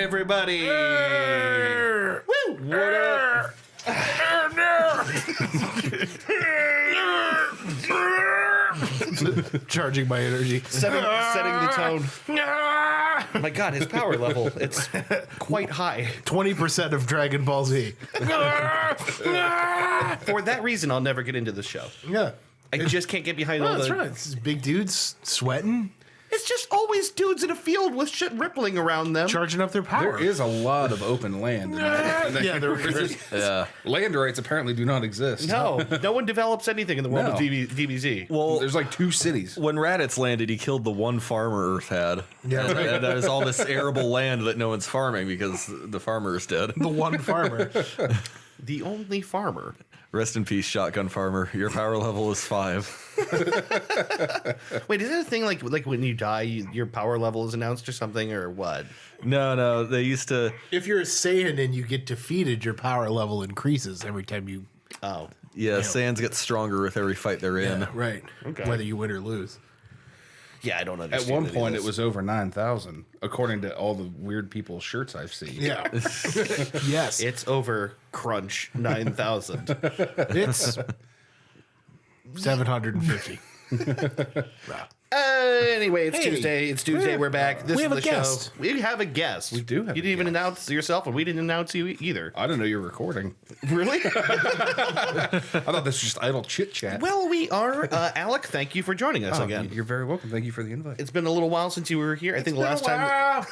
everybody! Woo! What up? Charging my energy. Setting the tone. Oh my God, his power level, it's quite high. 20% of Dragon Ball Z. For that reason, I'll never get into the show. Yeah. I just can't get behind all That's the... right. It's big dudes sweating, It's just always dudes in a field with shit rippling around them. charging up their power. There is a lot of open land. In that Yeah, there universe. Yeah. Land rights apparently do not exist. No one develops anything in the world No. of DBZ. Well, There's like 2 cities. when Raditz landed, he killed the one farmer Earth had. Yeah, right. And there's all this arable land that no one's farming because the farmer is dead. The one farmer. The only farmer. Rest in peace, shotgun farmer. Your power level is 5. Wait, is that a thing like when you die, your power level is announced or something, or what? No, they used to. If you're a Saiyan and you get defeated, your power level increases every time you... Oh. Yeah, Saiyans get stronger with every fight they're in. Yeah, right. Okay. Whether you win or lose. Yeah, I don't At understand. one any of point, it this. was over 9,000, according to all the weird people's shirts I've seen. Yeah. Yes. It's over crunch 9,000. It's 750. Anyway, it's Hey. Tuesday. It's Tuesday. We're back. This We is have the a show. guest. We have a guest. We do have You a didn't even guest. announce yourself, and we didn't announce you either. I didn't know you were recording. Really? I thought this was just idle chit chat. Well, we are. Alec, thank you for joining us again. You're very welcome. Thank you for the invite. It's been a little while since you were here. I think last time.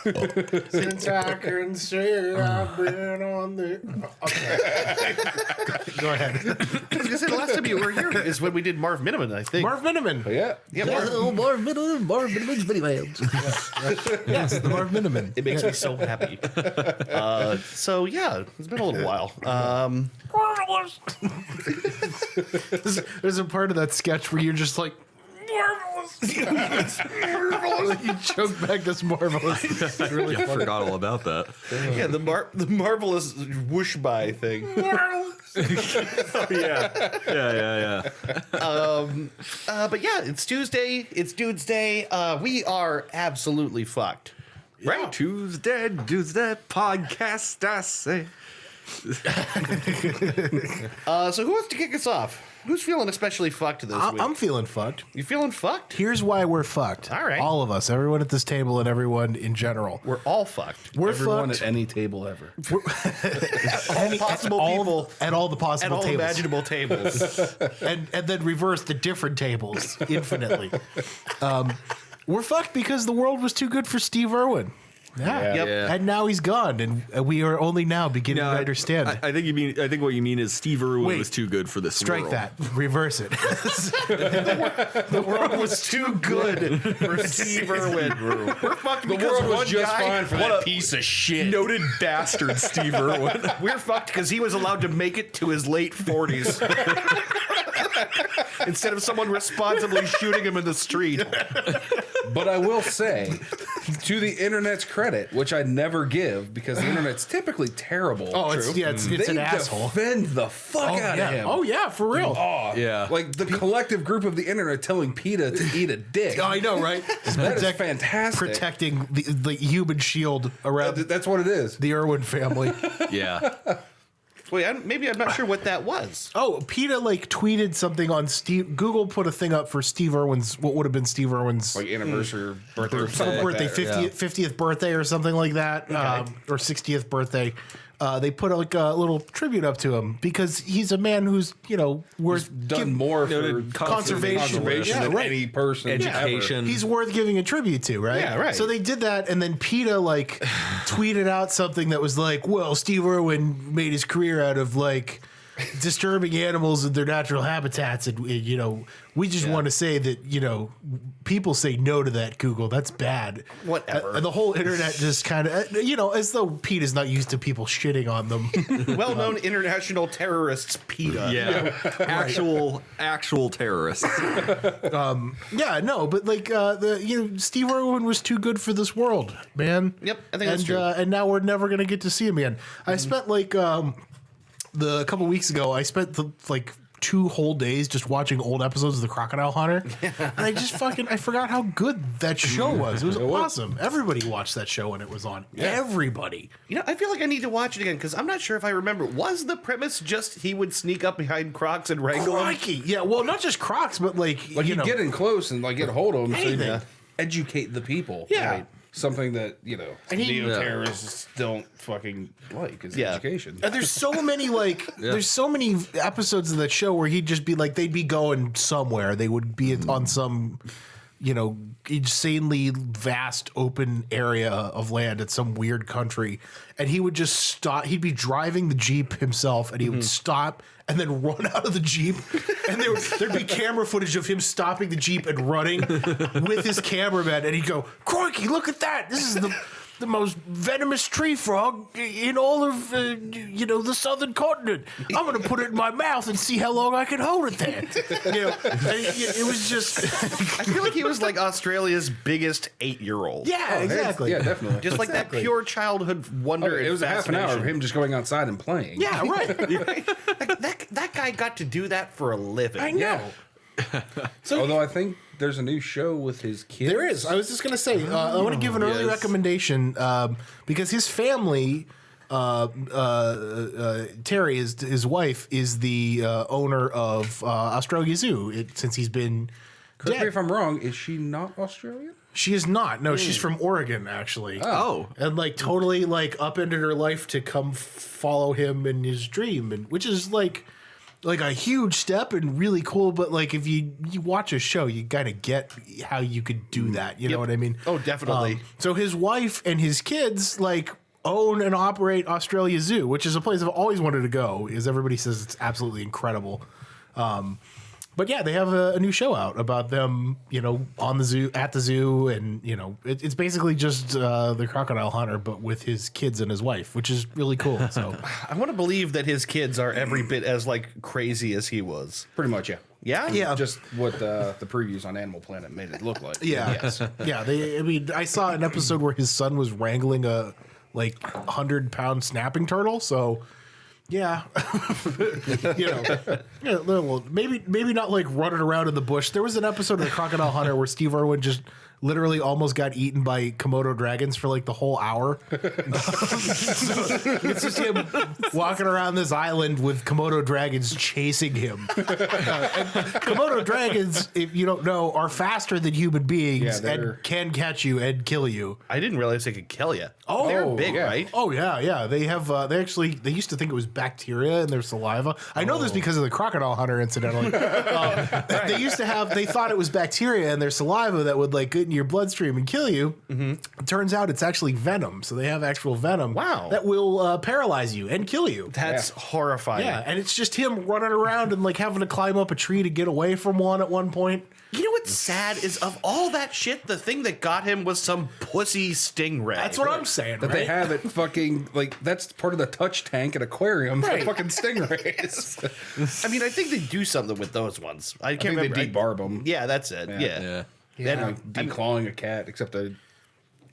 Since I can say I've been on the... Okay. Go ahead. I was gonna say the last time you were here is when we did Marv Miniman. I think. Marv Miniman. Yeah. Yeah, Marv. Marv Miniman's video man. Yes, the Marv Miniman. It makes me so happy. So yeah, it's been a little while. There's a part of that sketch where you're just like, marvelous. You choke back this marvelous. It's really I funny. forgot all about that. Yeah, the marvelous whoosh by thing. Yeah. But yeah, it's Tuesday. It's Dude's Day. We are absolutely fucked. Right? Tuesday podcast, I say. So who wants to kick us off? Who's feeling especially fucked this week? I'm feeling fucked. You feeling fucked? Here's why we're fucked. All right. All of us, everyone at this table and everyone in general. We're all fucked. We're Everyone fucked. at any table ever. All possible people At all the at possible all tables. imaginable tables. and then reverse the different tables infinitely. We're fucked because the world was too good for Steve Irwin. Yeah. Yep. Yeah. And now he's gone, and we are only now beginning to understand. I think you mean. I think what you mean is Steve Irwin Wait. was too good for this Strike world. that. Reverse it. The world was too good for Steve Irwin. We're fucked The because world was one just guy, fine for that piece of shit. Noted bastard, Steve Irwin. We're fucked because he was allowed to make it to his late 40s. Instead of someone responsibly shooting him in the street. But I will say, to the internet's credit, which I never give because the internet's typically terrible. Oh, it's they an asshole. defend the fuck out yeah. of him. Oh yeah, for real. Oh, Yeah. Like the collective group of the internet telling PETA to eat a dick. I know, right? That is fantastic. Protecting the human shield around That's what it is. the Irwin family. Yeah. Wait, maybe I'm not sure what that was. Oh, PETA tweeted something on Steve. Google put a thing up for Steve Irwin's, what would have been Steve Irwin's Like anniversary or birthday or some something like birthday, that. 50th birthday or something like that, or 60th birthday. They put like a little tribute up to him because he's a man who's worth Done more for Noted conservation. Yeah, than right. any person Education. He's worth giving a tribute to, right? Yeah, right. So they did that, and then PETA tweeted out something that was like, "Well, Steve Irwin made his career out of disturbing animals in their natural habitats, and we just want to say that people say no to that. Google, that's bad. Whatever. And the whole internet just kind of as though PETA's not used to people shitting on them. Well-known international terrorists, PETA. Yeah. Actual terrorists. Yeah, no, but Steve Irwin was too good for this world, man. Yep, I think that's true. And now we're never gonna get to see him again. I spent a couple weeks ago. I spent 2 whole days just watching old episodes of The Crocodile Hunter. And I forgot how good that show was. It was awesome. Everybody watched that show when it was on. Yeah. Everybody. You know, I feel like I need to watch it again because I'm not sure if I remember. Was the premise just he would sneak up behind Crocs and wrangle him? Crikey. Yeah, well, not just Crocs, but like you get in close and like get a hold of them so Anything. you educate the people. Yeah. Right? Something that, neo-terrorists don't fucking like is education. And there's so many there's so many episodes of that show where he'd just be like, they'd be going somewhere. They would be on some, insanely vast open area of land at some weird country. And he would just stop. He'd be driving the Jeep himself and he would stop and then run out of the Jeep. And there'd be camera footage of him stopping the Jeep and running with his cameraman. And he'd go, "Crikey, look at that. This is the most venomous tree frog in all of, the southern continent. I'm going to put it in my mouth and see how long I can hold it there." It was just... I feel like he was like Australia's biggest 8-year-old. Yeah, exactly. Yeah, definitely. Just like that pure childhood wonder. It was a half an hour of him just going outside and playing. Yeah, right. That guy got to do that for a living. I know. Yeah. Although I think there's a new show with his kids. There is. I was just going to say, I want to give an early recommendation because his family, Terry, his wife, is the owner of Australia Zoo since he's been Correct me dead. if I'm wrong. Is she not Australian? She is not. No, she's from Oregon, actually. Oh. And totally upended her life to come follow him in his dream, and which is like a huge step and really cool. But if you watch a show, you gotta get how you could do that. You know what I mean? Oh, definitely. So his wife and his kids own and operate Australia Zoo, which is a place I've always wanted to go. As everybody says, it's absolutely incredible. But yeah, they have a new show out about them, on the zoo, at the zoo, and it's basically just the Crocodile Hunter, but with his kids and his wife, which is really cool. So I want to believe that his kids are every bit as crazy as he was. Pretty much, yeah. Yeah? Yeah. Just what the previews on Animal Planet made it look like. yeah, Yes. yeah. I saw an episode where his son was wrangling a 100-pound snapping turtle. So. Yeah, maybe not running around in the bush. There was an episode of The Crocodile Hunter where Steve Irwin just literally almost got eaten by Komodo dragons for the whole hour. It's just him walking around this island with Komodo dragons chasing him. And Komodo dragons, if you don't know, are faster than human beings and can catch you and kill you. I didn't realize they could kill you. Oh, they're big, yeah. right? Oh yeah. They have. They used to think it was bacteria in their saliva. I know this because of the Crocodile Hunter, incidentally. They used to have. They thought it was bacteria in their saliva that would get in your bloodstream and kill you. Mm-hmm. It turns out it's actually venom. So they have actual venom. Wow. That will paralyze you and kill you. That's horrifying. Yeah, and it's just him running around and having to climb up a tree to get away from one at one point. You know what's sad is of all that shit, the thing that got him was some pussy stingray. That's what I'm saying. That they have it fucking that's part of the touch tank and aquarium for Right. fucking stingrays. I mean, I think they do something with those ones. I can't I think remember. they debarb them. Yeah, that's it. Yeah. Yeah. Yeah, declawing a cat, except I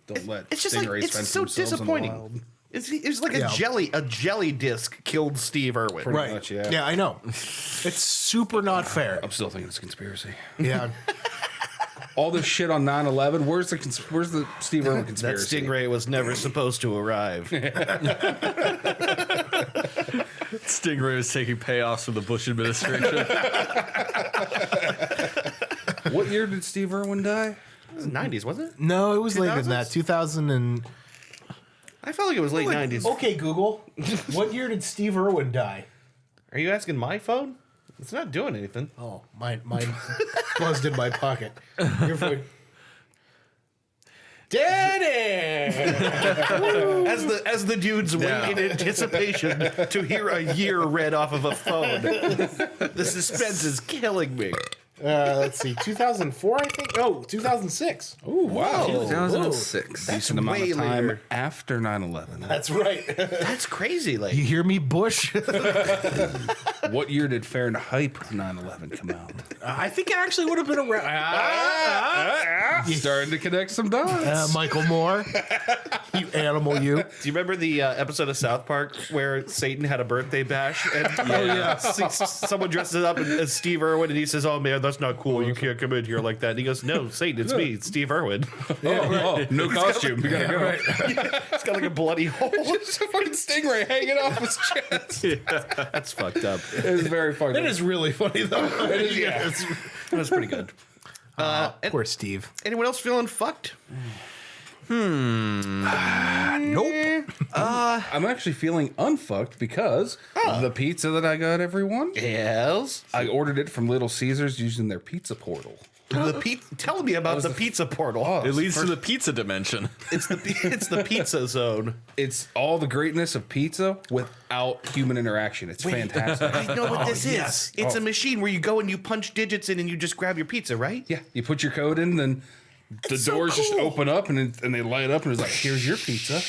don't let It's just stingrays it's fence so themselves in the disappointing. wild. It's like Yeah. a jelly disc killed Steve Irwin. Pretty much, yeah. Yeah, I know. It's super not fair. I'm still thinking it's a conspiracy. Yeah. All this shit on 9/11. Where's the Steve Irwin That conspiracy? stingray was never supposed to arrive. Stingray was taking payoffs from the Bush administration. What year did Steve Irwin die? It was the 90s, wasn't it? No, it was later than 2000s? that. 2000 and... I felt like it was late 90s. Okay, Google. What year did Steve Irwin die? Are you asking my phone? It's not doing anything. Oh, mine buzzed in my pocket. Your phone. Daddy! As the dudes wait in anticipation to hear a year read off of a phone. The suspense is killing me. Let's see. 2004, I think? Oh, 2006. Oh, wow. 2006. Decent amount way of time later. after 9/11. That's right. That's crazy. Like, You hear me, Bush? What year did Fahrenheit 9/11 come out? I think it actually would have been around. Starting to connect some dots. Michael Moore, you animal, you. Do you remember the episode of South Park where Satan had a birthday bash? And someone dresses up as Steve Irwin, and he says, "Oh man, that's not cool. You can't come in here like that." And he goes, "No, Satan, it's me, Steve Irwin." No costume. We gotta go. Right. It's got like a bloody hole. Just a fucking stingray hanging off his chest. That's fucked up. It is very funny. That is really funny though. It is, yeah. That's pretty good. Poor Steve. Anyone else feeling fucked? Nope. I'm actually feeling unfucked because the pizza that I got, everyone, Yes. I ordered it from Little Caesars using their pizza portal. Tell me about the pizza portal. It leads to the pizza dimension. It's the pizza zone. It's all the greatness of pizza without human interaction. It's fantastic. I know what this is. yes. It's a machine where you go and you punch digits in and you just grab your pizza, right? Yeah, you put your code in, then the so doors just cool. open up and they light up, and it's like, here's your pizza.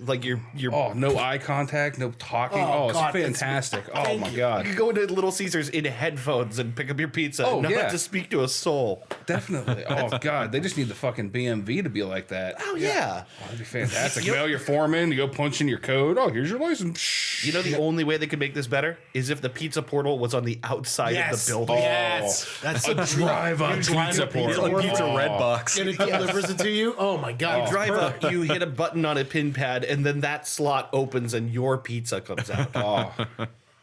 Like you're Oh, no eye contact, no talking. Oh, God, it's fantastic. Oh my god, you go into Little Caesars in headphones and pick up your pizza. Oh, and not yeah. have to speak to a soul. definitely. Oh god, they just need the fucking BMV to be like that. Oh yeah. Oh, that'd be fantastic. Mail your form in, you go punch in your code. Oh, here's your license. You know the only way they could make this better is if the pizza portal was on the outside of the building. Yes. That's a drive-up pizza portal. Like Pizza Oh. Red Box. And it delivers it to you. Oh my god. You drive up, you hit a button on a pin pad, and then that slot opens and your pizza comes out. Oh,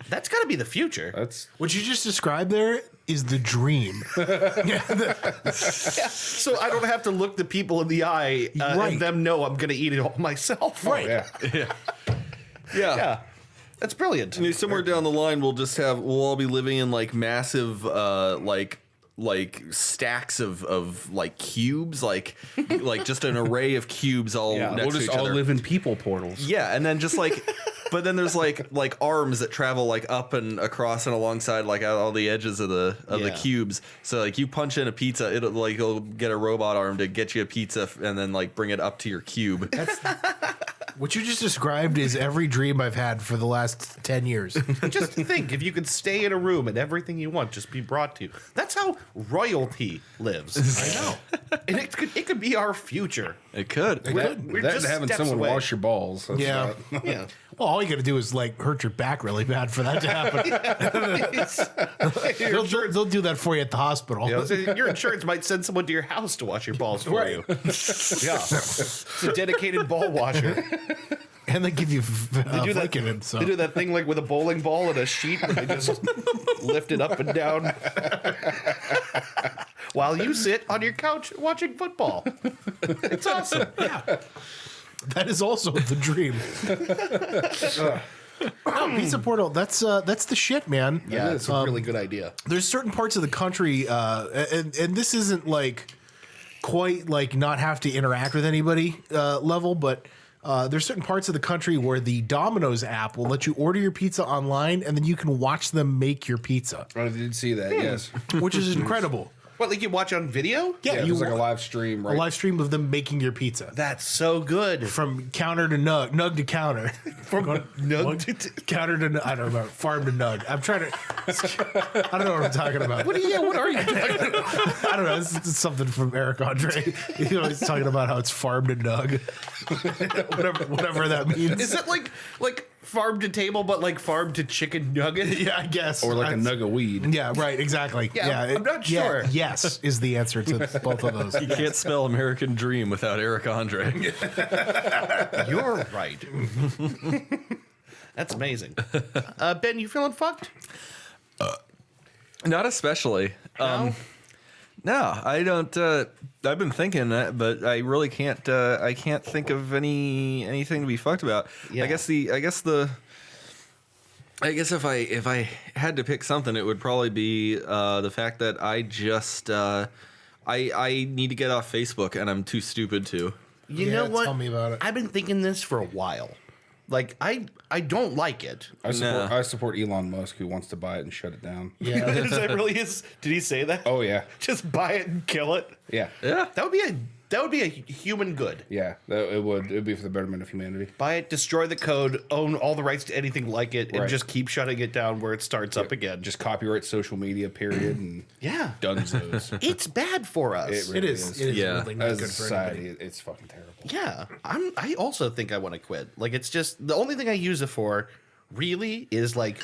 That's got to be the future. that's What you just described there is the dream. So I don't have to look the people in the eye Right. and them know I'm going to eat it all myself. Right. yeah. Yeah. That's brilliant. And somewhere down the line, we'll all be living in like massive, like stacks of like cubes, like just an array of cubes all Yeah, next we'll to just each all other. live in people portals. Yeah, and then just like, but then there's like arms that travel like up and across and alongside like all the edges of the Yeah. cubes. So like you punch in a pizza, it'll get a robot arm to get you a pizza and then like bring it up to your cube. What you just described is every dream I've had for the last 10 years. Just think if you could stay in a room and everything you want just be brought to you. That's how royalty lives. I know. And it could be our future. It could. We're That just and having steps someone away. wash your balls. That's Yeah. about- Yeah. Well, all you got to do is like hurt your back really bad for that to happen. They'll do that for you at the hospital. Your insurance might send someone to your house to wash your balls for you. Yeah. It's a dedicated ball washer. And they give you They do that, Vicodin, so. they do that thing like with a bowling ball and a sheet and they just lift it up and down while you sit on your couch watching football. It's awesome. That is also the dream. Pizza Portal, that's the shit, man. Yeah, it's a really good idea. There's certain parts of the country, and this isn't like quite like not have to interact with anybody level, but there's certain parts of the country where the Domino's app will let you order your pizza online, and then you can watch them make your pizza, I did see that, yes. which is incredible. What, like you watch on video? Yeah, it you was like a live stream, a right? live stream of them making your pizza That's so good. from counter to nug to counter, From nug to counter to I don't know, farm to nug. I'm trying to. I don't know what I'm talking about. what are you talking about? I don't know. It's something from Eric Andre. You know, he's talking about how it's farm to nug, whatever that means. Is it like farm to table, but like farm to chicken nugget? Yeah, I guess. Or like a nug of weed. Yeah, right. Exactly. Yeah, I'm not yeah, sure. yes is the answer to both of those. You can't spell American Dream without Eric Andre. You're right. That's amazing. Ben, you feeling fucked? Not especially. No? No, I don't. I've been thinking that, but I really can't. I can't think of anything to be fucked about. Yeah. I guess if I had to pick something, it would probably be the fact that I just I need to get off Facebook and I'm too stupid to. You Yeah, know what? tell me about it. I've been thinking this for a while. Like I don't like it. I support Elon Musk, who wants to buy it and shut it down. Yeah. Is that really his? Did he say that? Oh, yeah. Just buy it and kill it. Yeah. Yeah. That would be That would be a human good. Yeah, it would. It would be for the betterment of humanity. Buy it, destroy the code, own all the rights to anything like it, and Right. just keep shutting it down where it starts up again. Just copyright social media, period, and yeah. dunzos. It's bad for us. It It really is. It is Yeah. really not As a good for society, anybody. it's fucking terrible. Yeah, I also think I want to quit. Like, it's just the only thing I use it for, really, is like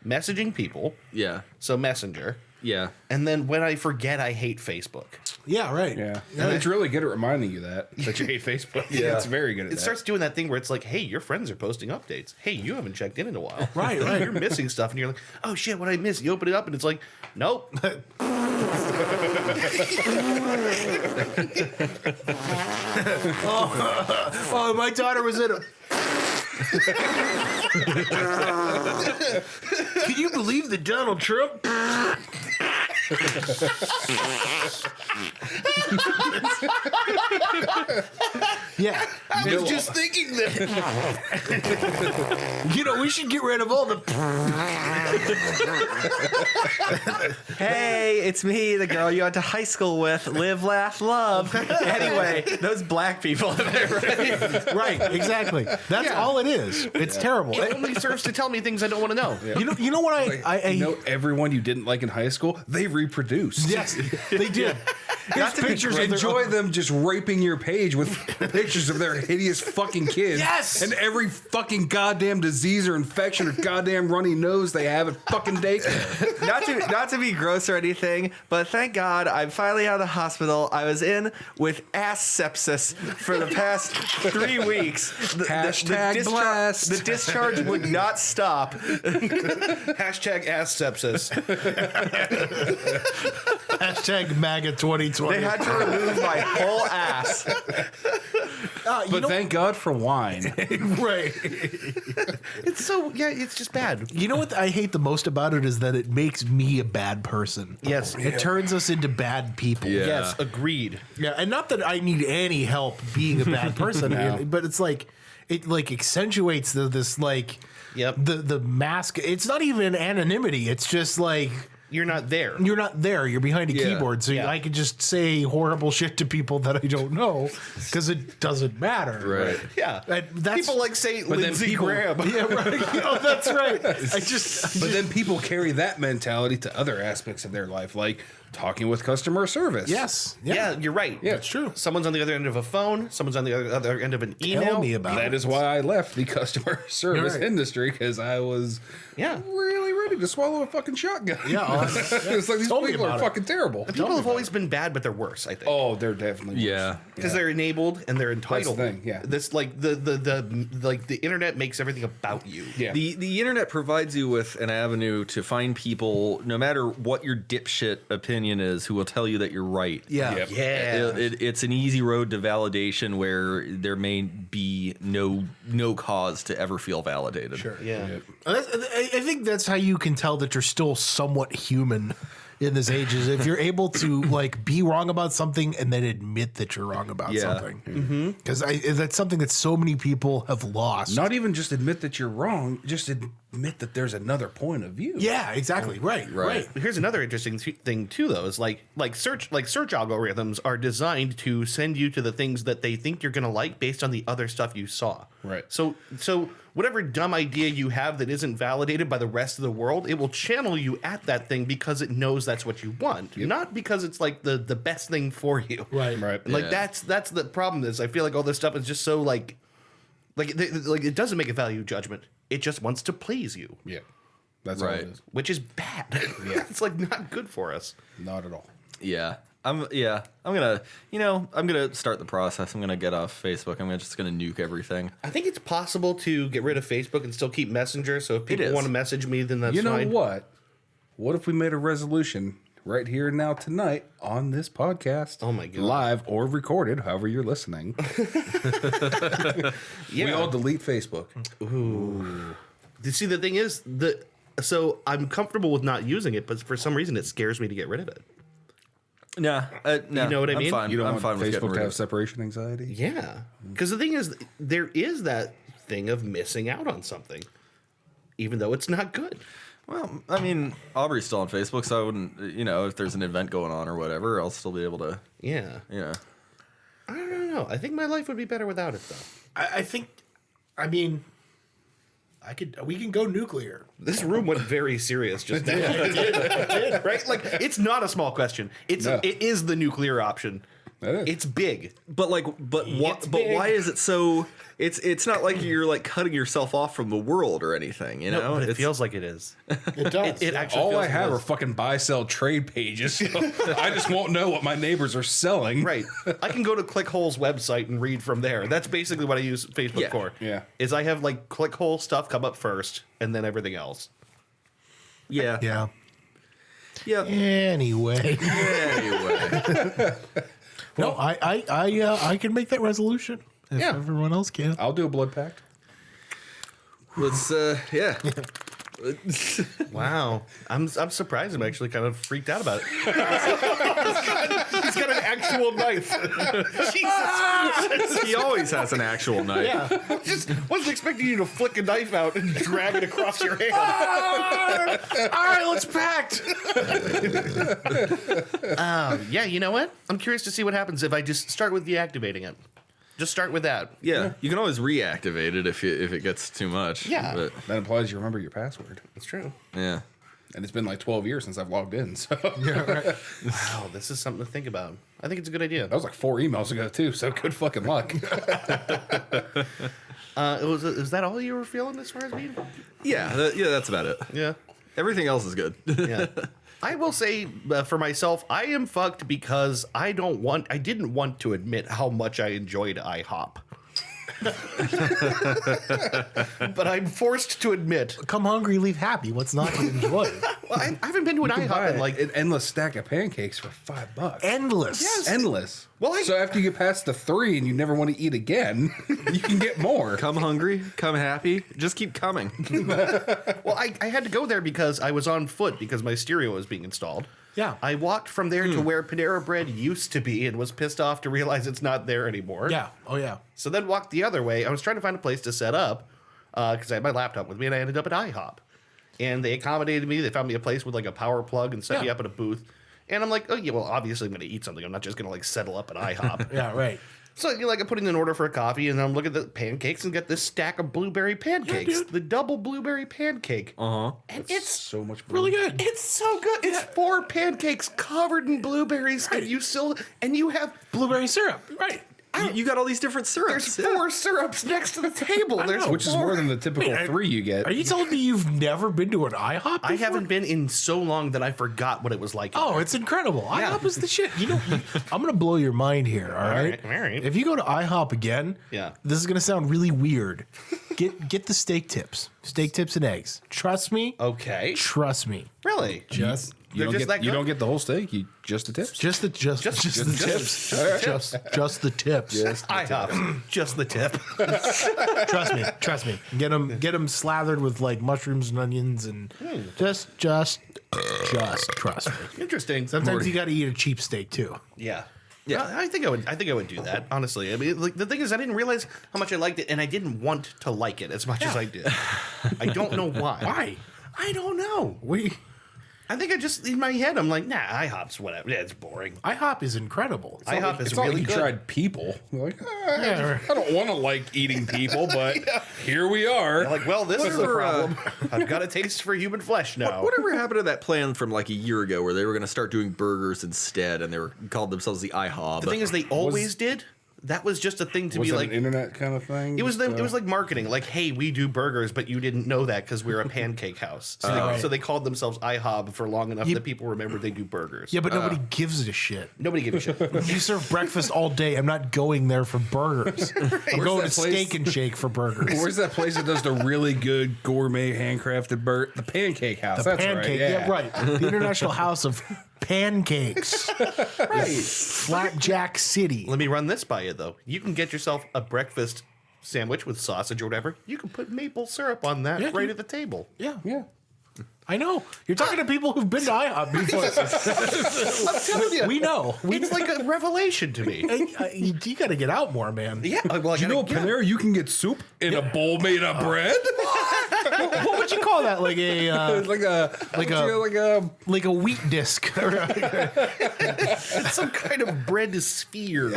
messaging people. Yeah. So Messenger, Yeah. and then when I forget, I hate Facebook. Yeah, right. Yeah, and it's really good at reminding you that you hate Facebook. Yeah, it's very good at It that. starts doing that thing where it's like, hey, your friends are posting updates. Hey, you haven't checked in a while. Right, right. You're missing stuff, and you're like, oh shit, what did I miss? You open it up, and it's like, nope. Oh, my daughter was in a. Can you believe that Donald Trump? Yeah. It's just thinking that. You know, we should get rid of all the. Hey, it's me, the girl you went to high school with. Live, laugh, love. Anyway, those black people. Right, exactly. That's all it is. It's terrible. It only serves to tell me things I don't want to know. You know what I everyone you didn't like in high school, they reproduced. yes, they did. Here's pictures of their Enjoy them just raping your page with pictures of their hideous fucking kids. Yes! And every fucking goddamn disease or infection or goddamn runny nose they have at fucking daycare. Not to be gross or anything, but thank God I'm finally out of the hospital. I was in with ass sepsis for the past 3 weeks. Hashtag blessed. The discharge would not stop. Hashtag ass sepsis. Hashtag MAGA 2020. They had to remove my whole ass. But thank God for wine. Right. It's so, yeah, it's just bad. You know what I hate the most about it is that it makes me a bad person. Yes. It turns us into bad people. Yeah. Yes, agreed. Yeah, and not that I need any help being a bad person, but it's like it like accentuates this like Yep. the mask. It's not even anonymity. It's just like You're not there. you're not there. You're behind a keyboard, so Yeah. I could just say horrible shit to people that I don't know because it doesn't matter. Right. Yeah. That's People like say then Lindsey people- Graham. yeah, right. Oh, that's right. But then people carry that mentality to other aspects of their life, like talking with customer service. yes, Yeah, you're right. Yeah, it's true. Someone's on the other end of a phone. Someone's on the other end of an email. Tell me about That it. is why I left the customer service Right. industry, because I was Yeah. really ready to swallow a fucking shotgun. Yeah, It's like these Tell me people are about it. fucking terrible. People have always been bad, but they're worse, I think. Oh, they're definitely worse. Yeah. Because they're enabled and they're entitled. thing, yeah. This like the internet makes everything about you. Yeah. The internet provides you with an avenue to find people, no matter what your dipshit opinion is, who will tell you that you're right. Yeah. Yep. Yeah. It's an easy road to validation where there may be no cause to ever feel validated. Sure. Yeah. I think that's how you can tell that you're still somewhat human in this age is if you're able to like be wrong about something and then admit that you're wrong about Yeah. something. Because that's something that so many people have lost. Not even just admit that you're wrong, just admit that there's another point of view. Yeah, exactly. Right. Here's another interesting thing too, though, is like search algorithms are designed to send you to the things that they think you're gonna like based on the other stuff you saw. Right. So whatever dumb idea you have that isn't validated by the rest of the world, it will channel you at that thing because it knows that's what you want, not because it's like the best thing for you. Right. Right. Like Yeah. that's the problem. Is I feel like all this stuff is just so like it doesn't make a value judgment. It just wants to please you, Yeah. That's all Right. it is. which is bad. Yeah. It's like not good for us. Not at all. Yeah. I'm gonna start the process. I'm gonna get off Facebook. I'm just gonna nuke everything. I think it's possible to get rid of Facebook and still keep Messenger. So if people is. want to message me, then that's You know fine. what? What if we made a resolution right here and now tonight on this podcast? Oh my God. Live or recorded, however you're listening. Yeah. We all delete Facebook. See, the thing is so I'm comfortable with not using it, but for some reason it scares me to get rid of it. Nah, no, You know what I I'm mean? Fine. You don't I'm want fine with getting Facebook rid to of have it. separation anxiety? Yeah, because the thing is, there is that thing of missing out on something, even though it's not good. Well, I mean, Aubrey's still on Facebook, so I wouldn't, if there's an event going on or whatever, I'll still be able to, Yeah. don't know. I think my life would be better without it, though. I think, I mean, we can go nuclear. This room went very serious just now. Right? Like, it's not a small question. It is the nuclear option. It's big. But why is it so? It's not like you're like cutting yourself off from the world or anything, you know? But it feels like it is. It does. It actually All feels I like have it are is. fucking buy-sell trade pages. So I just won't know what my neighbors are selling. Right. I can go to ClickHole's website and read from there. That's basically what I use Facebook for. Yeah. Is I have like ClickHole stuff come up first and then everything else. Yeah. Yeah. Yeah. Anyway. Anyway. No, I can make that resolution if Yeah. everyone else can. I'll do a blood pact. Let's yeah. Wow. I'm surprised. I'm actually kind of freaked out about it. He's got an actual knife. Jesus. He always has an actual knife. Yeah. Just wasn't expecting you to flick a knife out and drag it across your hand. All right, let's pact. Yeah, you know what? I'm curious to see what happens if I just start with deactivating it. Just start with that. Yeah. You can always reactivate it if it gets too much. Yeah. But, That implies you remember your password. That's true. yeah. And it's been like 12 years since I've logged in. So Wow, this is something to think about. I think it's a good idea. that was like 4 emails ago too. So good fucking luck. Is that all you were feeling as far as me? Yeah. That's about it. Yeah. Everything else is good. Yeah. I will say for myself, I am fucked because I didn't want to admit how much I enjoyed IHOP. But I'm forced to admit. Come hungry, leave happy. What's not to enjoy? Well, I haven't been to an IHOP in like. an endless stack of pancakes for $5. Endless. Endless. Well, so after you get past the 3 and you never want to eat again, you can get more. Come hungry, come happy. Just keep coming. Well, I had to go there because I was on foot because my stereo was being installed. Yeah. I walked from there to where Panera Bread used to be and was pissed off to realize it's not there anymore. Yeah. Oh, yeah. So then walked the other way. I was trying to find a place to set up because I had my laptop with me, and I ended up at IHOP. And they accommodated me. They found me a place with like a power plug and set me up at a booth. And I'm like, oh yeah, well obviously I'm going to eat something. I'm not just going to like settle up at IHOP. Yeah, right. So I'm putting in an order for a coffee, and I'm looking at the pancakes and get this stack of blueberry pancakes, dude. the double blueberry pancake. Uh-huh. And it's So much Really good. It's so good. It's 4 pancakes covered in blueberries, and you have Blueberry syrup. Right. You got all these different syrups. there's 4 syrups next to the table. There's which is 4. more than the typical 3 you get. Are you telling me you've never been to an IHOP before? I haven't been in so long that I forgot what it was like. Oh, it's incredible. IHOP is the shit. I'm going to blow your mind here, all right? All right. If you go to IHOP again, Yeah. this is going to sound really weird. Get the steak tips. Steak tips and eggs. Trust me. Okay. Trust me. Really? Just You don't, just that you good? don't get the whole steak. You just the tips. the tips. Just the tips. IHOP. Just the tip. Trust me. Get them slathered with like mushrooms and onions and just trust me. Interesting. Sometimes you got to eat a cheap steak too. Yeah. Yeah, I think I would do that, honestly. I mean, like, the thing is, I didn't realize how much I liked it, and I didn't want to like it as much as I did. I don't know why. Why? I don't know. I think I just, in my head, I'm like, nah, IHOP's whatever. Yeah, it's boring. IHOP is incredible. IHOP is It's not really like you good. tried people. You're like, Yeah. I don't want to like eating people, but here we are. Like, well, this is a Whatever, problem. I've got a taste for human flesh now. Whatever happened to that plan from like a year ago where they were going to start doing burgers instead and they were called themselves the IHOB? The thing is, they always did. That was just a thing to was be it like. an internet kind of thing? It was like marketing. Like, hey, we do burgers, but you didn't know that because we're a pancake house. So they called themselves IHOB for long enough that people remembered they do burgers. Yeah, but nobody gives a shit. Nobody gave a shit. You serve breakfast all day. I'm not going there for burgers. I'm going to that place? Steak and Shake for burgers. Where's that place that does the really good gourmet handcrafted the Pancake House? The That's pancake, right. yeah, right. The International House of Pancakes. Right. Flapjack City. Let me run this by you, though. You can get yourself a breakfast sandwich with sausage or whatever. You can put maple syrup on that Yeah, right dude. at the table. Yeah. Yeah. I know. You're talking to people who've been to IHOP before. I'm telling you, We know. it's like a revelation to me. You got to get out more, man. Yeah, well, You know, Panera, you can get soup in a bowl made of bread. What would you call that? Like a like a wheat disc. it's some kind of bread sphere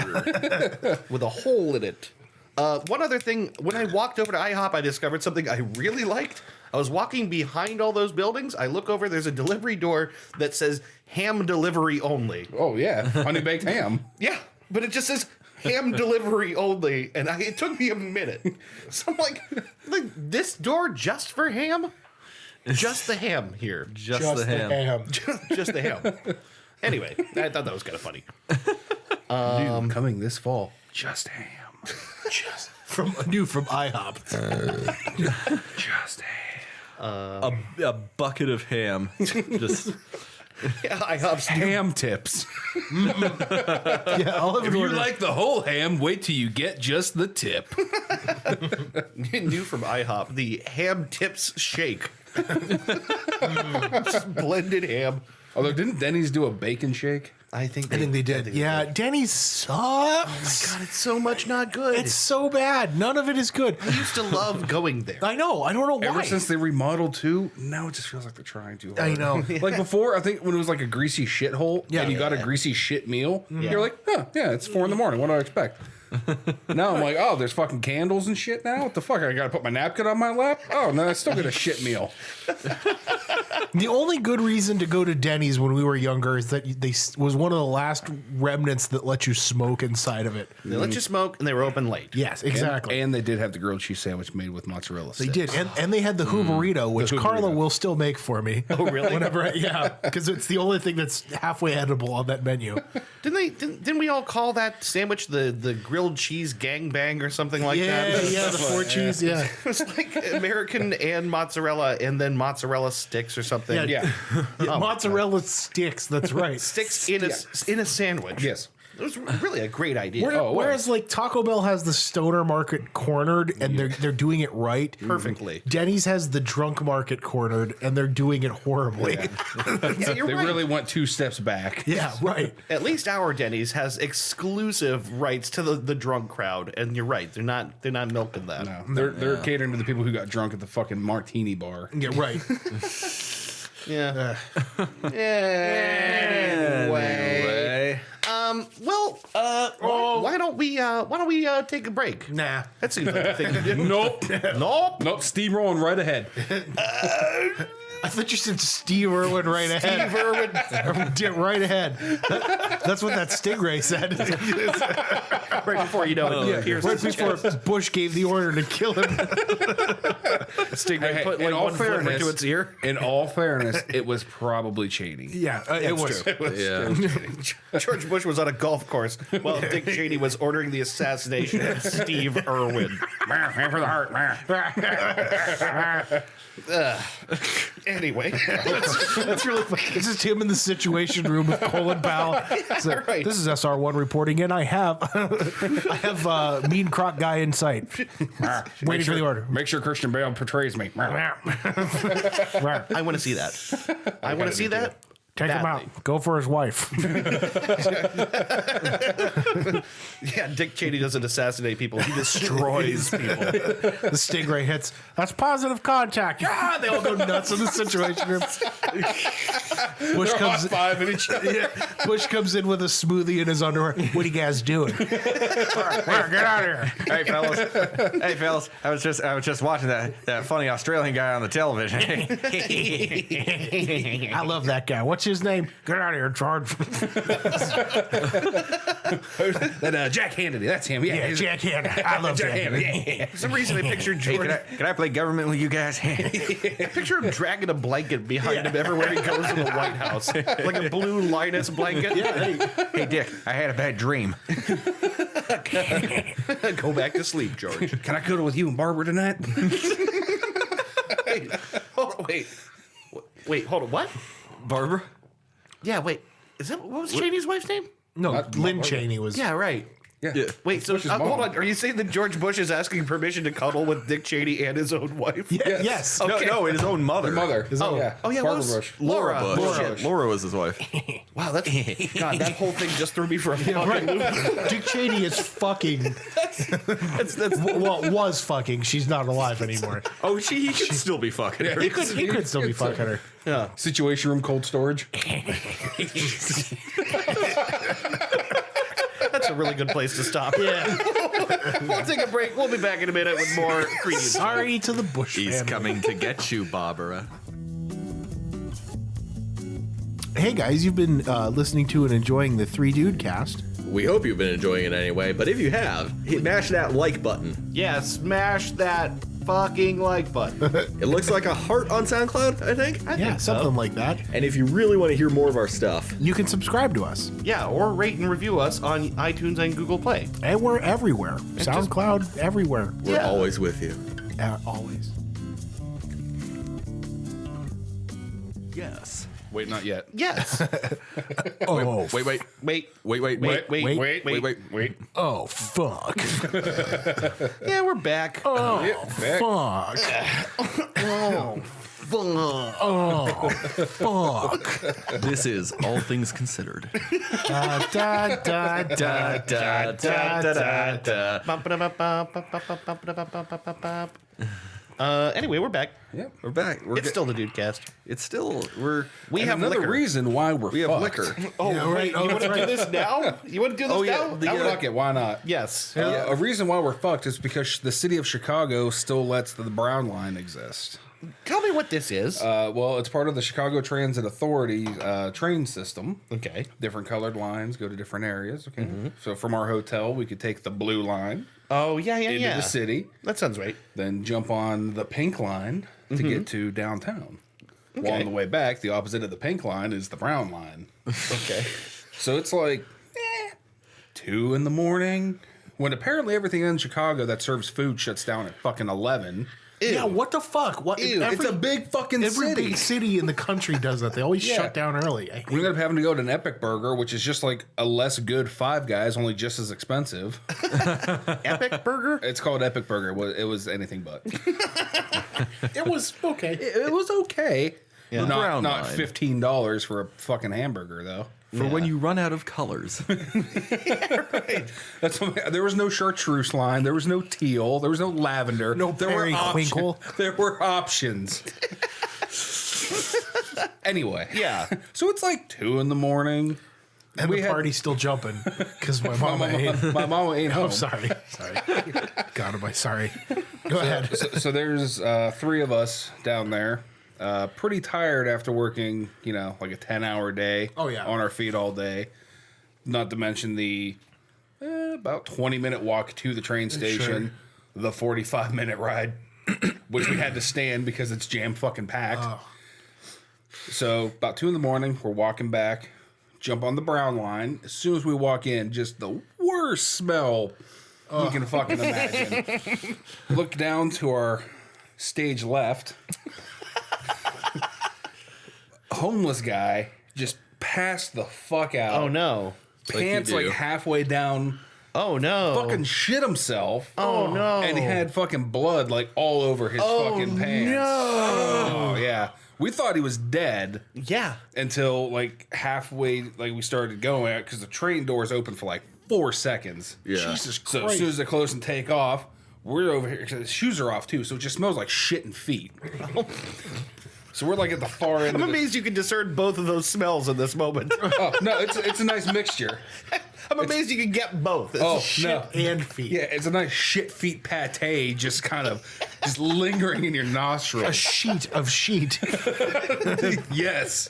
with a hole in it. One other thing, when I walked over to IHOP, I discovered something I really liked. I was walking behind all those buildings. I look over, there's a delivery door that says ham delivery only. Oh, yeah. Honey baked ham. Yeah, but it just says ham delivery only. And it took me a minute. So I'm like, this door just for ham? Just the ham here. Just the ham. Just the ham. Anyway, I thought that was kind of funny. New coming this fall. Just ham. from IHOP. Just ham. A bucket of ham. Just Yeah, IHOP's Ham tips. Yeah, I'll have If an you order. like the whole ham, wait till you get just the tip. new from IHOP, the ham tips shake. Just blended ham. Although, didn't Denny's do a bacon shake? I think they did. Yeah, Denny's sucks. God, it's so much not good. It's so bad. None of it is good. I used to love going there. I know. I don't know why. Ever since they remodeled too, now it just feels like they're trying too hard. I know. Like before, I think when it was like a greasy shithole Yeah. and you got a greasy shit meal, you're like, huh, yeah, it's 4 a.m. What do I expect? Now I'm like, oh, there's fucking candles and shit now? What the fuck? I gotta put my napkin on my lap? Oh, no, I still get a shit meal. The only good reason to go to Denny's when we were younger is that they was one of the last remnants that let you smoke inside of it. They let you smoke, and they were open late. Yes, exactly. And they did have the grilled cheese sandwich made with mozzarella They sticks. did, and they had the Hooverito, which Hooverito. Carla will still make for me. Oh, really? Whenever, because it's the only thing that's halfway edible on that menu. Didn't we all call that sandwich the grilled cheese gangbang or something like that? Yeah, the 4 cheese, yeah. It was like American and mozzarella, and then mozzarella sticks or something. Yeah. Mozzarella sticks. That's right. Sticks in a sandwich. Yes. It was really a great idea. Whereas like Taco Bell has the stoner market cornered and they're doing it right Perfectly. Denny's has the drunk market cornered and they're doing it horribly. Yeah, you're They right. really went 2 steps back. Yeah, right. At least our Denny's has exclusive rights to the drunk crowd, and you're right. They're not milking that. No, they're catering to the people who got drunk at the fucking martini bar. Yeah, right. Yeah. Anyway. Why don't we take a break? Nah. That seems like the thing to do. Nope. Nope. Nope. Steamrolling right ahead. I thought you said Steve Irwin right ahead. Steve Irwin. Right ahead. That's what that stingray said. Right before you know it. Here's Right before Bush gave the order to kill him. Stingray Hey, put in like all one flipper fairness- to its ear. In all fairness, it was probably Cheney. Yeah, it was. Yeah. George Bush was on a golf course while Dick Cheney was ordering the assassination of Steve Irwin. Man for the heart. Anyway, That's really funny. This is him in the Situation Room with Colin Powell. It's like, right. This is SR1 reporting in. I have Mean Croc guy in sight. Waiting for the order. Make sure Christian Bale portrays me. I want to see that. I want to see that. Take him Badly. out. Go for his wife. Yeah, Dick Cheney doesn't assassinate people; he destroys people. The stingray hits. That's positive contact. Yeah, they all go nuts in the Situation Room. Bush comes in with a smoothie in his underwear. What are you guys doing? Get out of here. Hey fellas, I was just watching that funny Australian guy on the television. I love that guy. What's his name? Get out of here, George. That Jack Hannity, that's him. Yeah, Yeah, Jack Hanna. I love Jack Hanna. Yeah. For some reason, I pictured George. Can I play government with you guys? I picture him dragging a blanket behind him everywhere he goes in the White House, like a blue Linus blanket. Yeah, Hey Dick, I had a bad dream. go back to sleep, George. Can I cuddle with you and Barbara tonight? Wait, hold on. What? Barbara? Yeah, wait. Is that what was Cheney's wife's name? No, Lynn Cheney was. Yeah, right. Yeah. Wait, so Bush's hold mom. on. Are you saying that George Bush is asking permission to cuddle with Dick Cheney and his own wife? Yes. Okay. No, his own mother. Mother. Oh, yeah. oh yeah. Barbara what was- Bush. Laura Bush. Laura. Laura was his wife. Wow, that's God. That whole thing just threw me for a fucking loop. Dick Cheney is fucking. That's Well, was fucking. She's not alive anymore. Oh, he could still be fucking her. He could still be fucking her. yeah. Situation room, cold storage. That's a really good place to stop. Yeah. We'll take a break. We'll be back in a minute with more creepy. Sorry to the Bush He's family. coming to get you, Barbara. Hey guys, you've been listening to and enjoying the Three Dude Cast. We hope you've been enjoying it anyway, but if you have, mash that like button. Yeah, smash that fucking like button. It looks like a heart on SoundCloud, I think. Yeah, something like that. And if you really want to hear more of our stuff, You can subscribe to us, Yeah, or rate and review us on iTunes and Google Play. and we're everywhere. SoundCloud, everywhere. we're Yeah. always with you. Always. Yes. Wait, not yet. Yes. Oh, Wait. Wait. Wait. oh, fuck. Yeah, we're back. Oh, Back. fuck. Oh, fuck. This is All Things Considered. Da, da, da, da, da, da, da. Anyway, we're back. Yep. We're back. It's still the Dude Cast. It's still. We And have another liquor. reason why we have fucked. liquor. Oh, Yeah, right. wait, Oh, you want to that's do this now? You want to do this yeah, now? the, Oh, fuck it. Why not? Yes. A reason why we're fucked is because the city of Chicago still lets the Brown Line exist. Tell me what this is. Well, it's part of the Chicago Transit Authority train system. Okay. Different colored lines go to different areas. Okay. So from our hotel, we could take the blue line Oh, yeah, yeah, into yeah. the city, That sounds right. then jump on the pink line to get to downtown. While Okay. on the way back, the opposite of the pink line is the brown line. Okay. So it's like 2 in the morning, when apparently everything in Chicago that serves food shuts down at fucking 11. Yeah, what the fuck? What? Ew, it's a big fucking Every city. big city in the country does that. They always Yeah. shut down early. We ended up having to go to an Epic Burger, which is just like a less good Five Guys, only just as expensive. Epic Burger? It's called Epic Burger. It was anything but. It was okay. It was okay. The Not brown not line. $15 for a fucking hamburger though. For when you run out of colors. That's there was no chartreuse line. There was no teal. There was no lavender. No there were periwinkle. There were options. Anyway, Yeah. so it's like 2 in the morning. And the party's still jumping because my mama ain't. My mama ain't home. I'm sorry. God, am I sorry? Go ahead. So there's 3 of us down there. Pretty tired after working, like a 10-hour day. Oh, yeah. On our feet all day. Not to mention the about 20-minute walk to the train station, the 45-minute ride, which we had to stand because it's jam fucking packed. So about 2 in the morning, we're walking back, jump on the brown line. As soon as we walk in, just the worst smell you can fucking imagine. Look down to our stage left. Homeless guy just passed the fuck out. Oh, no. Pants Like you like do. halfway down. Oh, no. Fucking shit himself. Oh, no. And he had fucking blood like all over his fucking pants. no. Oh yeah. We thought he was dead Yeah. until like halfway, like we started going because the train doors open for like 4 seconds. Yeah. Jesus Christ. So as soon as they close and take off, we're over here. 'Cause the shoes are off too, so it just smells like shit and feet. So we're like at the far end. I'm of the, amazed you can discern both of those smells in this moment. oh no, it's a nice mixture. I'm amazed you can get both. It's Oh Shit no. and feet. Yeah, it's a nice shit feet pate, just kind of just lingering in your A nostrils. sheet of sheet. Yes.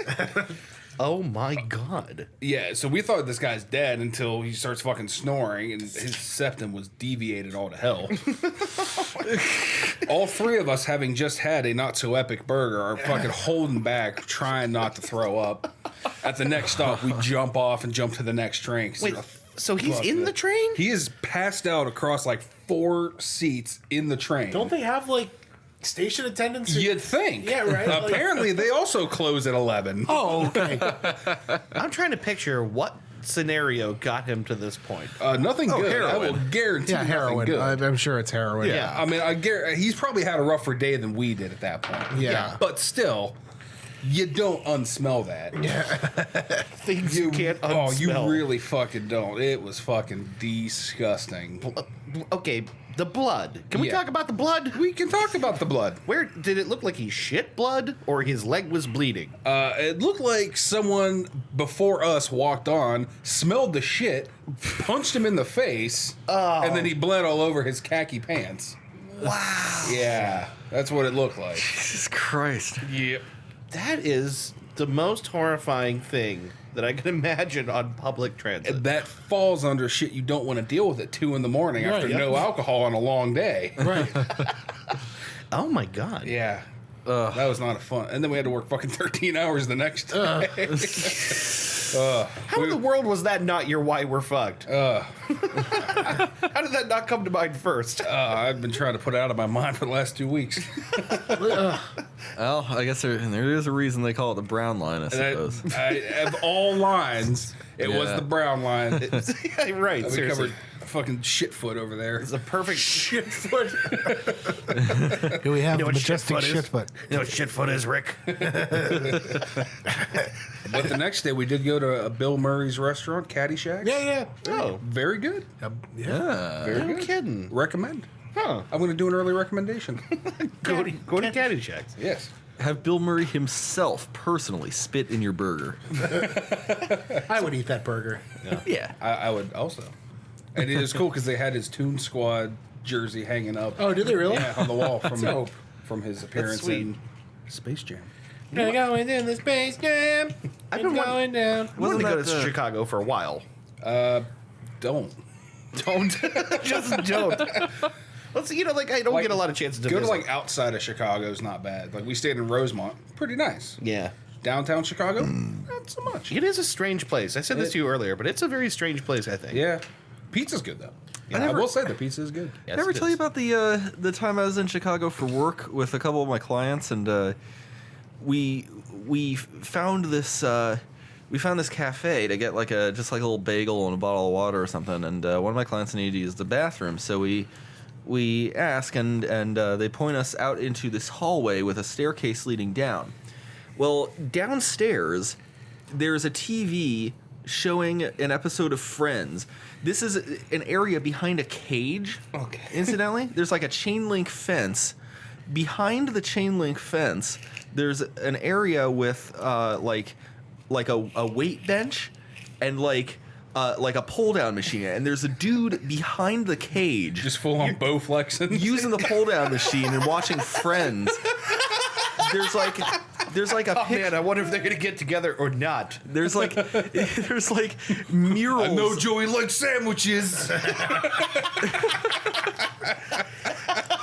Oh my god. Yeah, so we thought this guy's dead until he starts fucking snoring and his septum was deviated all to hell. All 3 of us, having just had a not so epic burger, are fucking holding back, trying not to throw up. At the next stop, we jump off and jump to the next train. 'Cause Wait, we're so he's fuck in it. the train? He is passed out across like 4 seats in the train. Don't they have like station attendants? You'd think. Yeah, right, like- Apparently, they also close at 11. Oh, okay. I'm trying to picture what scenario got him to this point? Nothing good. I will heroin. guarantee. Yeah, heroin. Nothing good. I'm sure it's heroin. Yeah, I mean, I guarantee he's probably had a rougher day than we did at that point. Yeah. But still, you don't unsmell that. Things you can't Oh, unsmell. you really fucking don't. It was fucking disgusting. Okay, the blood. Can we Yeah. talk about the blood? We can talk about the blood. Where did it look like he shit blood or his leg was bleeding? It looked like someone before us walked on, smelled the shit, punched him in the face, and then he bled all over his khaki pants. Wow. Yeah, that's what it looked like. Jesus Christ. Yep. That is the most horrifying thing that I can imagine on public transit. That falls under shit you don't want to deal with at 2 a.m. Right, after yep. no alcohol on a long day. Right. Oh my god. Yeah. That was not a fun. And then we had to work fucking 13 hours the next day. How in the world was that not your why we're fucked? How did that not come to mind first? I've been trying to put it out of my mind for the last 2 weeks. Well, I guess there is a reason they call it the brown line, I suppose. Of all lines, it was Yeah. the brown line. Yeah, right, We seriously. covered fucking shitfoot over there. It's a perfect shit foot. Here we have You know the what majestic shitfoot is? shitfoot. You know what shit foot is, Rick? But the next day, we did go to Bill Murray's restaurant, Caddyshack. Yeah. Oh, Very good. Yeah. Very no good. kidding. Recommend. Huh. I'm going to do an early recommendation. Go to Caddyshack. Yes. Have Bill Murray himself personally spit in your burger. I would eat that burger. Yeah. I would also. And it was cool because they had his Toon Squad jersey hanging up. Oh, did they really? Yeah, on the wall dope. from his appearance sweet. in Space Jam. We're going in the Space Jam. I've been going down. I wanted to go that to the- Chicago for a while. Don't. Don't. Just don't. Let's, I don't get a lot of chances to go visit. to outside of Chicago is not bad. Like we stayed in Rosemont, pretty nice. Yeah. Downtown Chicago, not so much. It is a strange place. I said this to you earlier, but it's a very strange place, I think. Yeah, pizza's good though. I will say the pizza is good. Yes, Did I ever it tell is. you about the time I was in Chicago for work with a couple of my clients, and we found this cafe to get just a little bagel and a bottle of water or something, and one of my clients needed to use the bathroom, so we ask and they point us out into this hallway with a staircase leading down. Well, downstairs there's a TV showing an episode of Friends. This is an area behind a cage. Okay. Incidentally, there's like a chain link fence. Behind the chain link fence, there's an area with like a weight bench and like a pull down machine. And there's a dude behind the cage Just full on Bowflexing. using the pull down machine and watching Friends. There's like a Oh, man, I wonder if they're going to get together or not. there's like murals. I know Joey likes sandwiches.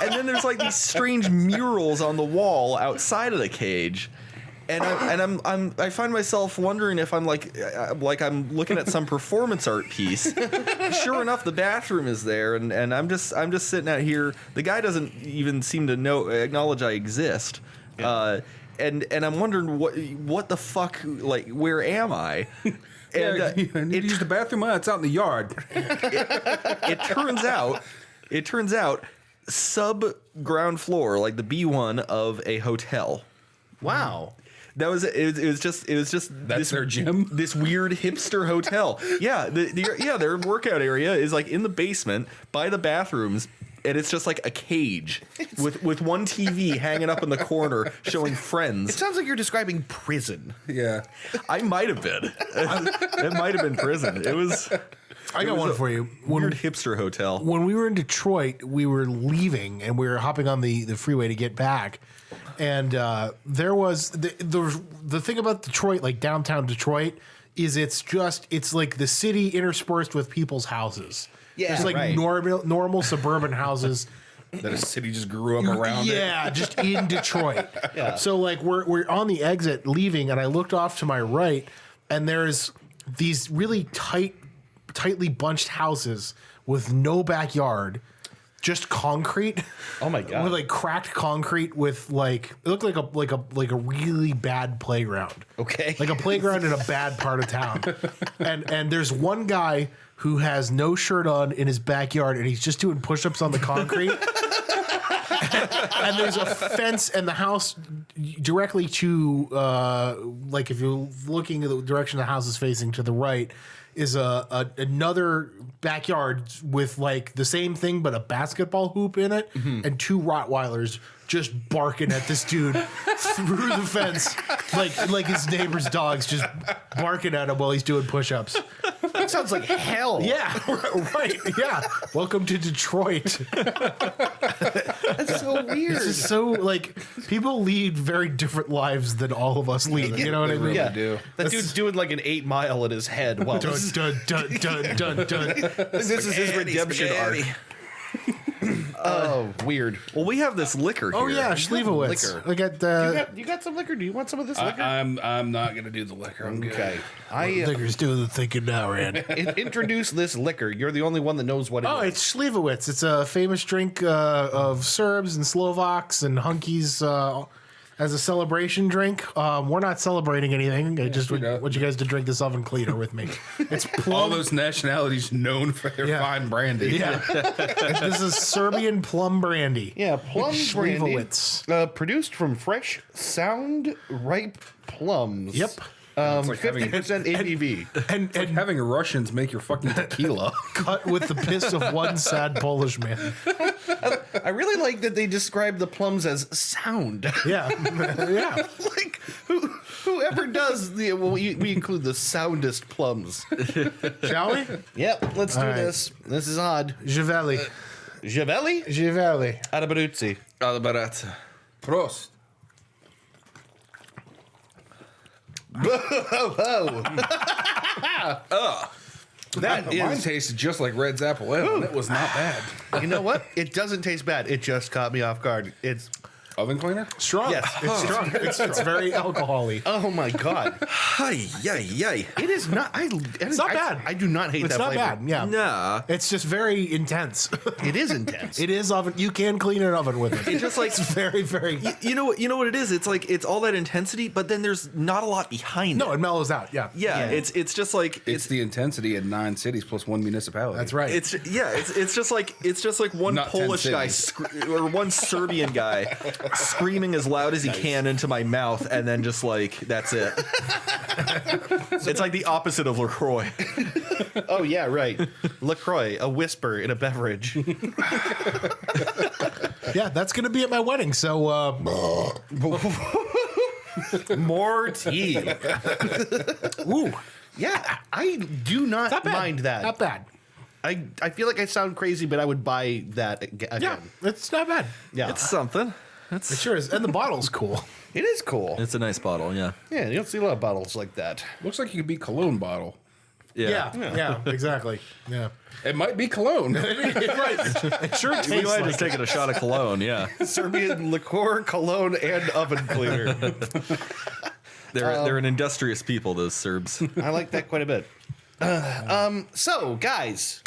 And then there's like these strange murals on the wall outside of the cage. And I find myself wondering if I'm like I'm looking at some performance art piece. Sure enough, the bathroom is there, and I'm just sitting out here. The guy doesn't even seem to acknowledge I exist. And I'm wondering what the fuck, like, where am I? And I need to use the bathroom. It's out in the yard. it turns out sub ground floor, like the B1 of a hotel. Wow. That was it. It was just That's their gym? This weird hipster hotel. Yeah, their workout area is like in the basement by the bathrooms, and it's just like a cage with one TV hanging up in the corner showing It Friends. sounds like you're describing prison. Yeah. I might have been. It might have been prison. It was I got one for you. weird hipster hotel. When we were in Detroit, we were leaving and we were hopping on the freeway to get back. And there was the thing about Detroit, like downtown Detroit, is it's like the city interspersed with people's houses. Yeah, There's like right. normal suburban houses. That a city just grew up around it. Yeah, just in Detroit. Yeah. So like we're on the exit leaving, and I looked off to my right, and there's these really tightly bunched houses with no backyard. just concrete. Oh my god. With like cracked concrete with like it looked like a really bad playground. Okay. Like a playground in a bad part of town. And there's one guy who has no shirt on in his backyard and he's just doing push-ups on the concrete. And there's a fence and the house directly to like if you're looking at the direction the house is facing to the right is another backyard with like the same thing but a basketball hoop in it and two Rottweilers just barking at this dude through the fence like his neighbor's dogs just barking at him while he's doing push-ups. That sounds like hell. Yeah, right. Yeah. Welcome to Detroit. That's so weird. This is so like people lead very different lives than all of us lead. You know what I mean? Yeah. do. That dude's doing like an 8 mile in his head. While Dun, dun, dun, dun, dun, dun. this is his redemption arc. Oh, weird. Well, we have this liquor here. Oh yeah, Schlievowitz. liquor. I got You got some liquor? Do you want some of this liquor? I'm not gonna do the liquor. I'm good. Okay. Liquor's doing the thinking now, Rand. Introduce this liquor. You're the only one that knows what it is. Oh, it's Schlievowitz. It's a famous drink of Serbs and Slovaks and hunkies as a celebration drink. We're not celebrating anything. I just we're not. want you guys to drink this oven cleaner with me. It's All plum. those nationalities known for their Yeah. fine brandy. Yeah. This is Serbian plum brandy. Yeah, plum brandy. Schlievowitz. Produced from fresh, sound, ripe plums. Yep. like having- 50% ABV. And Having Russians make your fucking tequila. cut with the piss of one sad Polish man. I really like that they describe the plums as sound. Yeah. Yeah. Like, whoever does the, well, we include the soundest plums. Shall we? Yep, let's do All right. this. This is odd. Javelli. Javelli? Javelli. Arabaruzzi. Albarazza. Prost. That Mine is, tasted just like Red's apple ale. It was not bad. you know what? It doesn't taste bad. It just caught me off guard. It's, Oven cleaner? Strong. Yes. It's strong. It's very alcohol-y. oh my God. Hi, yay. It is not, it's not bad. I do not hate It's that not flavor. bad. Yeah. Nah. It's just very intense. It is intense. It is oven. You can clean an oven with it. It just like It's very, very. you know what it is? It's like it's all that intensity, but then there's not a lot behind No, it. it mellows out. Yeah. Yeah, Yeah. it's just like It's the intensity in 9 cities plus 1 municipality. That's right. it's just like one Not 10 Polish guy cities. or one Serbian guy screaming as loud as he can into my mouth, and then just like that's it. It's like the opposite of LaCroix. Oh, yeah, right. LaCroix, a whisper in a beverage. Yeah, that's going to be at my wedding. So, More tea. ooh, Yeah, I do not not bad. mind that. Not bad. I feel like I sound crazy, but I would buy that again. Yeah, it's not bad. Yeah. It's something. It sure is. And the bottle's cool. It is cool. It's a nice bottle, yeah. Yeah, you don't see a lot of bottles like that. Looks like it could be cologne bottle. Yeah, exactly. Yeah. It might be cologne. Right. It sure tastes We might like just taking a shot of cologne, yeah. Serbian liqueur, cologne, and oven cleaner. They're an industrious people, those Serbs. I like that quite a bit. So, guys,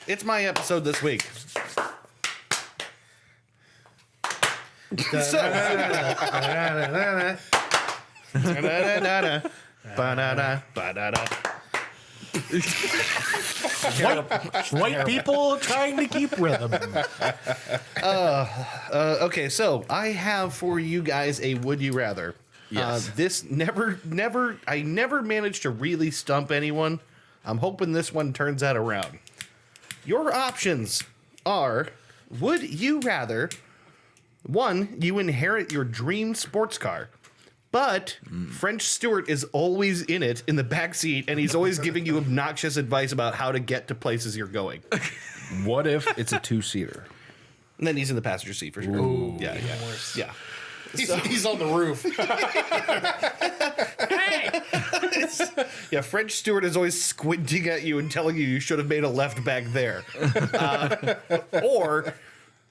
it's my episode this week. So, white people trying to keep rhythm. okay, so I have for you guys a would you rather. Yes. This I never managed to really stump anyone. I'm hoping this one turns that around. Your options are: would you rather, one, you inherit your dream sports car, but French Stewart is always in it in the back seat, and he's always giving you obnoxious advice about how to get to places you're going. What if it's a 2-seater? And then he's in the passenger seat for sure. Ooh. Yeah. He's on the roof. Yeah, French Stewart is always squinting at you and telling you should have made a left back there. Or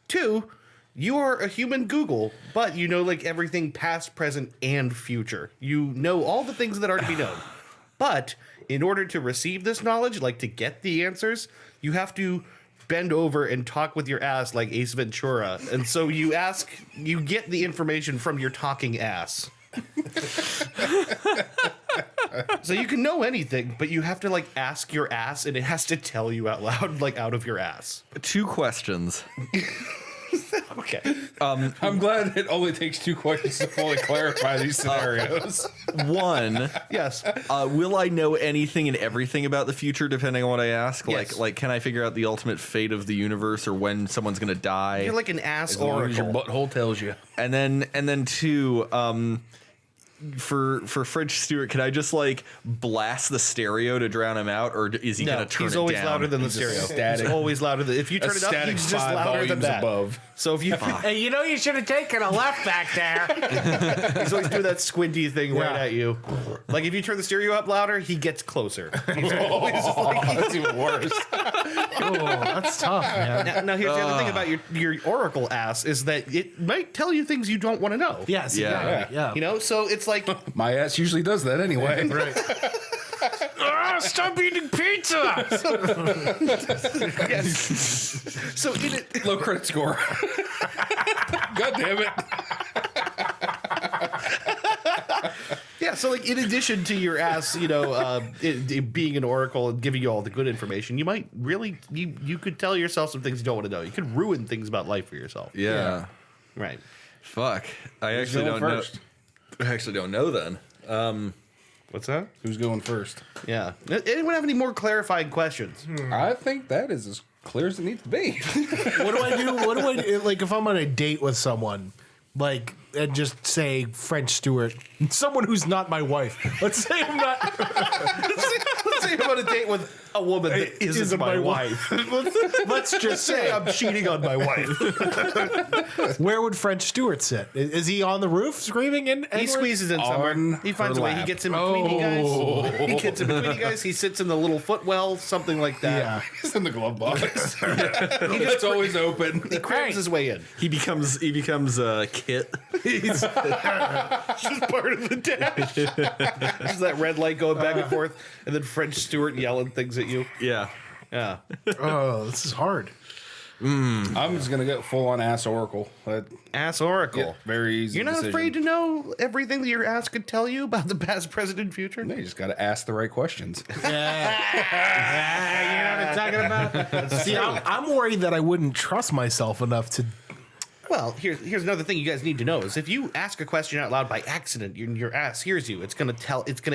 two, you are a human Google, but you know like everything past, present, and future. You know all the things that are to be known. But in order to receive this knowledge, like to get the answers, you have to bend over and talk with your ass like Ace Ventura. And so you get the information from your talking ass. So you can know anything, but you have to like ask your ass and it has to tell you out loud, like out of your ass. 2 questions. Okay. I'm glad it only takes 2 questions to fully clarify these scenarios. 1, Yes. will I know anything and everything about the future depending on what I ask? Yes. Like, can I figure out the ultimate fate of the universe or when someone's gonna die? You're like an ass As long as your oracle. butthole tells you. And then 2, for French Stewart, can I just like blast the stereo to drown him out, or is he No, gonna turn he's it always down? louder than the He's just stereo. static. He's always louder than. If you turn A it up, static he's just 5 louder than volumes that. above. So if you, Hey, you know you should have taken a left back there. he's always doing that squinty thing right at you. Like if you turn the stereo up louder, he gets closer. He's always like, That's even worse. Oh, that's tough, man. now here's the other thing about your oracle ass is that it might tell you things you don't want to know. Yes, Yeah. yeah. You know, so it's like My ass usually does that anyway. right. Stop eating pizza. Yes. So in it, Low credit score. God damn it. yeah. So like in addition to your ass, you know, it being an oracle and giving you all the good information, you might really you could tell yourself some things you don't want to know. You could ruin things about life for yourself. Yeah. Right. Fuck. I actually going don't know. first? I actually don't know then. What's that? Who's going first? Yeah. Anyone have any more clarifying questions? I think that is as clear as it needs to be. What do I do? What do I do? Like if I'm on a date with someone, like and just say French Stewart, someone who's not my wife. Let's say I'm not. Let's say I'm on a date with a woman that isn't my wife. Let's just Say say, I'm cheating on my wife. where would French Stewart sit? Is he on the roof screaming? And He squeezes in somewhere. On He finds a her way. He lap. gets in between you guys. He gets in between you guys. He sits in the little footwell, something like that. Yeah. It's in the glove box. It's always open. He crams his way in. He becomes Kit. He's just part of the dash. Just that red light going back and forth, and then French Stewart yelling things at you. Yeah. Yeah. Oh, this is hard. I'm just gonna go full on ass oracle. Ass Oracle. Very easy. You're not decision. afraid to know everything that your ass could tell you about the past, present, and future? No, you just got to ask the right questions. You know what I'm talking about? See, I'm worried that I wouldn't trust myself enough to. Well, here's another thing you guys need to know is if you ask a question out loud by accident, your ass hears you. It's gonna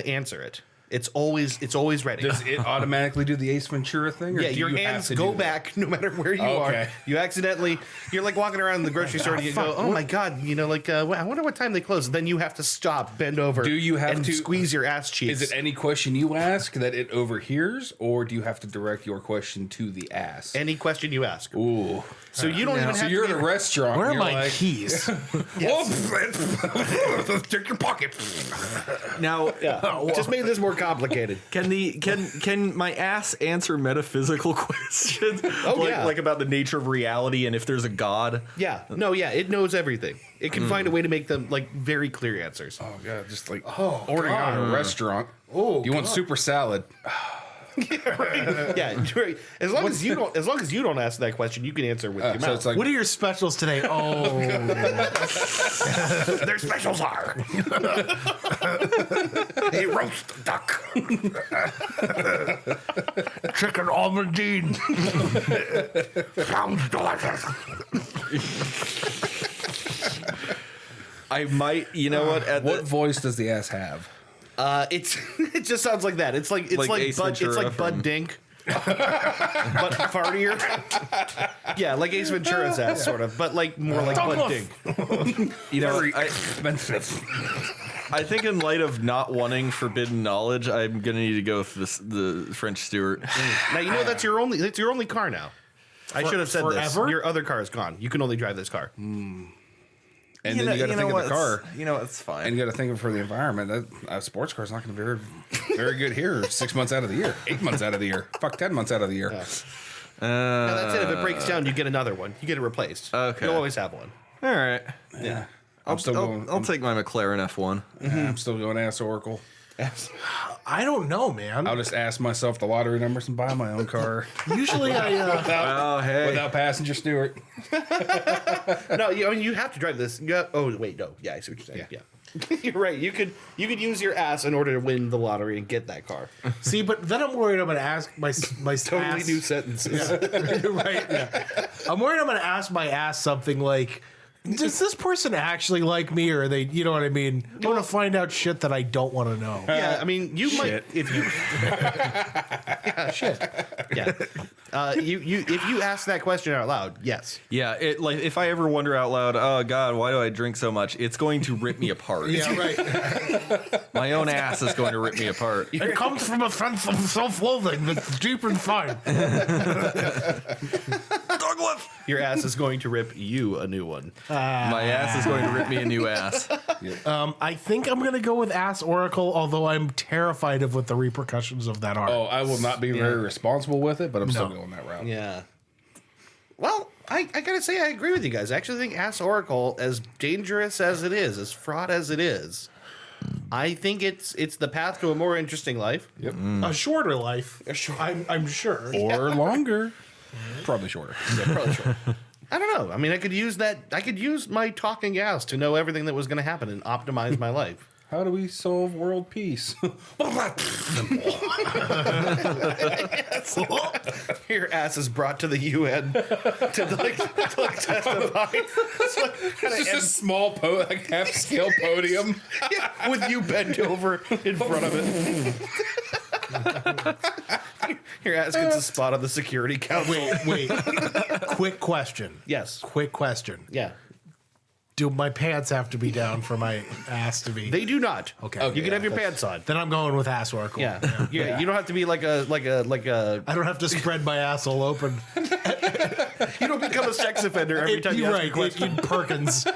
answer it. It's always ready. Does it automatically do the Ace Ventura thing? Or Yeah, do your you have hands to go do that? back no matter where you are. Okay. You accidentally, you're like walking around the grocery store and you go, oh my God, you know, like, I wonder what time they close. Then you have to stop, bend over. Do you have and to squeeze your ass cheeks? Is it any question you ask that it overhears, or do you have to direct your question to the ass? any question you ask? Ooh. So you don't even have So to you're be at a restaurant. Where are you're my like, keys? Check your pocket. Now, just made this more complicated. can my ass answer metaphysical questions? yeah. like about the nature of reality and if there's a god. Yeah, no, yeah, it knows everything. It can find a way to make them like very clear answers. Oh god, just like ordering out at a restaurant. Oh, you want super salad? Yeah, right. As long as you don't ask that question, you can answer with your So mouth. it's like What are your specials today? Oh, Their specials are a roast duck. chicken almondine. Sounds delicious. I might, you know what? what voice does the ass have? It just sounds like that. It's like Ace Ventura Bud from- Dink. But fartier. Yeah, like Ace Ventura's ass, sort of, but like more like Bud Dink. You know, Very I expensive. think in light of not wanting forbidden knowledge, I'm gonna need to go with the French Stewart. Now you know that's your only car now. I should have said this. forever? Your other car is gone. You can only drive this car. And then you got to think of the car. You know, it's fine. And you got to think of for the environment. That a sports car is not going to be very good here. 6 months out of the year, 8 months out of the year, 10 months out of the year. Now, that's it. If it breaks down, you get another one. You get it replaced. Okay. You'll always have one. All right. Yeah. I'm still going. I'll take my McLaren F1. I'm still going ass oracle. I don't know, man. I'll just ask myself the lottery numbers and buy my own car Usually without passenger Stewart. No, you have to drive this. Oh wait, no. Yeah, I see what you're saying. Yeah. You're right. You could use your ass in order to win the lottery and get that car. See, but then I'm worried I'm going to ask my Totally ass. new sentences. Right. Yeah. I'm worried I'm going to ask my ass something like, does this person actually like me, or are they? You know what I mean? I want to find out shit that I don't want to know. Yeah, I mean, you might if you. Yeah, shit. Yeah. If you ask that question out loud, yes. Yeah, it like if I ever wonder out loud, oh God, why do I drink so much? It's going to rip me apart. Yeah, right. My own ass is going to rip me apart. It comes from a sense of self-loathing that's deep inside. Douglas! Your ass is going to rip you a new one. My ass is going to rip me a new ass. I think I'm going to go with Ass Oracle, although I'm terrified of what the repercussions of that are. Oh, I will not be very responsible with it, but I'm still going that route. Yeah. Well, I gotta say I agree with you guys. I actually think Ass Oracle, as dangerous as it is, as fraught as it is, I think it's the path to a more interesting life. Yep. A shorter life, I'm sure. Or longer. Probably shorter. Yeah, probably sure. I don't know. I mean, I could use that. I could use my talking ass to know everything that was going to happen and optimize my life. How do we solve world peace? Your ass is brought to the UN to testify. It's just a small half-scale podium With you bent over in front of it. Your ass gets a spot on the Security Council. Wait. Quick question. Yes. Quick question. Yeah. Do my pants have to be down for my ass to be? They do not. Okay. You can have your pants on. Then I'm going with Ass Oracle. Yeah. You don't have to be like a. I don't have to spread my asshole open. You don't become a sex offender every time you You're ask right. a question. Perkins.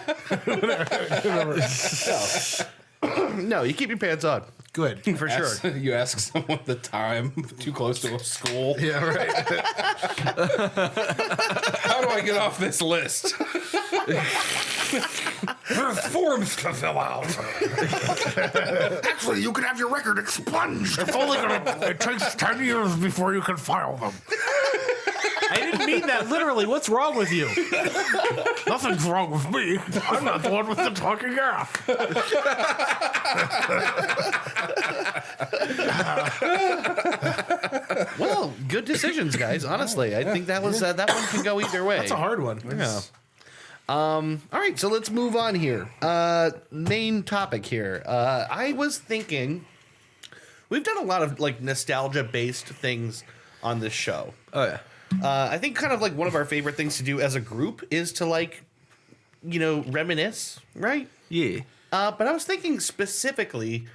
No, you keep your pants on. Good. For sure. You ask someone the time too close to a school. Yeah, right. How do I get off this list? There's forms to fill out. Actually, you can have your record expunged. It's only it takes 10 years before you can file them. I didn't mean that literally. What's wrong with you? Nothing's wrong with me. I'm not the one with the talking ass. Well, good decisions, guys. Honestly, I think that was that one can go either way. That's a hard one. Yeah. All right, so let's move on here. Main topic here. I was thinking we've done a lot of like nostalgia-based things on this show. Oh yeah. I think kind of like one of our favorite things to do as a group is to like, reminisce, right? Yeah. But I was thinking specifically,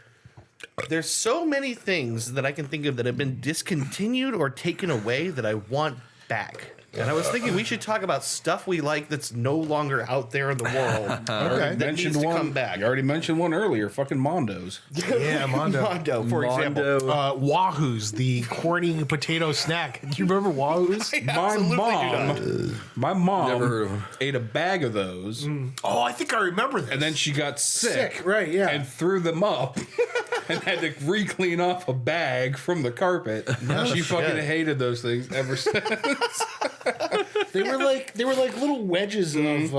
there's so many things that I can think of that have been discontinued or taken away that I want back. And I was thinking we should talk about stuff we like that's no longer out there in the world. Okay. That needs to come back. You already mentioned one earlier. Fucking Mondos. Yeah, Mondo. Mondo, for example. Wahoo's, the corny potato snack. Do you remember Wahoo's? My mom Never heard of 'em. ate a bag of those, Oh, I think I remember this. and then she got sick. Right, yeah. And threw them up, and had to re-clean off a bag from the carpet. She fucking hated those things ever since. They were like little wedges of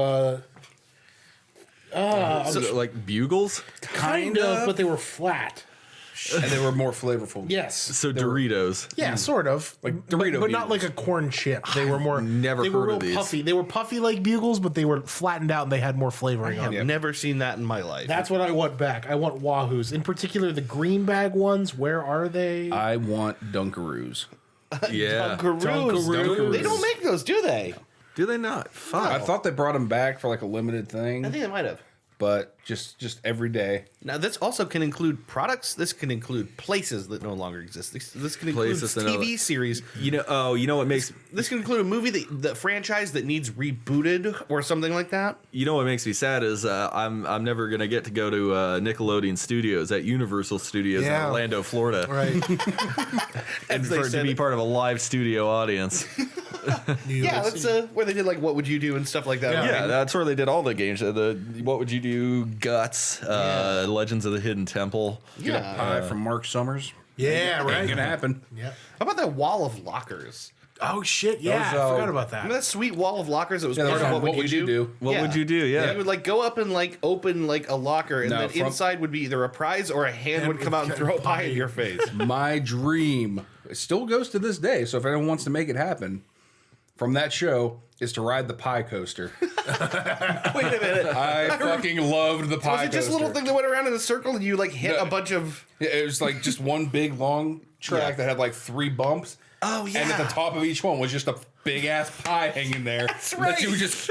So, like bugles? kind of, but they were flat. And they were more flavorful. Yes. So Doritos. Yeah, sort of. Like Dorito but not Bugles. like a corn chip. They were more. Never They were heard real of these. puffy. They were puffy like bugles, but they were flattened out and they had more flavoring on I've them. never seen that in my life. That's what I want back. I want Wahoo's, in particular the green bag ones. Where are they? I want Dunkaroos. Yeah. Dunkaroos. They don't make those, do they? Do they not? Fuck. I thought they brought them back for like a limited thing, I think they might have. but just every day. Now, this also can include products. This can include places that no longer exist. This can include Places that no- TV series. You know what makes This can include a movie the franchise that needs rebooted or something like that. what makes me sad is I'm never gonna get to go to Nickelodeon Studios at Universal Studios in Yeah. Orlando, Florida, Right. and they for it to said be it. part of a live studio audience. Yeah, that's where they did like What Would You Do and stuff like that. Yeah. right? Yeah, that's where they did all the games. The What Would You Do Guts, Legends of the Hidden Temple. Get a pie from Mark Summers. Yeah, right. Ain't gonna happen. Yeah. How about that wall of lockers? Oh shit! Yeah, Those, I forgot about Remember that. that sweet wall of lockers that was Yeah, part of what would you do? What would you do? Yeah. You would like go up and like open like a locker, and No, then inside would be either a prize or a hand would come out and throw a pie in your face. My dream, it still goes to this day. So if anyone wants to make it happen, from that show is to ride the pie coaster. Wait a minute. I fucking loved the pie Was it just a little coaster. thing that went around in a circle and you like hit No. a bunch of? Yeah, it was like just one big long track that had like 3 bumps. Oh yeah. And at the top of each one was just a big ass pie hanging there. That's right. That you would just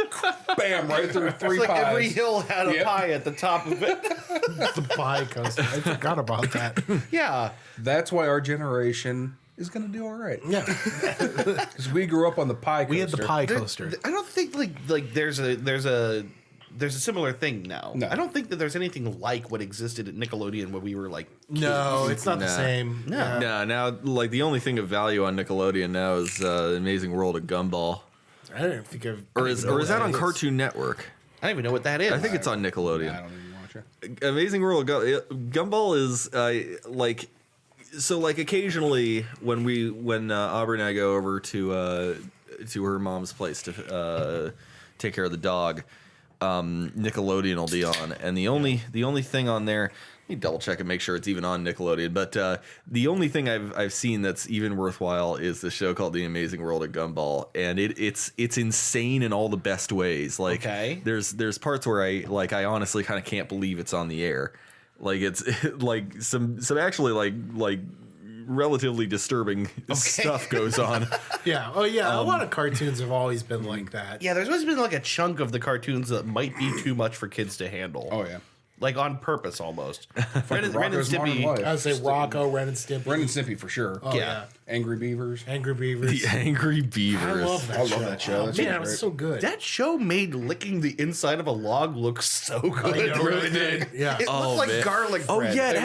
bam right through 3 It's like pies. every hill had a Yep. pie at the top of it. The pie coaster. I forgot about that. Yeah. That's why our generation is gonna do all right. Yeah, Because we grew up on the pie coaster. we had the pie coaster. I don't think like there's a similar thing now. No. I don't think that there's anything like what existed at Nickelodeon when we were like. No, it's not the Nah. same. No. Nah, now like the only thing of value on Nickelodeon now is Amazing World of Gumball, I don't think I've. or is that on Cartoon Network? I don't even know what that is. I think it's on Nickelodeon. I don't even watch it. Amazing World of Gumball is like, so like occasionally when Aubrey and I go over to her mom's place to take care of the dog, Nickelodeon will be on, and the only thing on there, let me double check and make sure it's even on Nickelodeon, but the only thing I've seen that's even worthwhile is the show called The Amazing World of Gumball, and it's insane in all the best ways. Like Okay. there's parts where I honestly kind of can't believe it's on the air. Like it's like some actually like relatively disturbing stuff goes on. Yeah. Oh yeah. A lot of cartoons have always been like that. Yeah, there's always been like a chunk of the cartoons that might be too much for kids to handle. Oh yeah. Like on purpose almost. Ren and Rocko's Modern Stimpy. Life. I would say Rocco, Ren and Stimpy, Ren and Stimpy for sure. Oh, yeah. Angry Beavers. Angry Beavers. The Angry Beavers. I love that I show. love that show. Oh, That's man, great. it was so good. That show made licking the inside of a log look so good. know, It really did. Yeah. It looked like man. garlic Oh bread. yeah, it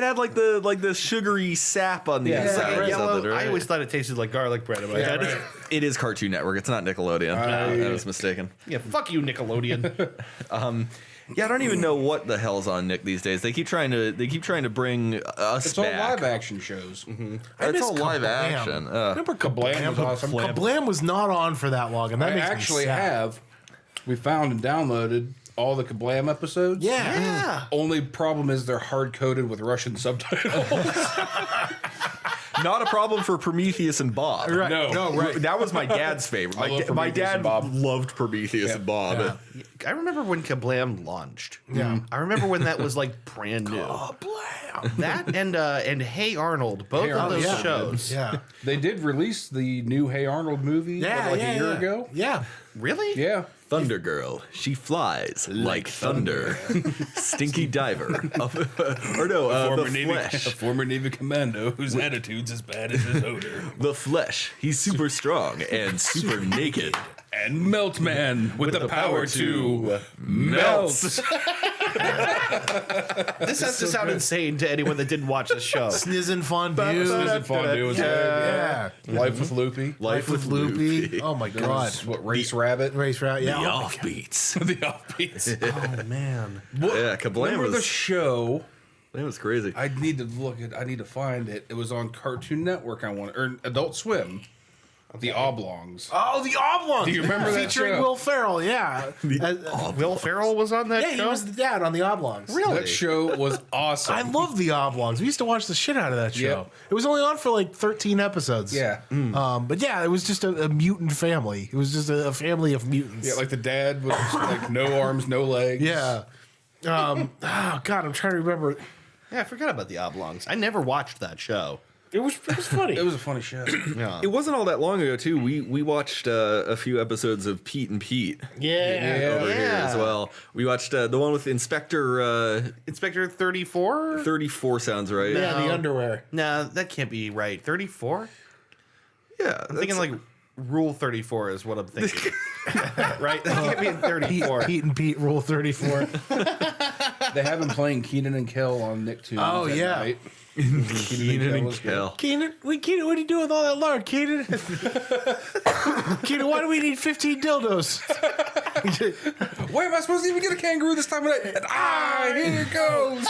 had like the sugary sap on the Yeah, It's inside. like or a yellow. something, right? I always thought it tasted like garlic bread in my Yeah, head. right. It is Cartoon Network. It's not Nickelodeon. I was mistaken. Yeah, fuck you, Nickelodeon. Yeah, I don't even know what the hell's on Nick these days. They keep trying to bring us It's all back. live action shows. It's miss all live Kablam. action. Remember Kablam was awesome. Kablam was not on for that long, and that I makes actually me sad. we found and downloaded all the Kablam episodes. Yeah. yeah. Only problem is they're hard coded with Russian subtitles. Not a problem for Prometheus and Bob. Right. No. right. That was my dad's favorite. I love My Prometheus dad and Bob. loved Prometheus and Bob. Yeah. I remember when Kablam launched. Yeah. I remember when that was like brand new. Kablam. That and Hey Arnold, both Hey of Arnold, those yeah. shows. Yeah. They did release the new Hey Arnold movie Yeah. like yeah, a year yeah. ago. Yeah. Really? Yeah. Thunder Girl, she flies like thunder. Stinky Diver, or no, the Flesh. former Navy commando whose attitude's as bad as his odor. The Flesh. He's super strong and super naked. And Melt Man with the power to melt. This has to sound insane to anyone that didn't watch this show. Snizzin' Fondue. Snizzin' Fondue was Yeah. Life with Loopy. Life with Loopy. Oh my God. That's what Race Rabbit. Race Route. Yeah. The Oh my God. Offbeats. The offbeats. Oh man. Yeah, Kablam Remember the was, show? that was crazy. I need to find it. It was on Cartoon Network. Or Adult Swim. The Oblongs. Oh, the Oblongs. Do you remember that Featuring show? Will Ferrell. Yeah. Will Ferrell was on that Yeah, he show? was the dad on the Oblongs. Really? That show was awesome. I love the Oblongs. We used to watch the shit out of that show. Yep. It was only on for like 13 episodes. Yeah. But yeah, it was just a mutant family. It was just a family of mutants. Yeah, like the dad was like no arms, no legs. Yeah. Oh God, I'm trying to remember. Yeah, I forgot about the Oblongs. I never watched that show. It was funny. It was a funny show. Yeah. It wasn't all that long ago, too. We watched a few episodes of Pete and Pete yeah. over here as well. We watched the one with Inspector Inspector 34? 34 sounds right. Yeah, the underwear. No, that can't be right. 34? Yeah, I'm thinking like Rule 34 is what I'm thinking. Right? That can't be in 34. Pete and Pete Rule 34. They have been playing Keenan and Kel on Nicktoons. Oh, at yeah. night. Keenan and was good. Kel. Keenan, what are you doing with all that lard, Keenan? Keenan, why do we need 15 dildos? Where am I supposed to even get a kangaroo this time of night? And here it goes.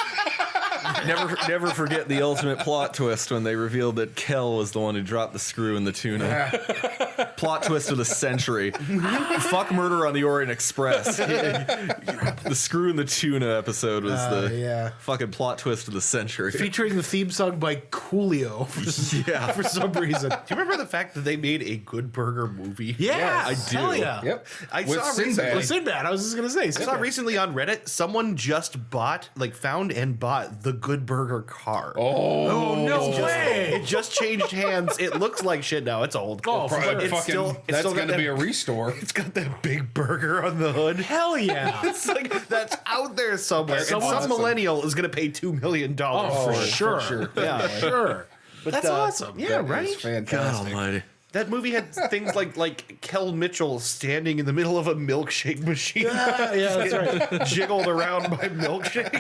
Never forget the ultimate plot twist when they revealed that Kel was the one who dropped the screw in the tuna. Plot twist of the century. Fuck Murder on the Orient Express. The screw in the tuna episode was the fucking plot twist of the century. Featuring the theme song by Coolio for some reason. Do you remember the fact that they made a Good Burger movie? Yeah, I do. Hell yeah. Yep. I With saw Sinbad. recently. Sinbad. I was just gonna say. I saw recently on Reddit, someone just found and bought the Good Burger car. Oh no way! It just changed hands. It looks like shit now. It's old. Oh, Probably it's fucking, still that's got going to that- be a restore. It's got that big burger on the hood. Hell yeah! It's like that's out there somewhere. And some awesome. millennial is going to pay $2 million Oh, for for it. sure. Yeah. Sure. But, That's awesome. Yeah, That right. is fantastic. God almighty. That movie had things like Kel Mitchell standing in the middle of a milkshake machine, Yeah, that's right. jiggled around by milkshake.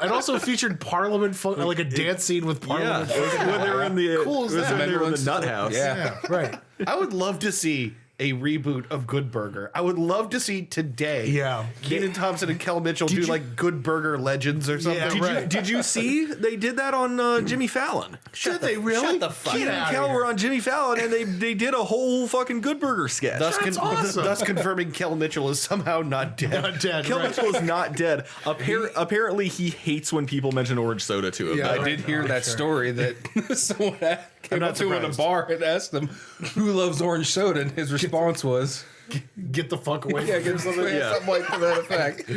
It also featured Parliament, like a dance scene with Yeah, Parliament. when they were in the Cool as that. when they were in the nut house. Yeah. Yeah, right. I would love to see a reboot of Good Burger. I would love to see today. Yeah. Kenan Thompson and Kel Mitchell do like Good Burger Legends or something. Yeah, Did you see they did that on Jimmy Fallon? Did they really? Shut the fuck Get Kenan out and of Kel here. were on Jimmy Fallon, and they did a whole fucking Good Burger sketch. Thus, That's awesome. thus confirming Kel Mitchell is somehow not dead. Not dead. Kel right. Mitchell is not dead. Apparently, he hates when people mention orange soda to him. Yeah. I did hear that story that someone came not up to him in a surprised. bar and asked him who loves orange soda, and his response was, Get the fuck away "Yeah, from get me. something, something like to that effect."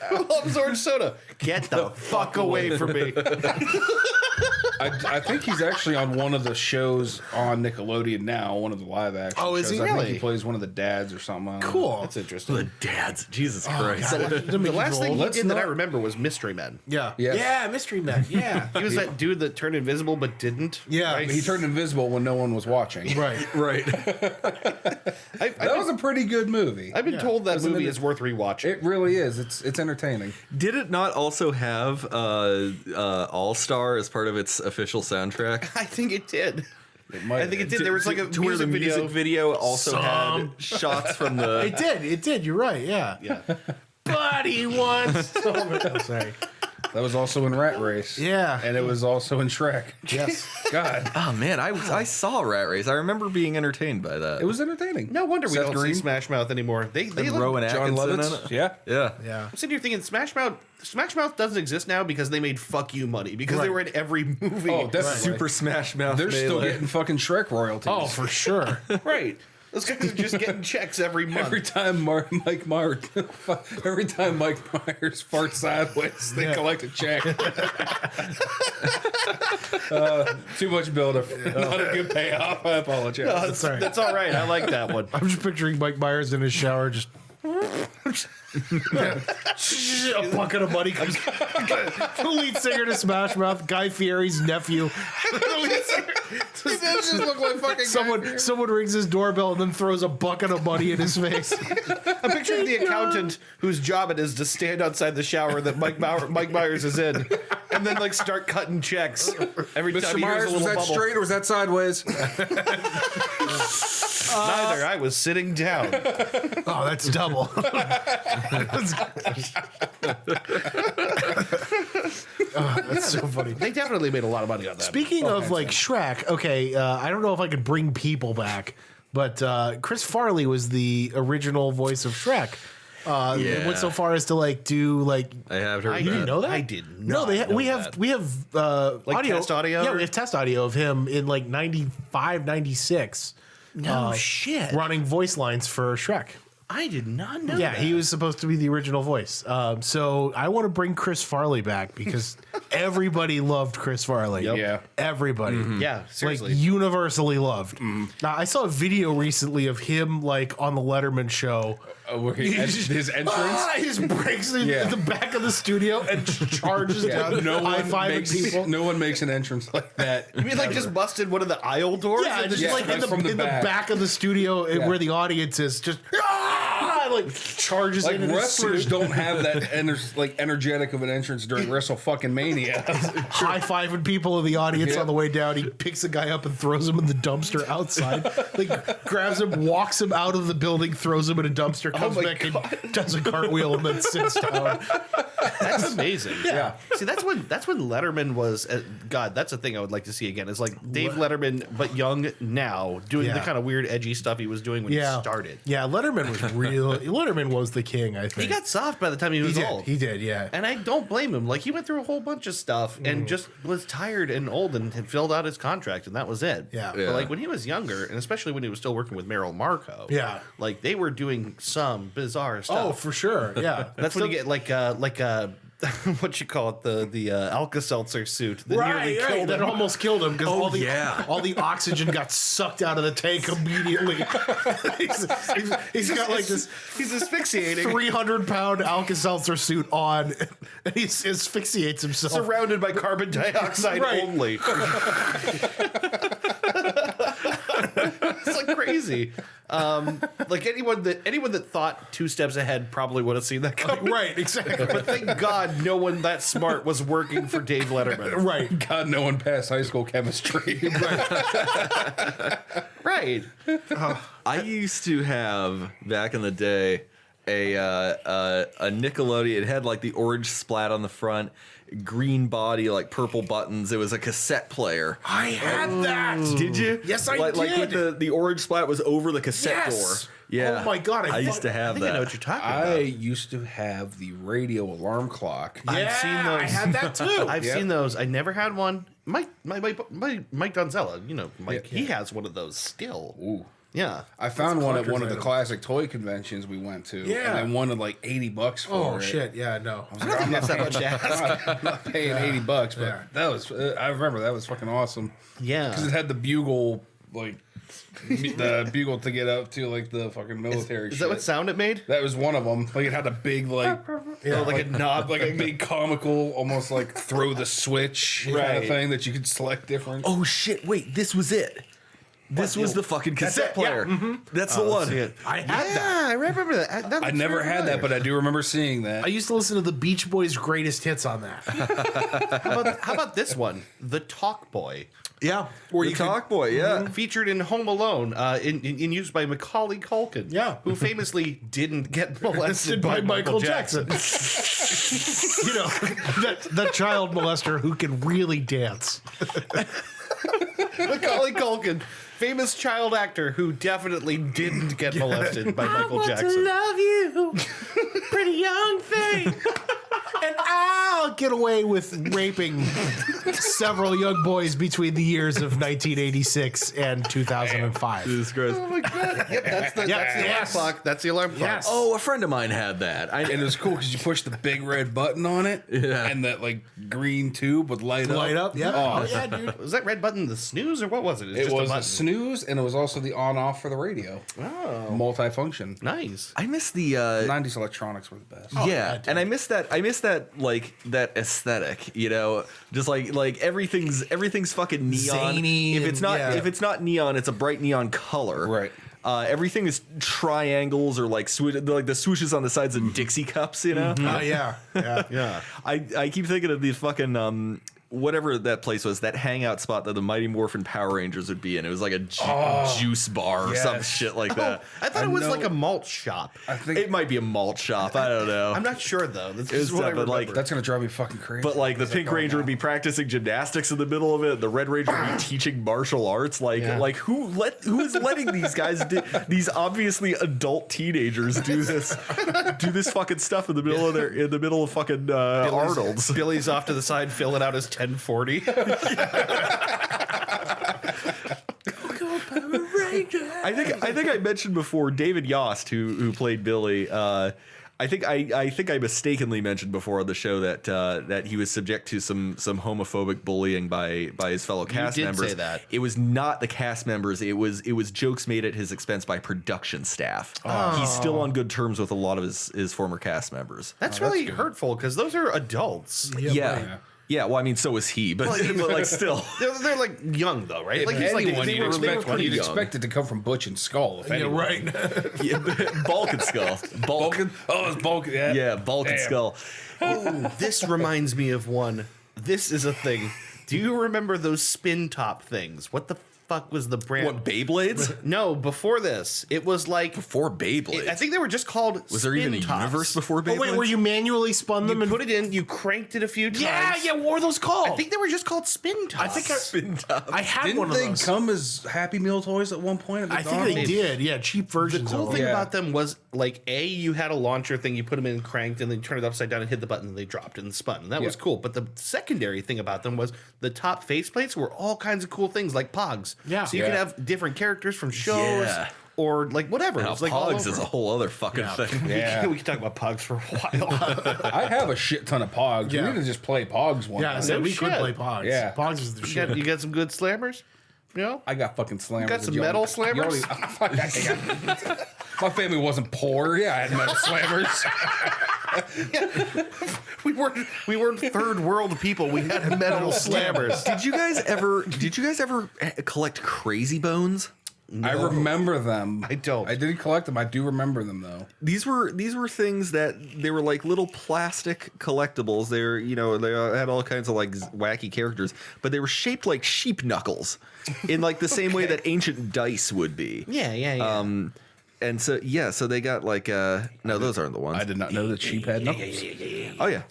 Who loves orange soda? Get the fuck away from me. I think he's actually on one of the shows on Nickelodeon now, one of the live action. Oh, is shows. he I think really? he plays one of the dads or something. I don't know. Cool. That's interesting. The dads, Jesus Christ. The last thing he Let's did that I not- remember was Mystery Men. Yeah. Yes. Yeah, Mystery Man. Yeah. He was that dude that turned invisible but didn't. Yeah. Right? He turned invisible when no one was watching. Right. Right. That was a pretty good movie. I've been told that Wasn't movie it- is worth rewatching. It really is. It's entertaining. Did it not also have All Star as part of its official soundtrack? I think it did. It might I think it did. There was like a to where the music music video also Some. had shots from the. It did. It did. You're right. Yeah. Yeah. Buddy wants. Oh, sorry. That was also in Rat Race. Yeah. And it was also in Shrek. Yes. God. Oh man, I saw Rat Race. I remember being entertained by that. It was entertaining. No wonder we Seth don't Green, see Smash Mouth anymore. They and look. Rowan John Atkinson in Lovitz. it. Yeah. Yeah. Yeah. I'm sitting here thinking Smash Mouth doesn't exist now because they made fuck you money because they were in every movie. Oh, that's Super Smash Mouth. They're still Melee. getting fucking Shrek royalties. Oh, for sure. right. Those guys are just getting checks every month. Every time Mike Myers farts sideways, they collect a check. Too much buildup. Not a good payoff. I apologize. That's, all right. that's all right. I like that one. I'm just picturing Mike Myers in his shower, just. A bucket of money comes. The lead singer to Smash Mouth, Guy Fieri's nephew. It does just look like fucking Someone rings his doorbell and then throws a bucket of money in his face. I'm picturing the accountant whose job it is to stand outside the shower that Mike Myers is in, and then like start cutting checks every time Mr. he hears Myers, a was little that bubble. straight or was that sideways? Neither. I was sitting down. Oh, that's double. That's so funny. They definitely made a lot of money on that. Speaking of like Shrek, okay, I don't know if I could bring people back, but Chris Farley was the original voice of Shrek. It went so far as to like do like. I have heard. You didn't know that? I did No, not. we have audio, test audio? Yeah, we have test audio of him in like 95, 96. No shit. Running voice lines for Shrek. I did not know. Yeah, that. he was supposed to be the original voice. So I want to bring Chris Farley back because everybody loved Chris Farley. Yep. Yeah. Everybody. Yeah, Like seriously. universally loved. Now I saw a video recently of him like on the Letterman show. His entrance. He just breaks in Yeah. the back of the studio and charges down, high-fiving people. No one makes an entrance like that. You mean like just busted one of the aisle doors? Yeah, and just Yeah, like in, from the the back. back of the studio where the audience is, just like charges Like into the wrestlers suit. don't have that energetic of an entrance during Wrestle fucking Mania. High-fiving people in the audience Yeah. on the way down. He picks a guy up and throws him in the dumpster outside. Like grabs him, walks him out of the building, throws him in a dumpster, comes my back and does a cartwheel and then sits down. That's amazing. Yeah. See, that's when Letterman was. God, that's a thing I would like to see again. Is like Dave Letterman, but young now, doing the Yeah. kind of weird, edgy stuff he was doing when he started. Yeah, Letterman was real. Letterman was the king, I think. He got soft by the time he was old. He did, yeah. And I don't blame him. Like, he went through a whole bunch of stuff and just was tired and old and had filled out his contract, and that was it. Yeah. But, like, when he was younger, and especially when he was still working with Meryl Marco, Yeah. like, they were doing some bizarre stuff. Oh, for sure. Yeah. That's when you get, like what you call it, the Alka-Seltzer suit that nearly Right, killed that him. almost killed him because all the yeah. oxygen got sucked out of the tank immediately. he's got like this He's asphyxiating. 300-pound Alka-Seltzer suit on, and he asphyxiates himself. Surrounded by carbon dioxide Right. only. It's like crazy. Like anyone that thought 2 steps ahead probably would have seen that coming. Right, exactly. But thank God no one that smart was working for Dave Letterman. Right. God, no one passed high school chemistry. Right. I used to have back in the day a Nickelodeon. It had like the orange splat on the front, green body, like purple buttons. It was a cassette player. I had that. Did you? Yes, I like, did. Like with the orange splat was over the cassette Yes. door. Yeah. Oh my God, I used to I have think I know that. what you're talking I about. used to have the radio alarm clock. Yeah, seen those. I had that too. I've Yeah. seen those. I never had one. Mike Donzella, you know, Mike, Yeah. he has one of those still. Ooh. Yeah. I found one at collector's one of the item. classic toy conventions we went to. Yeah. And I wanted like $80 for Oh it. shit! Yeah, no. I was like, I'm not That's that paying, much to ask. I'm not paying $80, but Yeah. that was, I remember that was fucking awesome. Yeah. Because it had the bugle, like, the bugle to get up to, like, the fucking military Is shit. that what sound it made? That was one of them. Like, it had a big, like, Like a knob, like a big comical, almost like throw the switch kind Right. of thing that you could select different. Oh shit! Wait, this was it. This was the fucking cassette player. That's the one. I had Yeah, that. I remember that. I never had that, but I do remember seeing that. I used to listen to the Beach Boys' greatest hits on that. How about this one? The Talk Boy. Yeah. The Talk Boy, yeah. Featured in Home Alone, in used by Macaulay Culkin. Yeah. Who famously didn't get molested Molested by by Michael Jackson. You know, that child molester who can really dance. Macaulay Culkin, famous child actor who definitely didn't get molested by Michael Jackson. love you, pretty young thing. And I'll get away with raping several young boys between the years of 1986 and 2005. Jesus Christ. Oh my God! Yep, that's the alarm yes. clock. That's the alarm clock. Yes. Oh, a friend of mine had that. And it was cool because you push the big red button on it, and that like green tube would light up. Light up, yeah. Oh, Yeah, dude. Was that red button the snooze or what was it? It's it just was a a button. snooze, and it was also the on-off for the radio. Oh, Multifunction. nice. I miss the 90s electronics were the best. yeah, and I miss that like that aesthetic, you know, just like everything's fucking neon. Zany if it's not and- yeah. if it's not neon, it's a bright neon color. Right. Everything is triangles or like the swooshes on the sides of Dixie cups, you know. Yeah. Yeah. I keep thinking of the fucking whatever that place was, that hangout spot that the Mighty Morphin Power Rangers would be in. It was like a juice bar or some yes. shit like that. I thought it was know- like a malt shop. I think It might be a malt shop. I don't know. I'm not sure though. That's It was just what I stuff, but, like, remember. that's gonna drive me fucking crazy. But like the Where's that Pink going Ranger now? would be practicing gymnastics in the middle of it. The Red Ranger would be teaching martial arts. Like Yeah. like who is letting these guys these obviously adult teenagers do this fucking stuff in the middle of fucking Arnold's. Billy's off to the side filling out his 1040. I think I mentioned before David Yost, who played Billy. I think I mistakenly mentioned before on the show that he was subject to some homophobic bullying by his fellow cast did members. say that. It was not the cast members. It was jokes made at his expense by production staff. He's still on good terms with a lot of his former cast members. That's really hurtful because those are adults. Yeah. Yeah, well, I mean, so is he, but, but like still. They're like young though, right? Like Like he's like anyone, they were you'd young. expect it to come from Butch and Skull. If Yeah, anyone. right. Yeah, Bulk and Skull. Vulcan. Oh, it's Vulcan. Yeah. Yeah, Bulk and Damn. Skull. Oh, this reminds me of one. This is a thing. Do you remember those spin top things? What the fuck was the brand? What, Beyblades? No, before this, it was like Before Beyblades. I think they were just called. Was there even a spin tops. universe before Beyblades? Oh, wait, where you manually spun them You and put it in, you cranked it a few times. yeah. What were those called? I think they were just called spin tops. I think Spin top. I had Didn't one of they those. come as Happy Meal toys at one point? At I think they McDonald's? did. Yeah, cheap The versions. cool of thing them. Yeah. about them was like you had a launcher thing, you put them in and cranked, and then you turn it upside down and hit the button, and they dropped and spun. And that was Yeah. cool. But the secondary thing about them was the top faceplates were all kinds of cool things like Pogs. Yeah. So you Yeah. could have different characters from shows Yeah. or like whatever. Now, It was like all Pogs over. is a whole other fucking thing. Yeah. We could talk about Pogs for a while. I have a shit ton of Pogs. Yeah. We need to just play Pogs one Yeah, I time. said we shit. could play Pogs. Yeah. Pogs is the you, shit. got, you got some good slammers? You know? I got fucking slammers. got some You metal already- you slammers? already- My family wasn't poor. Yeah, I had metal slammers. We weren't third world people. We had metal slammers. Did you guys ever collect Crazy Bones? I remember them. I don't. I didn't collect them. I do remember them though. These were things that they were like little plastic collectibles. They were, they had all kinds of like wacky characters, but they were shaped like sheep knuckles, in like the same way that ancient dice would be. Yeah. And so so they got like no, those aren't the ones. I did not know that sheep had knuckles. Oh yeah.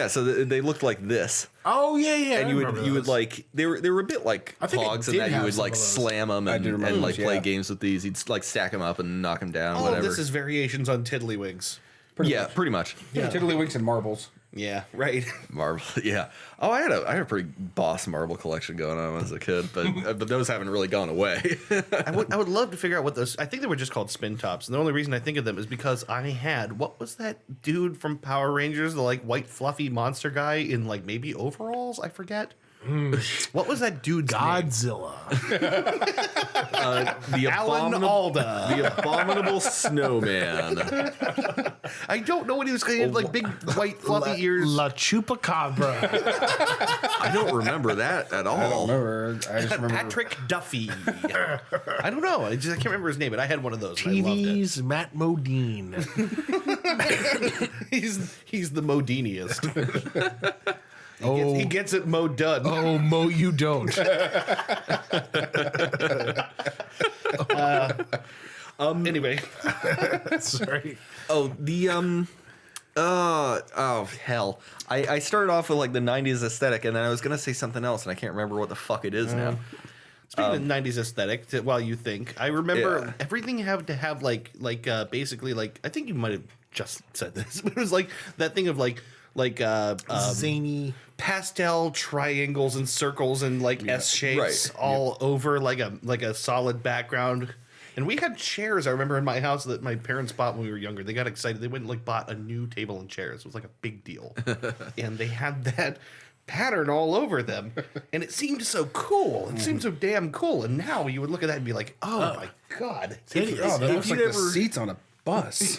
So they looked like this. Oh yeah. And I you remember would those. like they were a bit like I think it Pogs in did that you have would some like of those. slam them I do remember and like those, play yeah. games with these. You'd like stack them up and knock them down. All whatever. of this is variations on Tiddlywinks. Pretty much. Yeah. Tiddlywinks and marbles. Yeah, right. Marble, yeah. Oh, I had a pretty boss marble collection going on as a kid, but those haven't really gone away. I would love to figure out what those. I think they were just called spin tops, and the only reason I think of them is because I had what was that dude from Power Rangers, the like white fluffy monster guy in like maybe overalls? I forget. What was that dude's name? Godzilla. The Alan abominable, Alda. the abominable snowman. I don't know what he was. He had like big white fluffy ears. La Chupacabra. I don't remember that at all. I just remember Patrick Duffy. I don't know. I can't remember his name, but I had one of those. and I loved it. TV's Matt Modine. He's the Modiniest. He gets it mowed done. Oh, Mo, you don't. Anyway, Sorry. Oh, oh hell! I started off with like the '90s aesthetic, and then I was gonna say something else, and I can't remember what the fuck it is now. speaking of '90s aesthetic, while you think, I remember Yeah. everything had to have basically like I think you might have just said this, but it was like that thing of like Zany. pastel triangles and circles and like S shapes right. all over like a solid background. And we had chairs, I remember, in my house that my parents bought when we were younger. They got excited. They went and like bought a new table and chairs. It was like a big deal. And they had that pattern all over them. And it seemed so cool. It seemed so damn cool. And now you would look at that and be like, oh my God. Oh, that looks like the seats on a bus.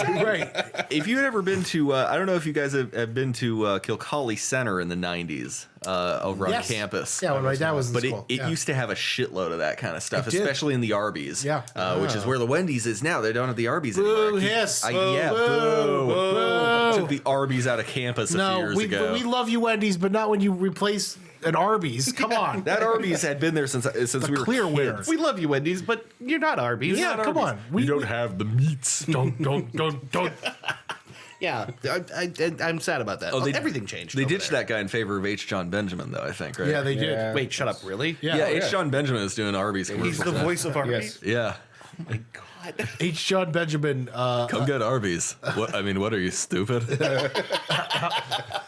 Right. If you had ever been to, I don't know if you guys have been to Kilcawley Center in the '90s over on campus. Yeah, when my dad was in But school. it used to have a shitload of that kind of stuff, It did. especially in the Arby's. Yeah. Which is where the Wendy's is now. They don't have the Arby's Boo, anymore. hiss. Yeah, Boo, boo. Took the Arby's out of campus a few No, years we ago. love you, Wendy's, but not when you replace an Arby's. Come on. That Arby's had been there since we were clear winner. kids. We love you, Wendy's, but you're not Arby's. Yeah, come on. We don't have the meats. Don't. Yeah, I'm sad about that. Everything changed. They over ditched there. that guy in favor of H. John Benjamin, though, I think, right? Yeah, they did. Yeah. Wait, shut up. Really? Yeah. Yeah, H. John Benjamin is doing Arby's commercials. He's the now. voice of Arby's. Yes. Yeah. Oh my God. H. John Benjamin, Come get Arby's. What are you, stupid?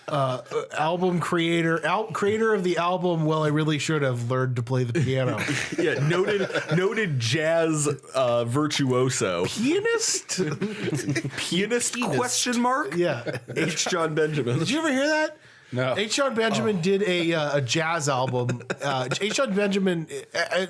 album creator of the album. Well, I really should have learned to play the piano. Yeah, noted jazz virtuoso. Pianist? Pianist question mark? Yeah. H. John Benjamin. Did you ever hear that? No. H. John Benjamin did a jazz album. H. John Benjamin,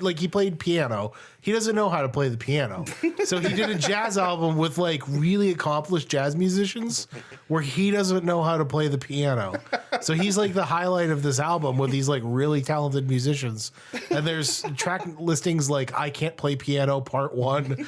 like he played piano. He doesn't know how to play the piano, so he did a jazz album with like really accomplished jazz musicians, where he doesn't know how to play the piano. So he's like the highlight of this album with these like really talented musicians. And there's track listings like "I Can't Play Piano" Part 1.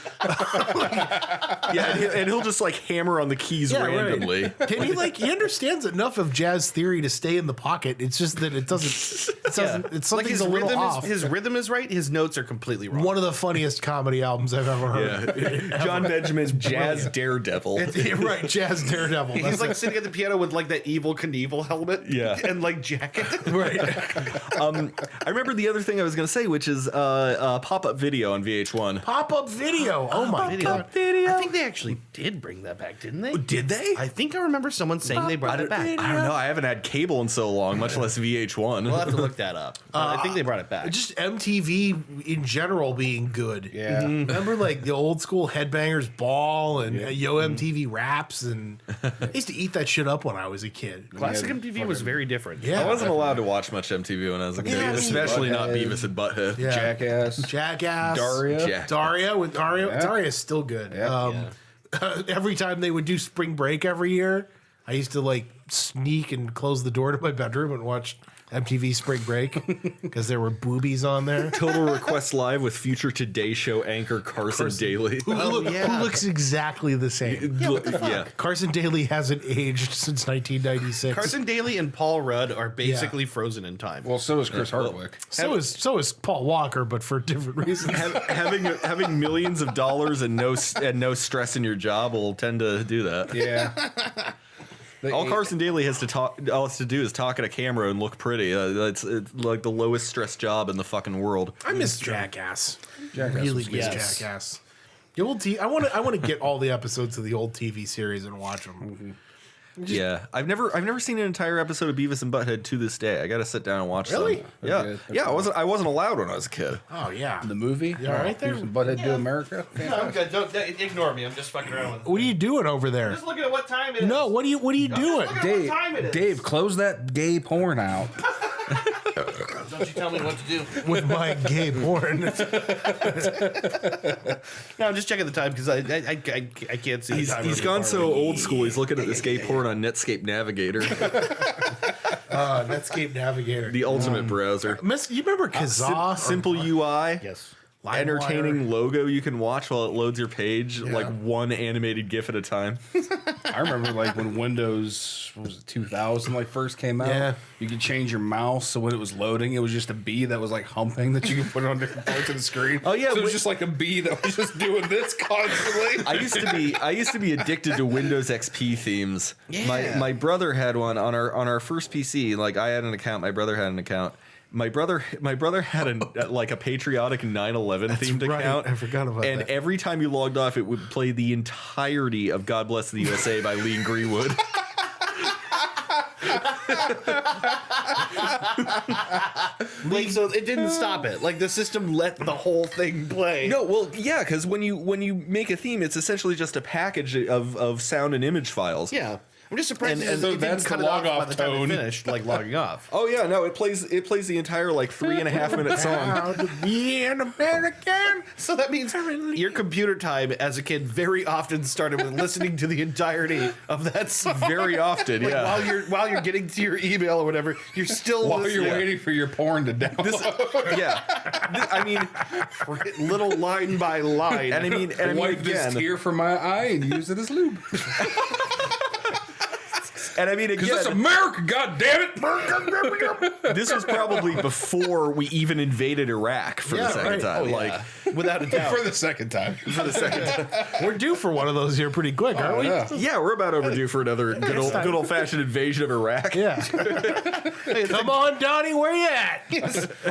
Yeah, and he'll just like hammer on the keys randomly. Right. Can he like he understands enough of jazz theory to stay in the pocket? It's just that it doesn't. It's Like something's his a little rhythm off. his rhythm is right. His notes are completely wrong. One of the funniest comedy albums I've ever heard. Yeah. John Benjamin's Jazz Daredevil. Right, Jazz Daredevil. He's like sitting at the piano with like that evil Knievel helmet, and like jacket. right. I remember the other thing I was going to say, which is pop-up video on VH1. Pop-up video. Oh my god. I think they actually did bring that back, didn't they? Did they? I think I remember someone saying they brought it back. I don't know. I haven't had cable in so long, much less VH1. We'll have to look that up. But I think they brought it back. Just MTV in general being good. Yeah. Remember like the old school Headbangers Ball and Yo MTV Raps, and I used to eat that shit up when I was a kid. Classic MTV was very different. Yeah. I wasn't allowed to watch much MTV when I was a kid, Yeah, especially not Butthead. Beavis and Butthead. Yeah. Jackass. Daria. Daria. Daria with Daria. Daria is still good. Every time they would do spring break every year, I used to like sneak and close the door to my bedroom and watch MTV Spring Break because there were boobies on there. Total Request Live with future Today Show anchor Carson Daly. Who looks exactly the same. Yeah. Carson Daly hasn't aged since 1996. Carson Daly and Paul Rudd are basically frozen in time. Well, so is Chris Hardwick. So is Paul Walker, but for different reasons. having millions of dollars and no stress in your job will tend to do that. Yeah. All Carson Daly has to do is talk at a camera and look pretty. It's like the lowest stress job in the fucking world. I miss Jackass. Jackass Really was miss good. Jackass. The old I want to get all the episodes of the old TV series and watch them. Yeah, I've never seen an entire episode of Beavis and Butthead to this day. I got to sit down and watch Really? them. Yeah, good. yeah. I wasn't allowed when I was a kid. Oh yeah. The movie? You all right there? Butthead to America? I'm good. Don't ignore me. I'm just fucking around with it. What are you doing over there? Just looking at what time it is. No, what are you doing? Look at what time it is. Dave, close that gay porn out. Don't you tell me what to do. With my gay porn. No, I'm just checking the time because I can't see the time. He's gone so old school. He's looking at this gay porn on Netscape Navigator, Netscape Navigator. the ultimate browser. You remember Kazaa? Simple UI. Yes. Entertaining logo you can watch while it loads your page, Yeah. like one animated GIF at a time. I remember like when Windows what was it 2000 like first came out. Yeah. You could change your mouse so when it was loading, it was just a bee that was like humping that you could put on different parts of the screen. Oh, yeah, so it was when- just like a bee that was just doing this constantly. I used to be addicted to Windows XP themes. Yeah. My brother had one on our first PC. Like I had an account, my brother had an account. My brother had a patriotic 9/11 themed right. account. I forgot about and that. every time you logged off, it would play the entirety of "God Bless the USA" by Lee Greenwood. Like, so it didn't stop it. Like the system let the whole thing play. No, well, yeah, because when you make a theme, it's essentially just a package of sound and image files. Yeah. I'm just surprised And it so didn't that's cut the it off log-off by the time tone. it finished, like logging off. Oh yeah, no, it plays the entire like 3.5 minute song. Proud to be an American. So that means your computer time as a kid very often started with listening to the entirety of that song. Very often, Like yeah. while you're getting to your email or whatever, you're still While listening. you're waiting for your porn to download. Yeah. I mean, Little line by line. and I mean Wipe this again, tear from my eye and use it as lube. and I mean Because that's again, America, goddammit! this was probably before we even invaded Iraq for the Yeah, second right. time. Oh, Like yeah. Without a doubt. For the second time. We're due for one of those here pretty quick, aren't we? Yeah. yeah, we're about overdue for another good old fashioned invasion of Iraq. Yeah. Come on, Donnie, where you at?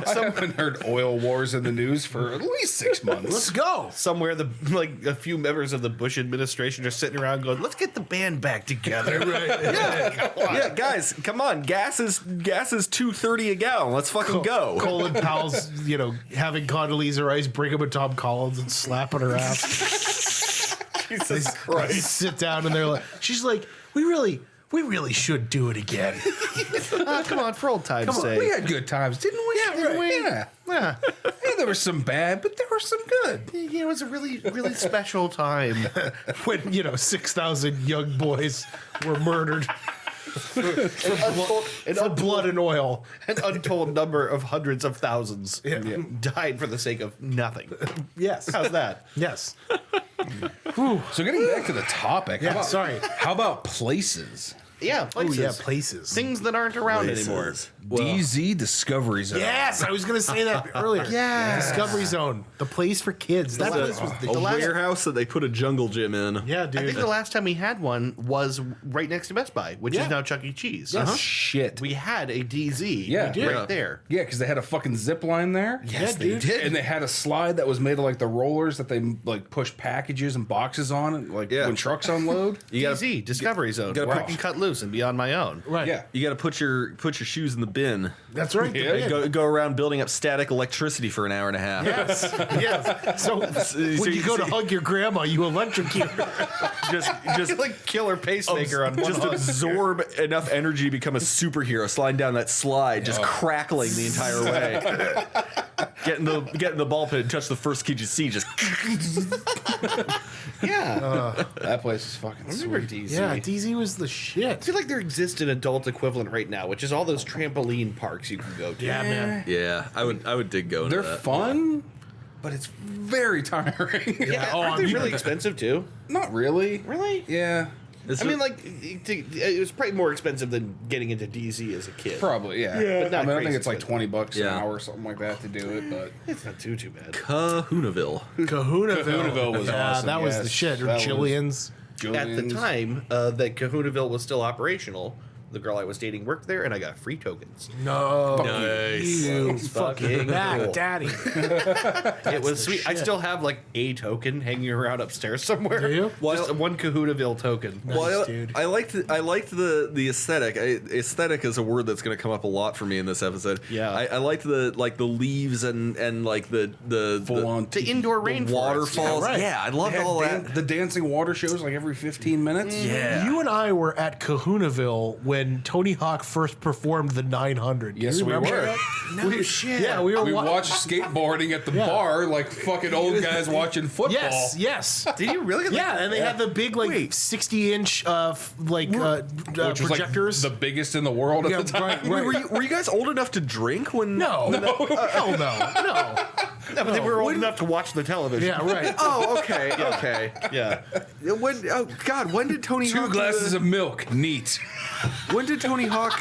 I haven't heard oil wars in the news for at least 6 months. Let's go. Somewhere, a few members of the Bush administration are sitting around going, "Let's get the band back together." Yeah, guys, come on. Gas is $2.30 a gallon. Let's fucking go. Colin Powell's, having Condoleezza Rice bring him a Tom Collins and slapping her ass. Jesus They sit down and they're like, she's like, we really we really should do it again. Come on, for old time's sake. We had good times, didn't we? Yeah, right. Yeah. Yeah. Yeah, there was some bad, but there were some good. It was a really, really special time. When 6,000 young boys were murdered for blood and oil. An untold number of hundreds of thousands died for the sake of nothing. Yes. How's that? Yes. So getting back to the topic, Yeah, sorry. How about places? Yeah, Oh places. yeah, places. Things that aren't around anymore. DZ Discovery Zone. Yes, I was gonna say that earlier. Yeah. Discovery Zone, the place for kids. That place was A warehouse that they put a jungle gym in. yeah, I think dude. the last time we had one was right next to Best Buy, which Yeah. is now Chuck E. Cheese. Shit. We had a DZ Yeah. We did. right there. Yeah, because they had a fucking zip line there. Yes, they did. And they had a slide that was made of like the rollers that they like push packages and boxes on, like Yeah. when trucks unload. You gotta, DZ, Discovery Zone, gotta where I put- can cut loose and be on my own. Right. Yeah. you gotta put your shoes in the bin. That's right. Yeah. Go around building up static electricity for an hour and a half. Yes. Yes. So when you go to hug your grandma, you electrocute her. just Like killer pacemaker on one just hug. absorb enough energy to become a superhero, sliding down that slide, just crackling the entire way. Get in the ball pit and touch the first kid you see, just Yeah. That place is fucking Remember sweet. DZ? Yeah, DZ was the I shit. feel like there exists an adult equivalent right now, which is all those trampoline parks you can go to. Yeah, man. yeah. I would dig going. They're to that. fun, but it's very tiring. Yeah, oh, aren't I they mean- really expensive too? Not really. Really? Yeah. I mean, like, it was probably more expensive than getting into DZ as a kid. Probably, yeah. But not I mean, I crazy think it's like expensive. $20 an Yeah. hour or something like that to do it, but It's not too bad. Kahunaville. Kahunaville. Kahunaville was yeah, awesome, that was yes. the shit. Or That was- Jillian's. At the Julian's- time that Kahunaville was still operational, the girl I was dating worked there, and I got free tokens. No. Nice. You It's fucking fucking back, cool. daddy. It was the sweet. I shit. still have like a token hanging around upstairs somewhere. Do you? Just one Kahunaville token. Well, dude. I liked the aesthetic. Aesthetic is a word that's going to come up a lot for me in this episode. Yeah. I liked the leaves and like the full on The indoor rainforest. waterfalls. Yeah, right. Yeah, I loved They had all that. the dancing water shows like every 15 minutes. Yeah. You and I were at Kahunaville when Tony Hawk first performed the 900. Do you Yes, we remember were. that? No shit. Yeah, we were. We wa- watched skateboarding at the Yeah. bar like fucking old guys watching football. Yes, yes. Did you really? Yeah, and they had the big 60-inch Which was projectors. like the biggest in the world at Yeah, the time. right. Were you guys old enough to drink when? no, hell no, no. No, but they were old enough to watch the television. Yeah, right. Oh, okay, okay. Yeah. When? Oh God, when did Tony 2 Hawk? glasses of milk. Neat. When did Tony Hawk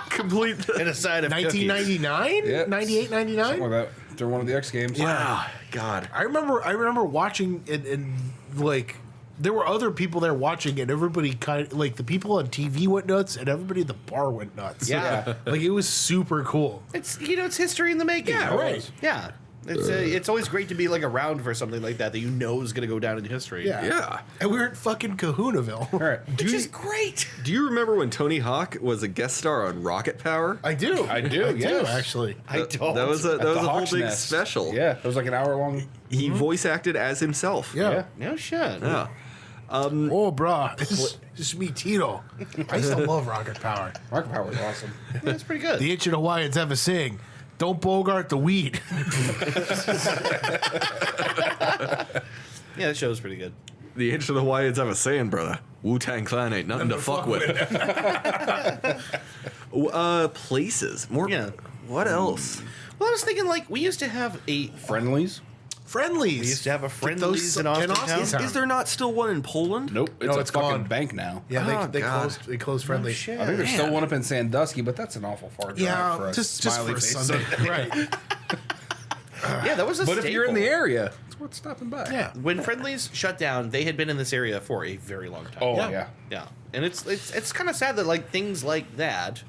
complete? And a side of cookies. 1999, Yeah. 98, 99. Something like that. They're one of the X Games. Yeah. God. I remember watching and like there were other people there watching, and everybody kind of like the people on TV went nuts, and everybody at the bar went nuts. Yeah. like it was super cool. It's it's history in the making. Yeah, right. Yeah. It's always great to be like around for something like that you know is going to go down in history. Yeah, Yeah. And we were at fucking Kahunaville. All right. Which is great. Do you remember when Tony Hawk was a guest star on Rocket Power? I do. I do, yes. actually. I don't. That was a At the whole Hawk's big Nest. special. Yeah, it was like an hour long. He voice acted as himself. Yeah. No shit. Yeah. Oh, brah. It's me, Tito. I used to love Rocket Power. Rocket Power was awesome. That's pretty good. The ancient Hawaiians have a saying, don't bogart the weed. Yeah, that show's pretty good. The ancient Hawaiians have a saying, brother. Wu-Tang Clan ain't nothing to fuck with. Places. More. Yeah. What else? Well, I was thinking like we used to have a Friendlies? Friendlies. we used to have a Get Friendlies in those Austin Town. Is there not still one in Poland? Nope. It's No, a it's fucking gone. bank now. Yeah, Oh, they God. closed Friendly. I think there's still one up in Sandusky, but that's an awful far drive for Yeah, a just smiley for a face Sunday. Right. Yeah, that was a But if you're in the staple. area, it's worth stopping by. Yeah. When Friendlies shut down, they had been in this area for a very long time. Oh, Yeah. yeah. Yeah, and it's kind of sad that like things like that.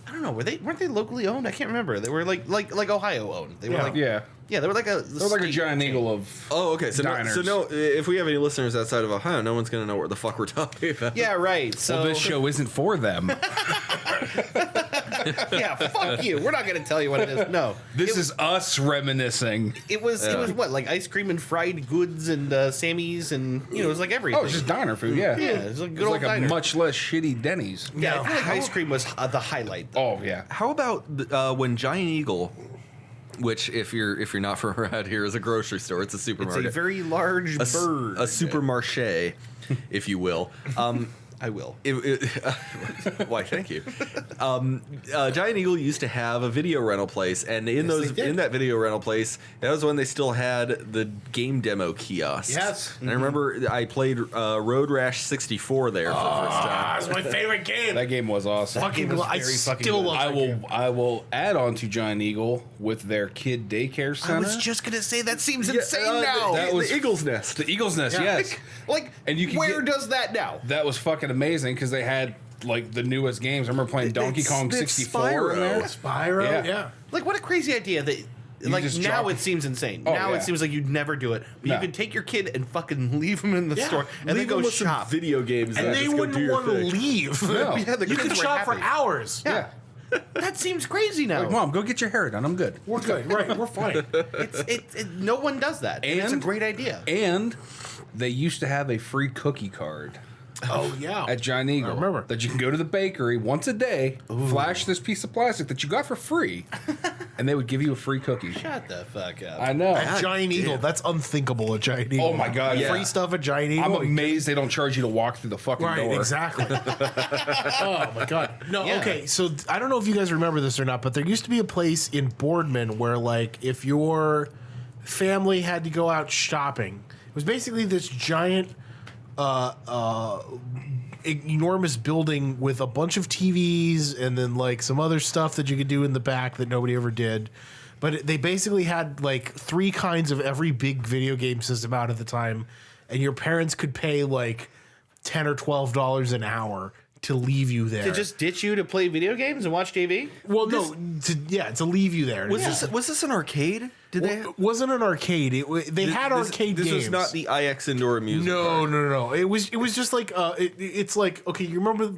I don't know. Weren't they locally owned? I can't remember. They were like Ohio ownned. They were Yeah. like Yeah. they were like a They're like a giant eagle of. Oh, okay. So diners. no, if we have any listeners outside of Ohio, no one's going to know what the fuck we're talking about. Yeah, right. So Well, this show isn't for them. Yeah, fuck you. We're not going to tell you what it is. No. This is us reminiscing. It was what, like ice cream and fried goods and Sammy's and, it was like everything. Oh, it's just diner food, yeah. Yeah, it's like good It was old like diner. a much less shitty Denny's. Yeah, I feel like ice cream was the highlight. Oh, yeah. How about when Giant Eagle, which if you're not from around here, is a grocery store, it's a It's supermarket, a very large bird. a supermarché, if you will. I will. Why? Thank you. Giant Eagle used to have a video rental place, and in that video rental place, that was when they still had the game demo kiosks. Yes. And I remember I played Road Rash 64 there for the first time. That's my favorite game. That game was awesome. Fucking, was I very fucking still good. love I will add on to Giant Eagle with their kid daycare center. I was just going to say that seems insane now. that was the Eagle's Nest. the Eagle's Nest, yes. Like, And you can where get- does that now? That was fucking amazing because they had like the newest games. I remember playing Donkey Kong it's 64 in there. Spyro, Yeah. yeah. Like, what a crazy idea that. Like, just now drop- it seems insane. Oh, now yeah. it seems like you'd never do it. But No. you could take your kid and fucking leave him in the Yeah. store and then Leave go them with some shop. video games, And they just go do wouldn't your want to thing. leave. No. Yeah, the You kids could were shop for happy. hours. Yeah. That seems crazy now. Like, Mom, go get your hair done. I'm good. We're good. Right. We're fine. No one does that. And it's a And- great idea. And they used to have a free cookie card Oh, yeah. at Giant Eagle. I remember. That you can go to the bakery once a day, flash this piece of plastic that you got for free, and they would give you a free cookie. Shut the fuck up. I know. At Giant Eagle. That's unthinkable at Giant Eagle. Oh my God, yeah. Free stuff at Giant Eagle. I'm amazed they don't charge you to walk through the fucking Right, door. exactly. Oh my god. No, Yeah. okay. So I don't know if you guys remember this or not, but there used to be a place in Boardman where, like, if your family had to go out shopping, it was basically this giant, enormous building with a bunch of TVs and then like some other stuff that you could do in the back that nobody ever did. But they basically had like 3 kinds of every big video game system out at the time, and your parents could pay like $10 or $12 an hour to leave you there. To just ditch you to play video games and watch TV? well, no, to leave you there. Was this an arcade? Did they? It wasn't an arcade. They had arcade This games. was not the IX Indoor Amusement Park. No. It was just like it's like, okay, you remember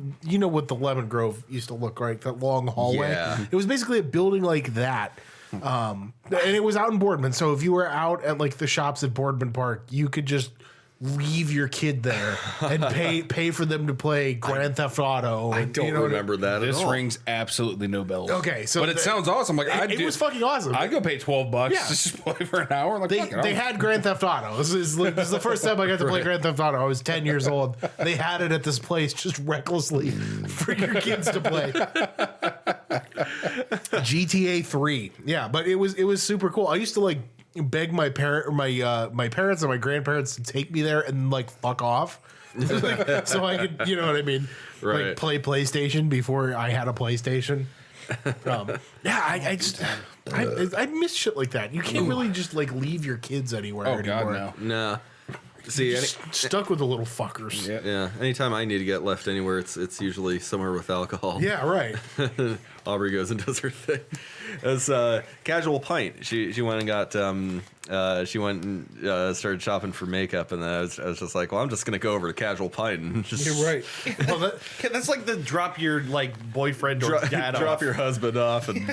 what the Lemon Grove used to look like, that long hallway? Yeah. It was basically a building like that. And it was out in Boardman. So if you were out at like the shops at Boardman Park, you could just leave your kid there and pay for them to play Grand Theft Auto. I and, don't remember that This at all. rings absolutely no bells. Okay, so but it sounds awesome. Like it was fucking awesome. I'd go pay $12 Yeah. to just play for an hour. Like, fuck it, They I'll- had Grand Theft Auto. This is the first time I got to play Grand Theft Auto. I was 10 years old. They had it at this place just recklessly for your kids to play. GTA 3. Yeah, but it was super cool. I used to like beg my parents and my grandparents to take me there and like fuck off. Like, so I could, you know what I mean? Right. Like play PlayStation before I had a PlayStation. Yeah, I miss shit like that. You can't really just like leave your kids anywhere Oh anymore. God, no. Nah. See, Just stuck with the little fuckers. yeah. Anytime I need to get left anywhere, it's usually somewhere with alcohol. Yeah, right. Aubrey goes and does her thing. As Casual Pint, she went and got started shopping for makeup, and then I was just like, well, I'm just gonna go over to Casual Pint and just You're right. Well, That's like the drop your like boyfriend or dad drop off. your husband off. And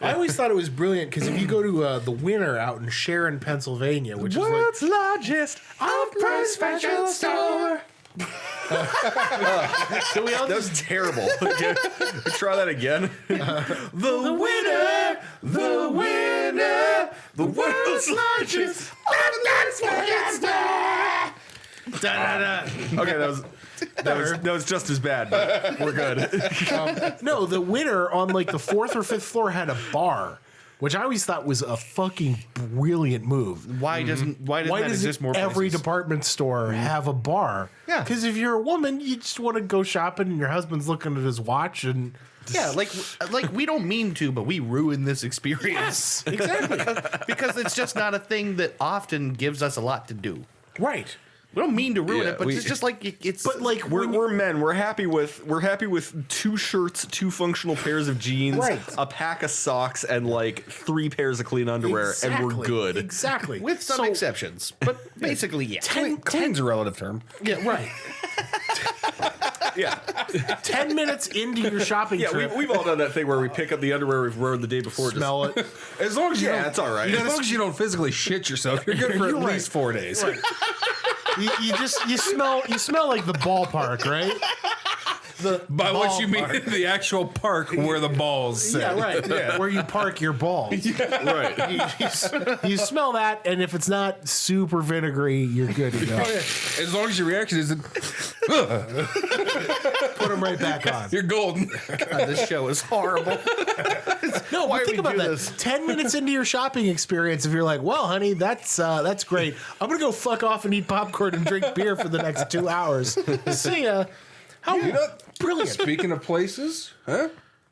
I always thought it was brilliant because if you go to the Winter out in Sharon, Pennsylvania, which is like largest off-price fashion store. So we all that was terrible. Okay. Try that again. the winner, the world's largest off-price fashion store. Okay, that was just as bad, but we're good. No, the Winter on like the 4th or 5th floor had a bar, which I always thought was a fucking brilliant move. Why doesn't that does exist more every places? department store have a bar? Yeah. Because if you're a woman, you just want to go shopping and your husband's looking at his watch and Yeah, like we don't mean to, but we ruin this experience. Exactly. because it's just not a thing that often gives us a lot to do. right. We don't mean to ruin Yeah, it, but we- it's just like it's. But like We're men. We're happy with 2 shirts, 2 functional pairs of jeans, Right. a pack of socks, and like 3 pairs of clean underwear, and we're good. Exactly. with some exceptions, but basically, yeah. Clean's a relative term. Yeah, right. Yeah. 10 minutes into your shopping Yeah, trip. we've all done that thing where we pick up the underwear we've worn the day before. Smell it. As long as you Yeah, don't, that's all right. As long as you don't physically shit yourself, you're good for at least 4 days. You smell like the ballpark, right? By what you mean ballpark. the actual park where the balls sit. Yeah, right. Where you park your balls. Right. You smell that, and if it's not super vinegary, you're good to go. As long as your reaction isn't, Put them right back on. you're golden. God, this show is horrible. No, Why but think we about do that. this? 10 minutes into your shopping experience, if you're like, well, honey, that's great. I'm going to go fuck off and eat popcorn and drink beer for the next 2 hours. See ya. How brilliant. Speaking of places, huh?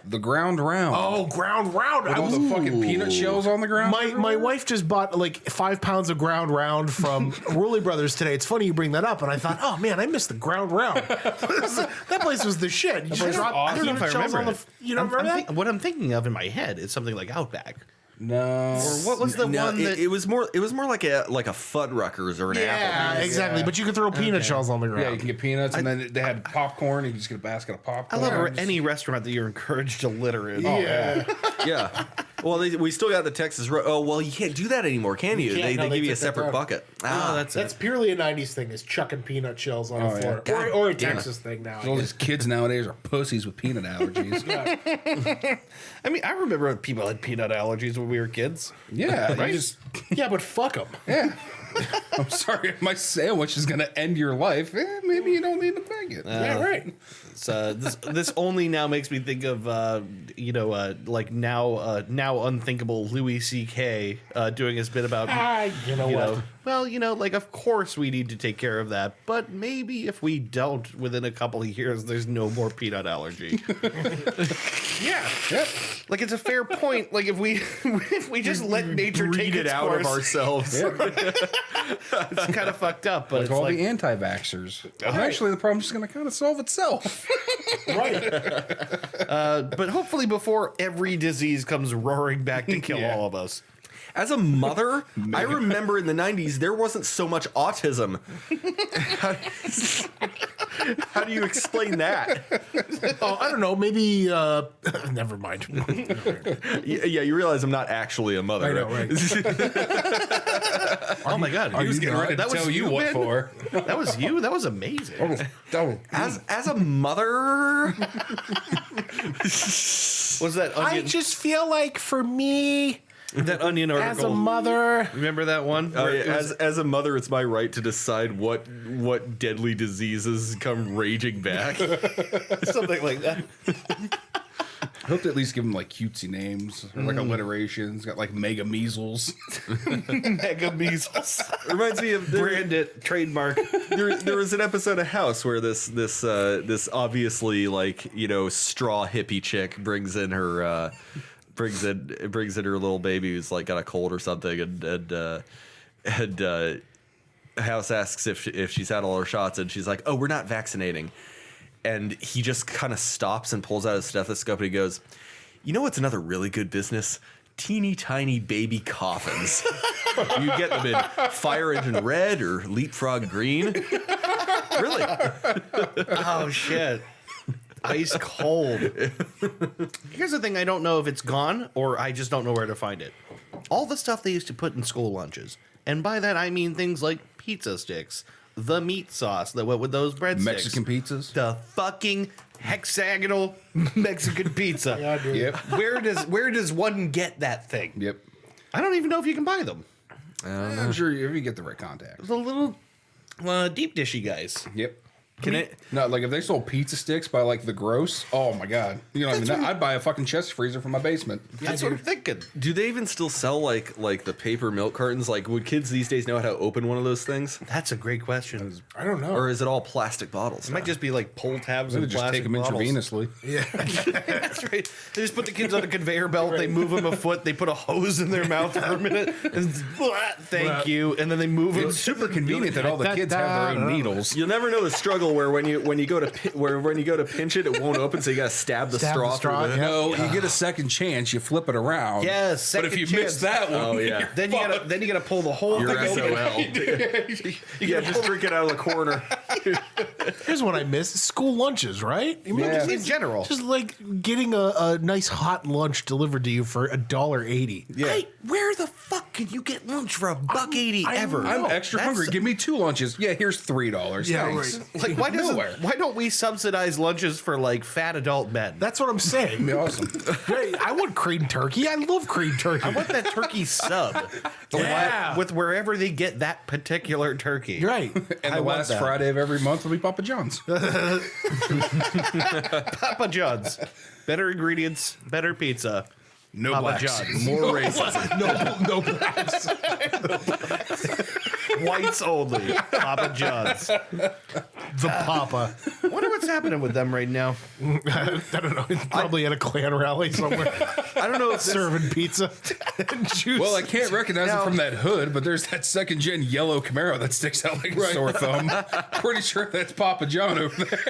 The ground round. Oh, ground round. With all the fucking peanut shells on the ground. My wife just bought like 5 pounds of ground round from Worley Brothers today. It's funny you bring that up, and I thought, oh man, I missed the ground round. That place was the shit. You just drop I don't know if I peanut shells remember on it. You don't remember that? What I'm thinking of in my head is something like Outback. No. Or what was the No, one that... it was more like a Fuddruckers or an Yeah, Applebee's. exactly. But you could throw peanut shells on the ground. Yeah, you can get peanuts, and then they had popcorn. You can just get a basket of I popcorn. love any restaurant that you're encouraged to litter in. Yeah. Yeah. Well, we still got the Texas. Oh, well, you can't do that anymore, can you? can't. They No, they give you a took that separate down. bucket. Oh, That's purely a 90s thing, is chucking peanut shells on the floor. God Or a damn Texas thing now. I All guess. these kids nowadays are pussies with peanut allergies. I mean, I remember when people had peanut allergies when we were kids. Yeah, Right? you just. Yeah, but fuck them. Yeah. I'm sorry, if my sandwich is going to end your life. Maybe you don't need to beg it. Yeah, right. This only now makes me think of like now unthinkable Louis C.K. Doing his bit about You know what? well, like of course we need to take care of that, but maybe if we don't, within a couple of years, there's no more peanut allergy. Yeah. Yep. Like it's a fair point. Like if we just let nature take Read it its out course, of ourselves. it's kind of fucked up. But Like it's all like the anti-vaxxers. Eventually, the problem's just going to kind of solve itself. Right. but hopefully before every disease comes roaring back to kill Yeah. all of us. As a mother, I remember in the 90s, there wasn't so much autism. How do you explain that? Oh, I don't know. Maybe. Never mind. Yeah, you realize I'm not actually a mother. I know, right? Oh my god! He was getting ready to tell you what Ben? for. That was you. That was amazing. As a mother, Was that I onion? just feel like for me, That onion article. as a mother, Remember that one? oh, Where yeah, it was- as a mother, it's my right to decide what deadly diseases come raging back. something like that. I hope to at least give them like cutesy names or like alliterations. Got like mega measles. Mega measles. Reminds me of Brand it. Trademark. there was an episode of House where this obviously straw hippie chick brings in her her little baby who's like got a cold or something, and House asks if she's had all her shots, and she's like, oh, we're not vaccinating. And he just kind of stops and pulls out his stethoscope and he goes, you know what's another really good business? Teeny tiny baby coffins. You get them in fire engine red or leapfrog green. Really? Oh shit. Ice cold. Here's the thing: I don't know if it's gone or I just don't know where to find it. All the stuff they used to put in school lunches, and by that I mean things like pizza sticks, the meat sauce that went with those breadsticks, Mexican pizzas. the fucking hexagonal Mexican pizza. yeah, dude. Yep. Where does one get that thing? Yep. I don't even know if you can buy them. I'm sure if you get the right contacts. The little deep dishy guys. Yep. Can it? No, like if they sold pizza sticks by like the gross, oh my god! You know, I'd buy a fucking chest freezer for my basement. That's what I'm thinking. Do they even still sell like the paper milk cartons? Like, would kids these days know how to open one of those things, That's a great question. I don't know. or is it all plastic bottles? It might just be like pull tabs They and just plastic take them bottles. intravenously. That's right. They just put the kids on a conveyor belt. They move them a foot. They put a hose in their mouth for a minute. And thank you. And then they move them. It's super convenient that all the kids have their own needles. You'll never know the struggle jiggle where when you go to pinch it, it won't open, so you gotta stab the Stab straw. the straw, through the- yeah. No, you get a second chance. You flip it around. Yes, but if you second miss chance. that one, Oh yeah. Then you gotta pull the whole You're thing open. SOL. Yeah, just drink it out of the corner. Here's what I miss: school lunches, right? I mean, Yeah. In general. just like getting a nice hot lunch delivered to you for $1.80. Yeah. Hey, where the fuck can you get lunch for $1.80 I ever? know. I'm extra That's- hungry. Give me 2 lunches. Yeah, here's $3. Yeah, Thanks. right. Like, Nowhere. why don't we subsidize lunches for like fat adult men? That's what I'm saying. Be awesome. Hey, I want cream turkey. I love cream turkey. I want that turkey sub. Yeah. With wherever they get that particular turkey. You're right. And I the want last that. Friday of every month will be Papa John's. Papa John's. Better ingredients, better pizza. No Papa blacks. John's. More racism. No blacks. Whites only. Papa John's. The Papa. I wonder what's happening with them right now. I don't know. It's probably at a Klan rally somewhere, I don't know if this, serving pizza and juice. Well, I can't recognize it from that hood, but there's that second gen yellow Camaro that sticks out like a sore thumb. Pretty sure that's Papa John over there.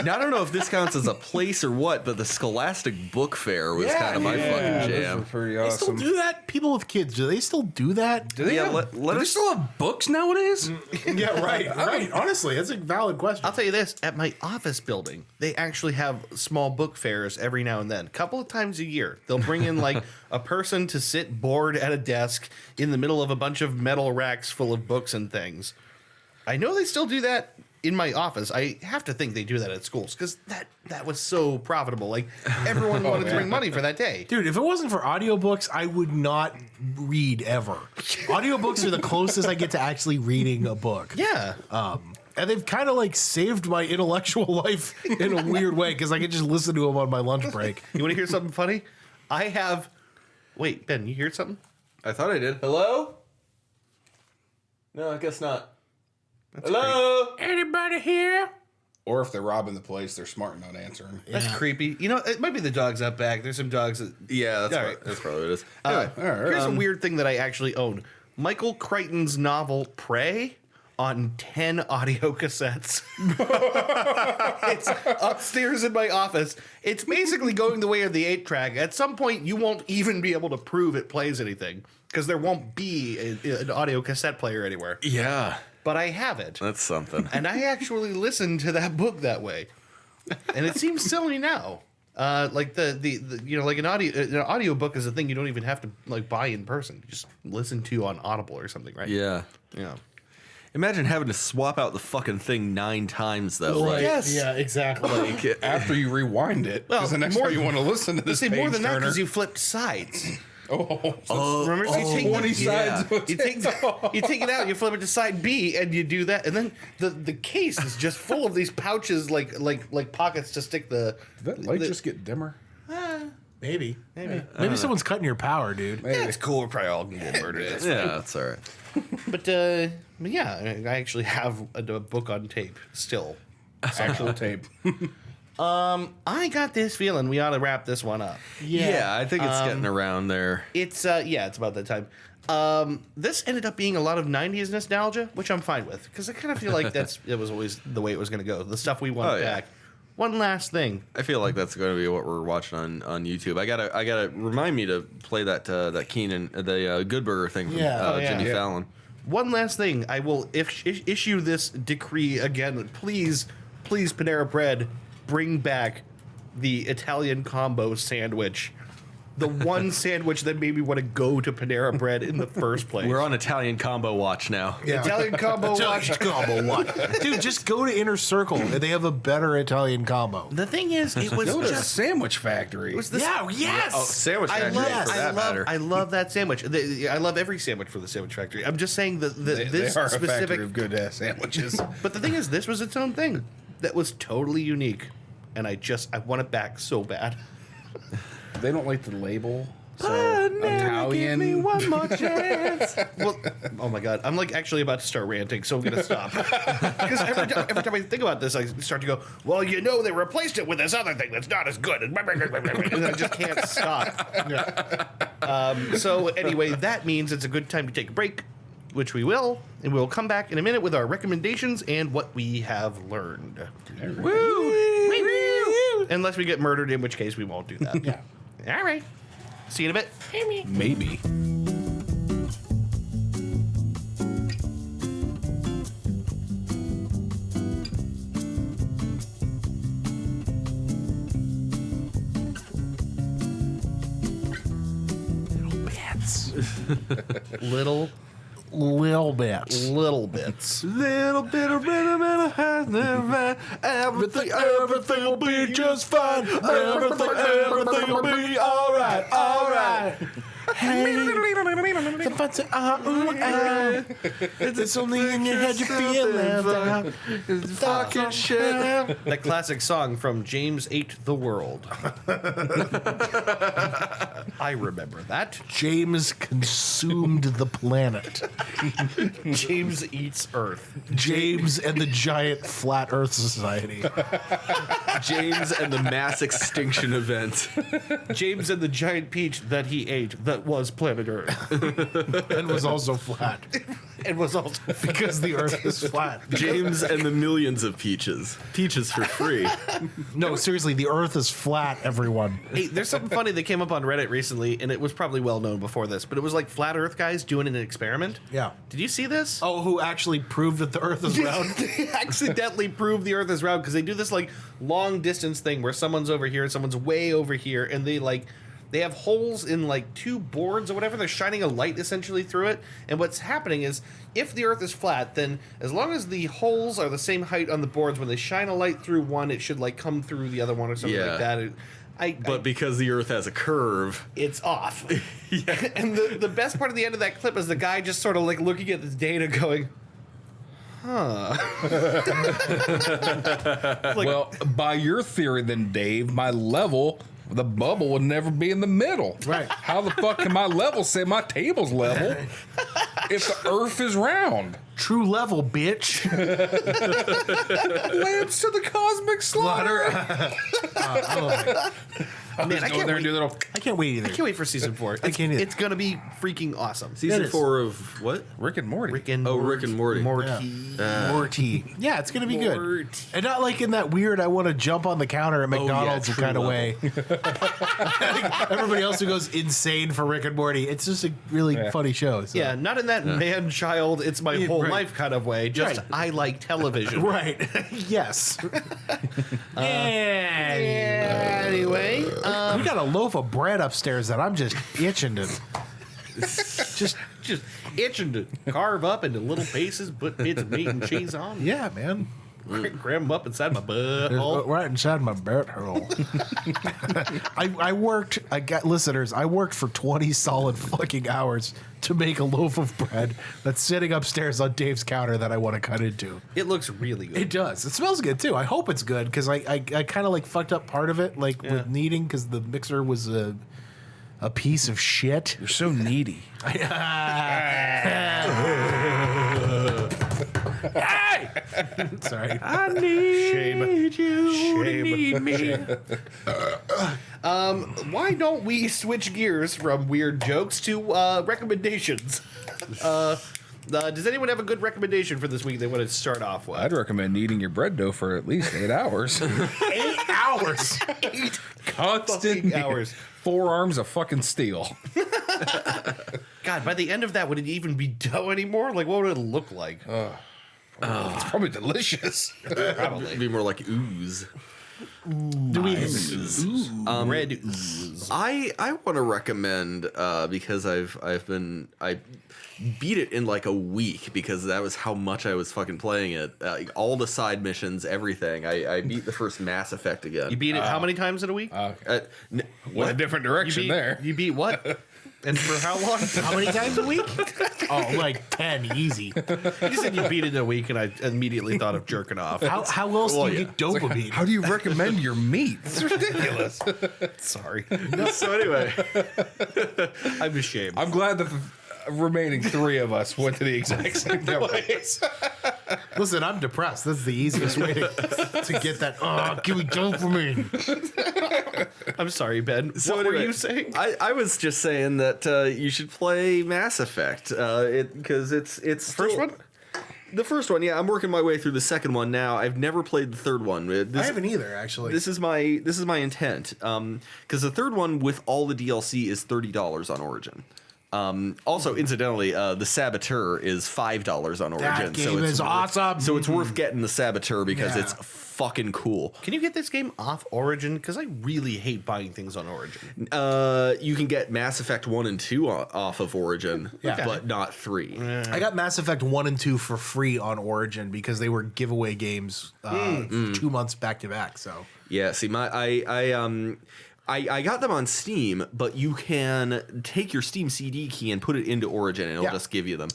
now I don't know if this counts as a place or what, but the Scholastic Book Fair was kind of my fucking jam. Pretty they still awesome. do that. People with kids, do they still do that? Do they, Yeah, have, let do they us- still have books nowadays? Yeah, right. Honestly, that's a valid question. I'll tell you this, at my office building, they actually have small book fairs every now and then. A couple of times a year. They'll bring in like a person to sit bored at a desk in the middle of a bunch of metal racks full of books and things. I know they still do that in my office. I have to think they do that at schools because that was so profitable. Like everyone wanted to bring money for that day. Dude, if it wasn't for audiobooks, I would not read ever. Audiobooks are the closest I get to actually reading a book. Yeah. And they've kind of like saved my intellectual life in a weird way because I can just listen to them on my lunch break. You want to hear something funny? I have. Wait, Ben, you hear something? I thought I did. Hello? No, I guess not. Hello? Anybody here? Or if they're robbing the place, they're smart not answering. That's creepy. You know, it might be the dogs out back. There's some dogs that. Yeah, that's, All right. right. That's probably what it is. All right. Here's a weird thing that I actually own. Michael Crichton's novel Prey on 10 audio cassettes. It's upstairs in my office. It's basically going the way of the 8-track. At some point, you won't even be able to prove it plays anything because there won't be an audio cassette player anywhere. Yeah, But I have it. that's something. And I actually listened to that book that way. And it seems silly now. Like the you know, like an audio book is a thing you don't even have to like buy in person. You just listen to on Audible or something, right? Yeah. Yeah. Imagine having to swap out the fucking thing 9 times, though. Right. Like, Yes. Yeah, exactly. like, After you rewind it, Well, because the next more- time you want to listen to this See, page more than that turner. because you flipped sides. Remember, So you take 20 sides. You take it out, you flip it to side B, and you do that, and then the case is just full of these pouches, like pockets to stick the. Did that light just get dimmer? Maybe someone's cutting your power, dude. Yeah, it's cool. We're probably all gonna get murdered. That's yeah, that's all right. But yeah, I actually have a book on tape still. Actual tape. I got this feeling we ought to wrap this one up. Yeah, I think it's getting around there. It's it's about that time. This ended up being a lot of 90s nostalgia, which I'm fine with because I kind of feel like it was always the way it was going to go. The stuff we want Oh, yeah. back. One last thing. I feel like that's going to be what we're watching on YouTube. I gotta remind me to play that Keenan, the Good Burger thing from Yeah. Oh, yeah. Jimmy Yeah. Fallon. One last thing. I will issue this decree again. Please, Panera Bread, bring back the Italian combo sandwich. The one sandwich that made me want to go to Panera Bread in the first place. We're on Italian combo watch now. Yeah. Italian combo watch. combo what? Dude, just go to Inner Circle and they have a better Italian combo. The thing is, it was Go to the just. Sandwich Factory. It was this, Yes. Oh, sandwich I factory love, for that matter. I love that sandwich. I love every sandwich for the Sandwich Factory. I'm just saying that they this are a factory specific. of good sandwiches. But the thing is, this was its own thing that was totally unique, and I want it back so bad. They don't like the label. So Give me Italian. one more chance. Well, oh my god, I'm like actually about to start ranting, so I'm gonna stop. Because every time I think about this, I start to go, well, you know, they replaced it with this other thing that's not as good, and I just can't stop. So anyway, that means it's a good time to take a break. which we will, and we'll come back in a minute with our recommendations and what we have learned. Woo! Unless we get murdered, in which case we won't do that. Yeah. All right. See you in a bit. Maybe. Little bits. little bits. Little bit of rhythm and a has never everything will be just fine. Everything will be all right. Hey, it's only in your head you feel left out. Fucking shit. That classic song from James Ate the World. I remember that. James consumed the planet. James eats Earth. James and the giant flat Earth society. James and the mass extinction event. James and the giant peach that he ate that was planet Earth. And was also flat. It was also Because the Earth is flat. James and the millions of peaches. Peaches for free. No, seriously, the Earth is flat, everyone. Hey, there's something funny that came up on Reddit recently, and it was probably well known before this, but it was like flat Earth guys doing an experiment. Yeah. Did you see this? Oh, who actually proved that the Earth is round? They accidentally proved the Earth is round because they do this like long distance thing where someone's over here and someone's way over here, and they have holes in like two boards or whatever. They're shining a light essentially through it. And what's happening is if the Earth is flat, then as long as the holes are the same height on the boards, when they shine a light through one, it should like come through the other one or something like that. But because the Earth has a curve, it's off. Yeah. And the best part of the end of that clip is the guy just sort of like looking at the data going, huh. Like, Well, by your theory, then, Dave, my level, the bubble would never be in the middle. Right. How the fuck can my level say my table's level if the Earth is round? True level, bitch. Lamps to the cosmic slaughter. man, I Go can't there wait. and do a little. I can't wait either. I can't wait for season 4. I can't either. It's gonna be freaking awesome. season is. 4 of what? Rick and Morty. Rick and Rick and Morty. Morty. Yeah, it's gonna be good. Morty. And not like in that weird I want to jump on the counter at McDonald's true kind of level. way. Everybody else who goes insane for Rick and Morty. It's just a really funny show. So. Yeah, not in that man-child, it's my whole right. life kind of way. Just Right. I like television. Right. Yes. Anyway, we got a loaf of bread upstairs that I'm just itching to. Just just itching to carve up into little pieces, put bits of meat and cheese on. yeah, man. Grab them up inside my There's butthole. right inside my butthole. I worked. I got listeners. I worked for 20 solid fucking hours to make a loaf of bread that's sitting upstairs on Dave's counter that I want to cut into. It looks really good. It does. It smells good too. I hope it's good because I kind of like fucked up part of it like with kneading because the mixer was a piece of shit. You're so needy. Sorry. I need you to need me. Why don't we switch gears from weird jokes to recommendations? Does anyone have a good recommendation for this week they want to start off with? I'd recommend eating your bread dough for at least 8 hours. 8 hours. 8 Constant fucking hours. 4 arms of fucking steel. God, by the end of that, would it even be dough anymore? Like, what would it look like? It's probably delicious. It'd be more like ooze. Do we? Red ooze. I want to recommend because I beat it in like a week because that was how much I was fucking playing it. All the side missions, everything. I beat the first Mass Effect again. You beat it how many times in a week? Went a different direction there. You beat what? And for how long? How many times a week? Oh, like 10, easy. You said you beat it in a week, and I immediately thought of jerking off. How else do you get dopamine? How do you recommend your meat? It's ridiculous. Sorry. So anyway, I'm ashamed. I'm glad that the remaining 3 of us went to the exact same place. Listen, I'm depressed. That's the easiest way to get that. Oh, give me dopamine. I'm sorry, Ben. What were you saying? I was just saying that you should play Mass Effect because it's First one? The first one, yeah. I'm working my way through the second one now. I've never played the third one. I haven't either, actually. This is my intent. Because the third one with all the DLC is $30 on Origin. Also, incidentally, the Saboteur is $5 on Origin. That game it's is awesome. So it's worth getting the Saboteur because Yeah. it's fucking cool. Can you get this game off Origin? Because I really hate buying things on Origin. You can get Mass Effect 1 and 2 off of Origin, Yeah. but not 3. I got Mass Effect 1 and 2 for free on Origin because they were giveaway games 2 months back to back. So Yeah, see, I got them on Steam, but you can take your Steam CD key and put it into Origin, and it'll Yeah. just give you them.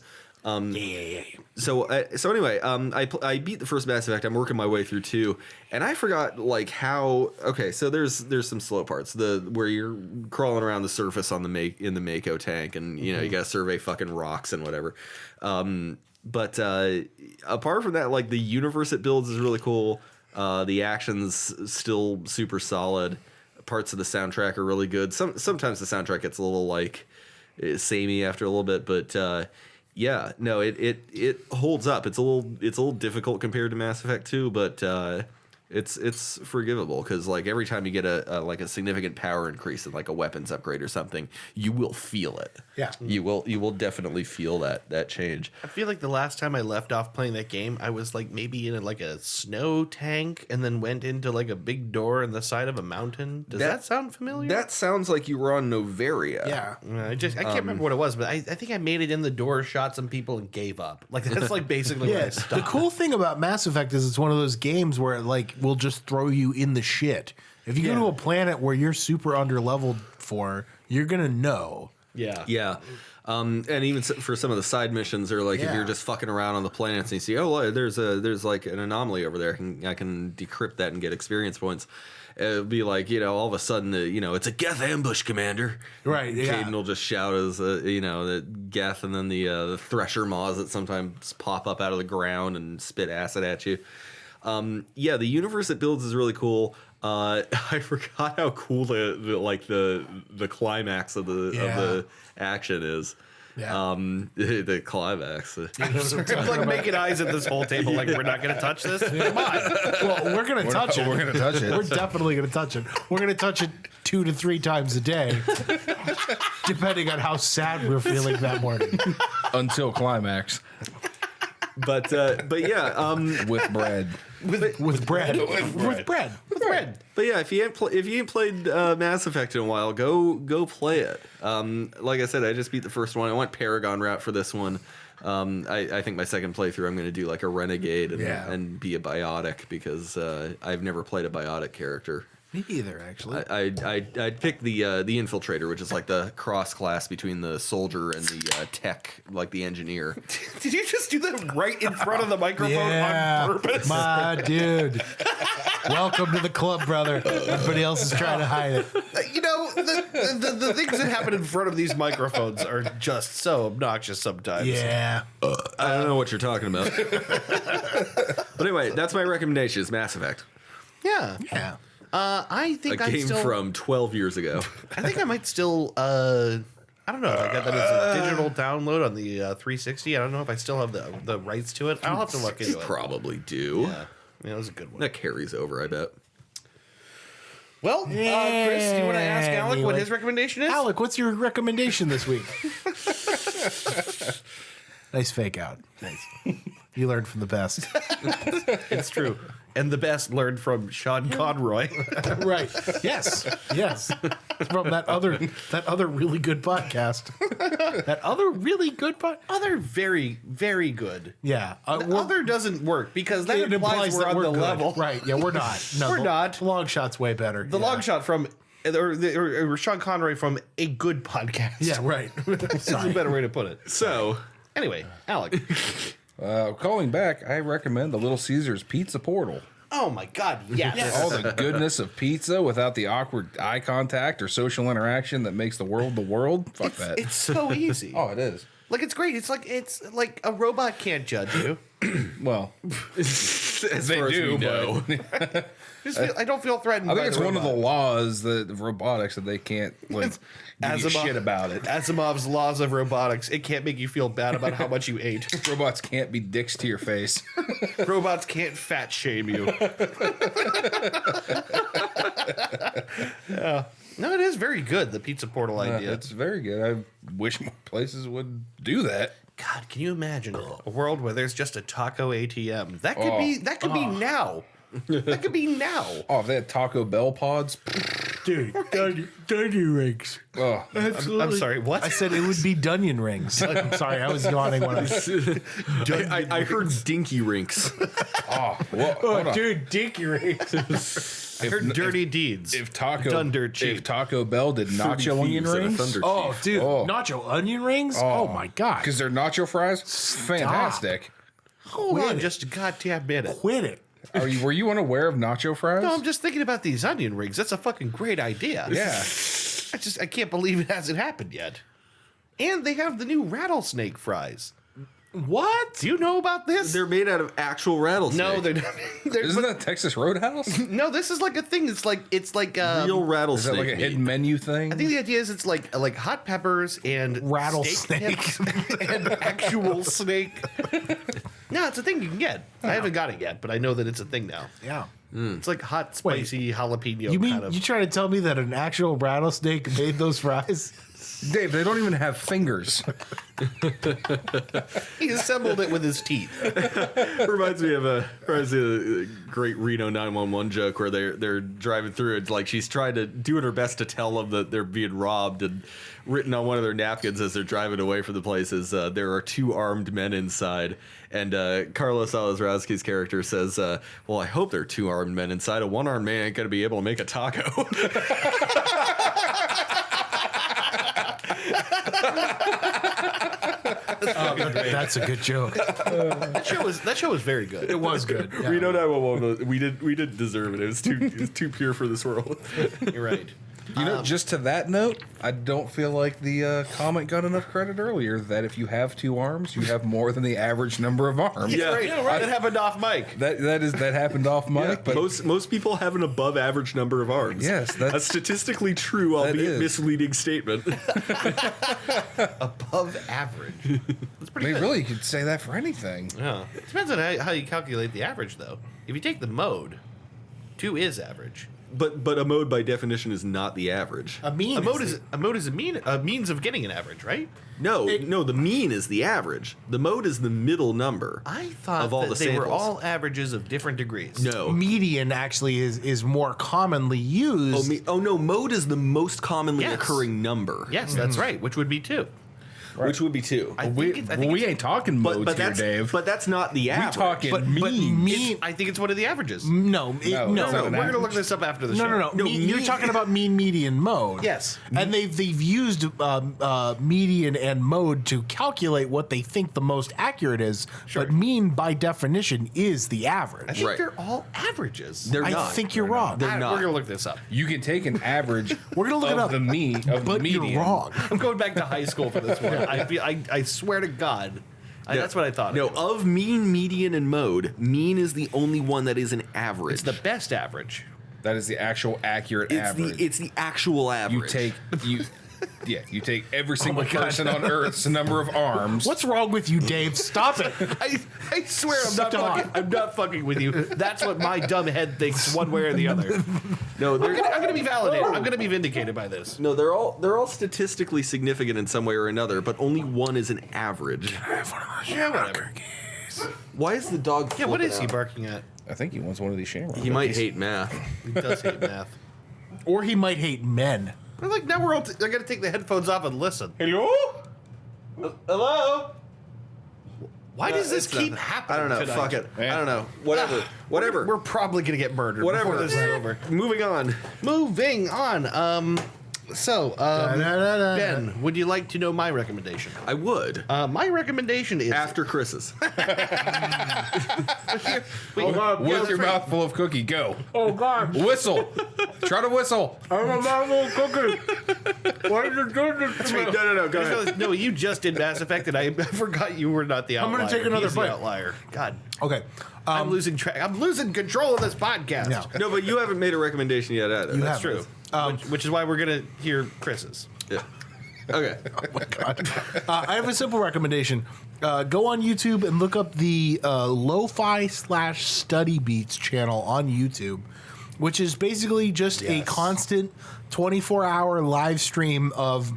So anyway, I beat the first Mass Effect. I'm working my way through 2, and I forgot like how. Okay, so there's some slow parts. Where you're crawling around the surface on in the Mako tank, and you know you got to survey fucking rocks and whatever. But apart from that, like the universe it builds is really cool. The action's still super solid. Parts of the soundtrack are really good. Sometimes the soundtrack gets a little like samey after a little bit, but yeah, no, it holds up. It's a little difficult compared to Mass Effect 2, but it's forgivable because like every time you get a significant power increase in like a weapons upgrade or something, you will feel it. Yeah. you will definitely feel that change. I feel like the last time I left off playing that game, I was like maybe in like a snow tank and then went into like a big door in the side of a mountain. Does that sound familiar? That sounds like you were on Novaria. yeah. I can't remember what it was, but I think I made it in the door, shot some people, and gave up. Like that's like basically where I Yeah, stopped. the cool thing about Mass Effect is it's one of those games where it like will just throw you in the shit. If you go to a planet where you're super under-leveled for, you're gonna know. Yeah. Yeah. And even for some of the side missions, or like if Yeah. you're just fucking around on the planets and you see, oh, there's like an anomaly over there, I can decrypt that and get experience points. It'll be like, all of a sudden, it's a Geth ambush, Commander. Right, yeah. Caden will just shout as, the Geth, and then the Thresher Maws that sometimes pop up out of the ground and spit acid at you. Yeah, the universe it builds is really cool. I forgot how cool the climax of the action is. Yeah. The climax. I'm like making eyes at this whole table, like we're not going to touch this. Come on. Well, we're gonna touch it. We're gonna touch it. We're definitely gonna touch it. We're gonna touch it 2 to 3 times a day, depending on how sad we're feeling that morning. Until climax But yeah, with bread. With bread. With bread. but yeah, if you ain't played Mass Effect in a while, go play it. Like I said, I just beat the first one. I went Paragon route for this one. I think my second playthrough, I'm going to do like a renegade and be a biotic because I've never played a biotic character. Me either, actually. I'd pick the infiltrator, which is like the cross class between the soldier and the tech, like the engineer. Did you just do that right in front of the microphone on purpose? My dude. Welcome to the club, brother. Everybody else is trying to hide it. The things that happen in front of these microphones are just so obnoxious sometimes. Yeah. I don't know what you're talking about. But anyway, that's my recommendation is Mass Effect. Yeah. Yeah. I A think I game still, from 12 years ago. I think I might still. I don't know. I got that as a digital download on the 360. I don't know if I still have the rights to it. I'll have to look into You it. probably do. Yeah, it was a good one. That carries over, I bet. Well, Chris, do you want to ask Alec what his recommendation is? Alec, what's your recommendation this week? Nice fake out. Nice. You learned from the best. It's true. And the best learned from Sean Conroy. Right. Yes. Yes. From that other really good podcast. That other really good podcast. Other very, very good. Yeah. The other doesn't work because that It implies we're that on the good. level. Right. Yeah, we're not. No, We're the- not. The long shot's way better. The long shot from or Sean Conroy from a good podcast. Yeah, right. That's a better way to put it. So, Anyway, Alec. Calling back, I recommend the Little Caesars Pizza Portal. Oh my God! Yes. All the goodness of pizza without the awkward eye contact or social interaction that makes the world the world. Fuck that. It's so easy. Oh, it is. Like it's great. It's like a robot can't judge you. Well, As they far as do, we know. I don't feel threatened. I think by it's the one of the robot. laws of robotics that they can't like give you shit about it. Asimov's laws of robotics. It can't make you feel bad about how much you ate. Robots can't be dicks to your face. Robots can't fat shame you. Yeah. No, it is very good. The pizza portal idea. It's very good. I wish more places would do that. God, can you imagine a world where there's just a taco ATM? That could be now. That could be now. Oh, if they had Taco Bell pods. Dude, Dunyan rings. Oh, I'm sorry, what? I said it would be Dunyan rings. I'm sorry, I was yawning when I heard dinky rinks. hold on. dude, dinky rings. I heard dirty deeds. If Taco Bell did nacho onion rings, Oh, dude, Oh. nacho onion rings? Oh, my God. because they're nacho fries, fantastic. Hold on Quit it. just a goddamn minute. Quit it. Were you unaware of nacho fries? No, I'm just thinking about these onion rings. That's a fucking great idea. Yeah. I can't believe it hasn't happened yet. And they have the new rattlesnake fries. What? Do you know about this? They're made out of actual rattlesnake. No, they're not. Isn't that Texas Roadhouse? Is No, this is like a thing. It's like real rattlesnake. that like a meat. hidden menu thing? I think the idea is it's like hot peppers and Rattlesnake. steak tips and actual snake. No, it's a thing you can get. I haven't got it yet, but I know that it's a thing now. Yeah. It's like hot, spicy jalapeno You mean kind of. you trying to tell me that an actual rattlesnake made those fries? Dave, they don't even have fingers. He assembled it with his teeth. Reminds me of a great Reno 911 joke where they're driving through. It's like she's trying to doing her best to tell them that they're being robbed, and written on one of their napkins as they're driving away from the place is there are 2 armed men inside. And Carlos Alazrowski's character says, "Well, I hope there are 2 armed men inside. A 1-armed man ain't gonna be able to make a taco." That's a good joke. That show was very good. It was good. Yeah. Reno 911, we didn't deserve it. It was too pure for this world. You're right. You know, just to that note, I don't feel like the comic got enough credit earlier that if you have 2 arms, you have more than the average number of arms. Yeah. Right. That happened off mic. That happened off mic, but most people have an above average number of arms. Yes, a statistically true, albeit is. misleading statement. Above average. That's I pretty mean, good. really, you could say that for anything. Yeah. It depends on how you calculate the average, though. If you take the mode, 2 is average. But a mode by definition is not the average. A mean. A mode is a means of getting an average, right? No, the mean is the average. The mode is the middle number. I thought of all that the they were samples. all averages of different degrees. No. median actually is more commonly used. No, mode is the most commonly Yes. occurring number. Yes, that's right. Which would be 2. Which would be 2. I think We it's- ain't talking modes but here, that's Dave. but that's not the We average. talking but mean. mean. I think it's one of the averages. No, No, no, it's not no, an We're going to look average. this up after the show. no. No, You're mean- talking about mean, median, mode. Yes. and they've used median and mode to calculate what they think the most accurate is. Sure. But mean, by definition, is the I average. think Right. they're all averages. They're I not. think you're wrong. They're not. We're going to look this up. You can take an average We're gonna look of it up, the mean of the but median. you're wrong. I'm going back to high school for this one. I swear to God. That's what I thought. No, of mean, median, and mode, mean is the only one that is an average. It's the best average. That is the actual accurate average. It's the actual average. You take every single person on Earth's number of arms. What's wrong with you, Dave? Stop it. I swear Stop. I'm not fucking with you. That's what my dumb head thinks one way or the other. No, I'm gonna be validated. I'm gonna be vindicated by this. No, they're all statistically significant in some way or another, but only one is an average. Yeah, whatever. Why is the dog? Yeah, what flipping is he out? barking at? I think he wants one of these shamrocks. He might hate math. He does hate math. Or he might hate men. We're like, now we're all. I gotta take the headphones off and listen. Hello? Hello? Why does this It's keep nothing. happening? I don't know. tonight? Fuck it. Yeah. I don't know. Whatever. Whatever. We're probably gonna get murdered Whatever. before this is over. Moving on. Moving on. So, Da-da-da-da. Ben, would you like to know my recommendation? I would. My recommendation is After Chris's. With your mouth full of cookie, go. Oh God! Whistle. Try to whistle. I'm a marble cookie. Why did you do this to me? No, go ahead. No, you just did Mass Effect, and I forgot you were not the outlier. gonna take another He's the bite. outlier. God, Okay. I'm losing track. I'm losing control of this podcast. Yeah. No, but you haven't made a recommendation yet either. You That's haven't. true. which is why we're gonna hear Chris's. Yeah. Okay. I have a simple recommendation. Go on YouTube and look up the Lo-Fi / Study Beats channel on YouTube, which is basically just a constant 24-hour live stream of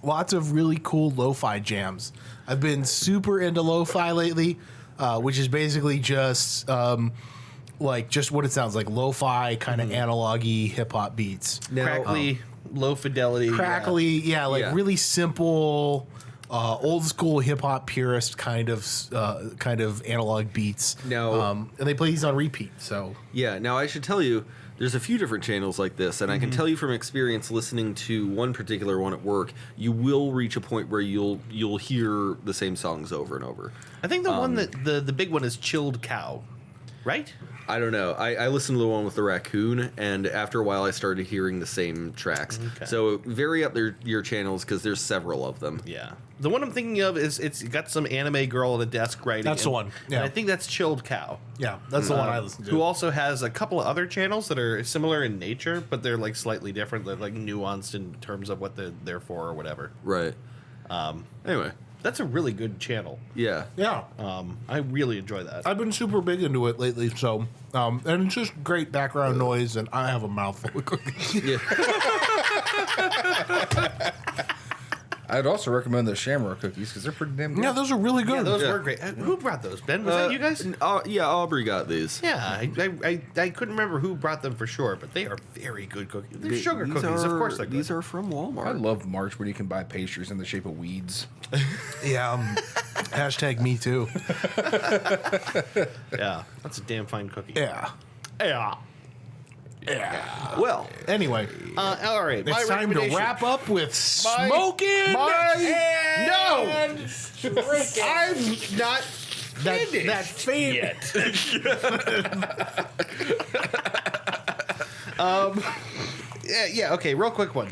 lots of really cool lo-fi jams. I've been super into lo-fi lately, which is basically just just what it sounds like, lo-fi kind of analog-y hip-hop beats. Crackly, low fidelity. Crackly, Yeah. really simple, old school hip hop purist kind of analog beats. Now- and they play these on repeat. So Yeah, now I should tell you, there's a few different channels like this, and I can tell you from experience listening to one particular one at work, you will reach a point where you'll hear the same songs over and over. I think the one that the big one is Chilled Cow, right? I don't know. I listened to the one with the raccoon, and after a while, I started hearing the same tracks. Okay. So vary up your channels because there's several of them. Yeah. The one I'm thinking of is it's got some anime girl at a desk writing. That's the one. And Yeah. I think that's Chilled Cow. yeah, that's the one I listen to. Who also has a couple of other channels that are similar in nature, but they're like slightly different. They're like nuanced in terms of what they're there for or whatever. Right. Anyway, That's a really good channel. yeah. Yeah, I really enjoy that. I've been super big into it lately. So and it's just great background noise, and I have a mouthful of cookies. Yeah. I'd also recommend the Shamrock cookies because they're pretty damn good. Yeah, those are really Yeah, good. those were great. Who brought those? Ben, was that you guys? Yeah, Aubrey got these. Yeah, I couldn't remember who brought them for sure, but they are very good cookies. They're sugar These cookies, of are- course they're good. These are from Walmart. I love March when you can buy pastries in the shape of weeds. Yeah, hashtag me too. Yeah, that's a damn fine cookie. Yeah. Yeah. Well, Anyway, All right, my it's time to recommendation- wrap up with smoking. No, I'm not that fade. yet. Yeah, okay, real quick one.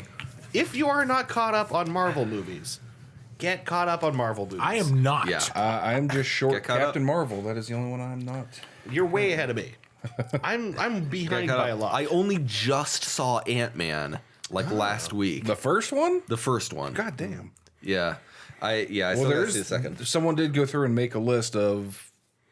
If you are not caught up on Marvel movies, get caught up on Marvel movies. I am not. yeah. I'm just short Get caught Captain Marvel. That is the only one I'm not. You're way ahead of me. I'm behind by a lot. I only just saw Ant-Man last week. The first one? The first one. God damn. Yeah. I Well, saw that there's in a second. someone did go through and make a list of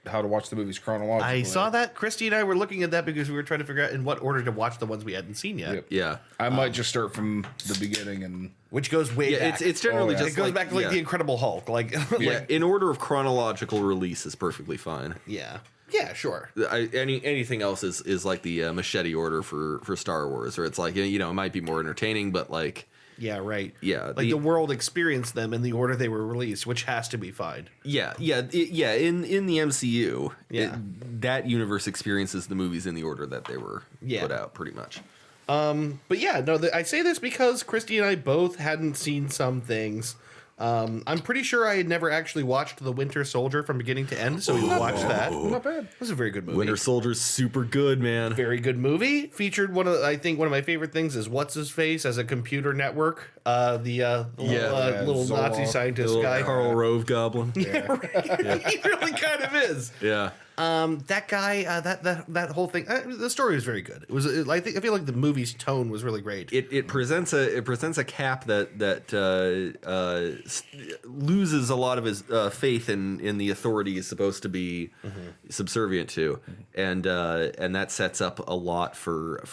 how to watch the movies chronologically. I saw that. Christy and I were looking at that because we were trying to figure out in what order to watch the ones we hadn't seen yet. Yep. Yeah. I might just start from the beginning and Which goes way Yeah, back. it's generally Oh, yeah. just it goes like, back to like yeah. the Incredible Hulk. Like, Yeah, like in order of chronological release is perfectly fine. yeah. Yeah, sure. Anything else is like the machete order for Star Wars, or it's like, it might be more entertaining, but like Yeah, right. Yeah, Like the world experienced them in the order they were released, which has to be fine. yeah. In the MCU, Yeah. that universe experiences the movies in the order that they were Yeah. put out, pretty much. But yeah, no, I say this because Christy and I both hadn't seen some things. I'm pretty sure I had never actually watched The Winter Soldier from beginning to end, so we watched that. not bad. It was a very good movie. Winter Soldier's super good, man. Very good movie. Featured I think one of my favorite things is what's his face as a computer network. The little Zoloft, Nazi scientist Little guy. Karl Rove Goblin. He really kind of is. Yeah. That guy, that whole thing. The story was very good. It was. I feel like the movie's tone was really great. It presents a Cap that loses a lot of his faith in the authority he's supposed to be subservient to, and that sets up a lot for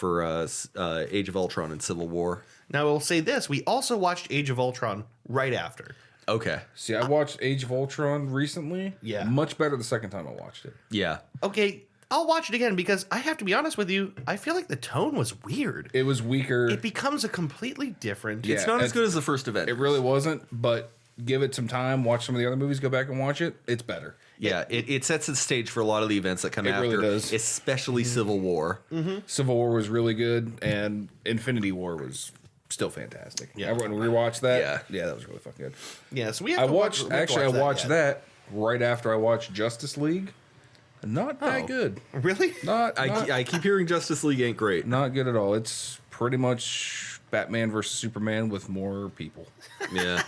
Age of Ultron and Civil War. Now, we'll say this: we also watched Age of Ultron right after. Okay. See, I watched Age of Ultron recently. Yeah. Much better the second time I watched it. Yeah. Okay, I'll watch it again because I have to be honest with you. I feel like the tone was weird. It was weaker. It becomes a completely different. Yeah. It's not as it- good as the first event. It really wasn't, but give it some time. Watch some of the other movies. Go back and watch it. It's better. Yeah, it sets the stage for a lot of the events that come It after, really does. especially Civil War. Civil War was really good, and Infinity War was still fantastic. Yeah. Everyone rewatched that. Yeah. That was really fucking good. Yeah, so we have I to watched. watch, we have to Actually, I watch watched yet. that right after I watched Justice League. Not that good. Really? Not. I keep hearing Justice League ain't great. Not good at all. It's pretty much Batman versus Superman with more people. Yeah.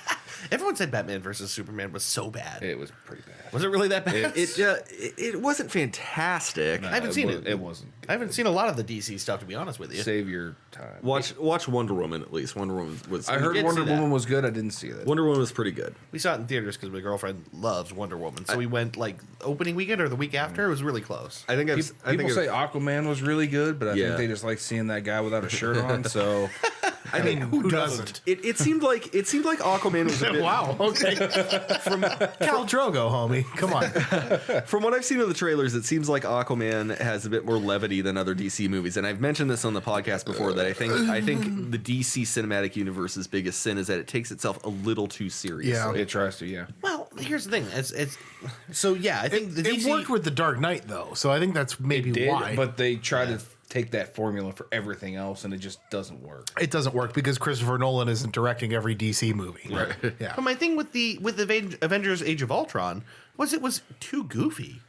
Everyone said Batman versus Superman was so bad. It was pretty bad. Was it really that bad? It wasn't fantastic. I haven't seen it. It wasn't. I haven't seen a lot of the DC stuff, to be honest with you. Save your time. Watch Wonder Woman at least. Wonder Woman was. I heard did Wonder see that. Woman was good. I didn't see that. Wonder Woman was pretty good. We saw it in theaters because my girlfriend loves Wonder Woman. So we went like opening weekend or the week after. It was really close. I think People say Aquaman was really good, but I Yeah. think they just like seeing that guy without a shirt on. So I mean, Who doesn't? it seemed like Aquaman was a bit. Wow. Okay. Cal Drogo, homie. Come on. From what I've seen of the trailers, it seems like Aquaman has a bit more levity than other DC movies, and I've mentioned this on the podcast before that I think the DC cinematic universe's biggest sin is that it takes itself a little too seriously. Yeah. it tries to, yeah. Well, here's the thing. It's so yeah. I think the It DC worked with The Dark Knight, though, so I think that's maybe Did, why. but they try to take that formula for everything else, and it just doesn't work. it doesn't work because Christopher Nolan isn't directing every DC movie. Right. Yeah. But my thing with the Avengers: Age of Ultron was it was too goofy.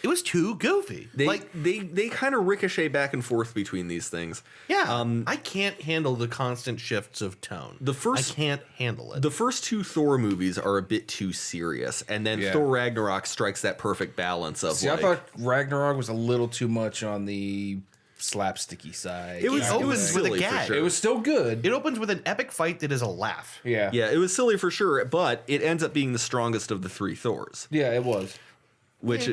It was too goofy. They kind of ricochet back and forth between these things. Yeah, I can't handle the constant shifts of tone. I can't handle it. The first two Thor movies are a bit too serious, and then Yeah. Thor Ragnarok strikes that perfect balance of See, like. I thought Ragnarok was a little too much on the slapsticky side. it was Yeah. it was Opens with a silly for gag. sure. It was still good. It opens with an epic fight that is a laugh. Yeah. Yeah, it was silly for sure, but it ends up being the strongest of the three Thors. Yeah, it was. Which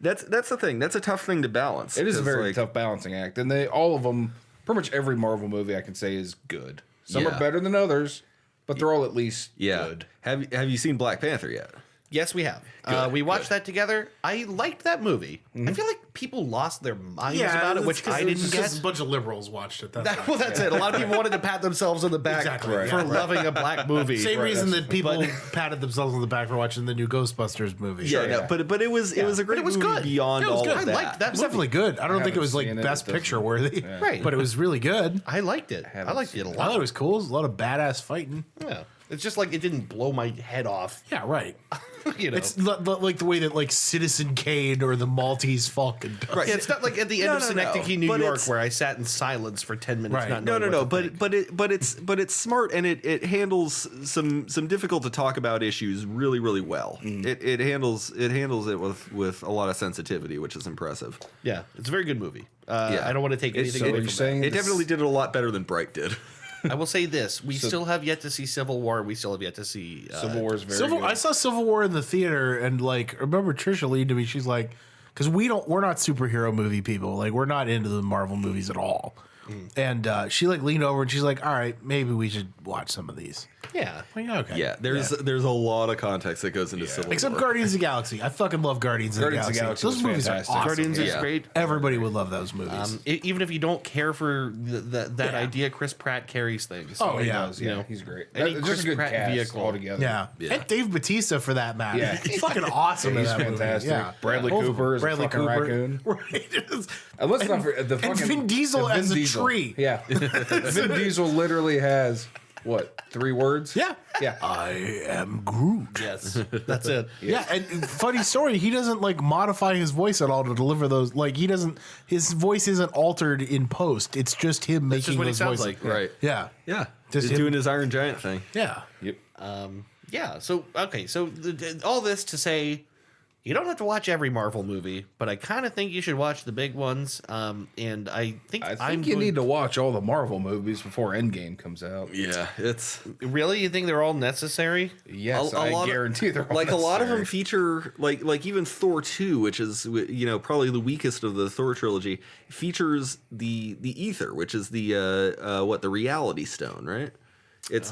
that's the thing. That's a tough thing to balance. It is a 'cause, very like, tough balancing act, and all of them, pretty much every Marvel movie I can say is good. Some Yeah. are better than others, but they're all at least Yeah. good. Have you seen Black Panther yet? Yes, we have. We watched that together. I liked that movie. I feel like people lost their minds about it, which I didn't get. A bunch of liberals watched it. That's Well, that's it. A lot of people wanted to pat themselves on the back Exactly. for Right. loving a black movie. same reason that people But- patted themselves on the back for watching the new Ghostbusters movie. Yeah, no, yeah. but it was a great it was movie good. beyond It was all good. of I that. liked that It was movie. definitely good. I don't think it was like haven't seen it. best It doesn't- picture worthy, Right. but it was really good. I liked it. I Haven't liked it a I lot. thought it was cool. It was a lot of badass fighting. Yeah. It's just like it didn't blow my head off. Yeah, right. You know. It's like the way that like Citizen Kane or the Maltese Falcon does. Right. Yeah, it's not like at the end No, of no, no. Synecdoche, New But York, it's- where I sat in silence for 10 minutes. Right. Not No, knowing no, what to think. but it's smart, and it handles some difficult to talk about issues really well. It handles it with a lot of sensitivity, which is impressive. Yeah, it's a very good movie. Yeah. I don't want to take anything So away are you from saying It definitely did it a lot better than Bright did. that. I will say this: we still have yet to see Civil War. We still have yet to see Civil War is very good. I saw Civil War in the theater, and like, I remember Trisha leaned to me. She's like, because we're not superhero movie people. Like, we're not into the Marvel movies at all. And she like leaned over and she's like, all right, maybe we should watch some of these. Yeah, I'm like, okay. Yeah, there's a lot of context that goes into Civil Except War. Guardians of the Galaxy. I fucking love Guardians of the Guardians of the Galaxy. Galaxy Those was movies fantastic. are awesome. Guardians is Yeah. great. Everybody would love those movies. Even if you don't care for that Yeah. idea, Chris Pratt carries things. Oh, He yeah. does, yeah, You know, he's great. any It's Chris just a good Pratt cast vehicle. altogether. yeah. Yeah. And Dave Bautista for that matter. Yeah. He's fucking awesome in He's that fantastic. movie. Yeah. Bradley Both of Cooper is a Bradley fucking raccoon. Right. And let's not forget the and fucking Vin Diesel Vin as a Diesel. tree. Yeah, Vin Diesel literally has what 3 words? Yeah. yeah. I am Groot. Yes, that's it. Yeah, and funny story, he doesn't like modify his voice at all to deliver those. Like he doesn't, his voice isn't altered in post. It's just him That's just making what he those sounds voices. like. Right. Yeah, Yeah. Just He's him- doing his Iron Giant thing. yeah. Yep. Yeah. So okay. So all this to say, you don't have to watch every Marvel movie, but I kind of think you should watch the big ones. And I think I think you need to watch all the Marvel movies before Endgame comes out. Yeah, it's Really, you think they're all necessary? Yes, a I lot of- guarantee they're all like a lot of them necessary. feature like even Thor 2, which is probably the weakest of the Thor trilogy, features the ether, which is the the reality stone, right? It's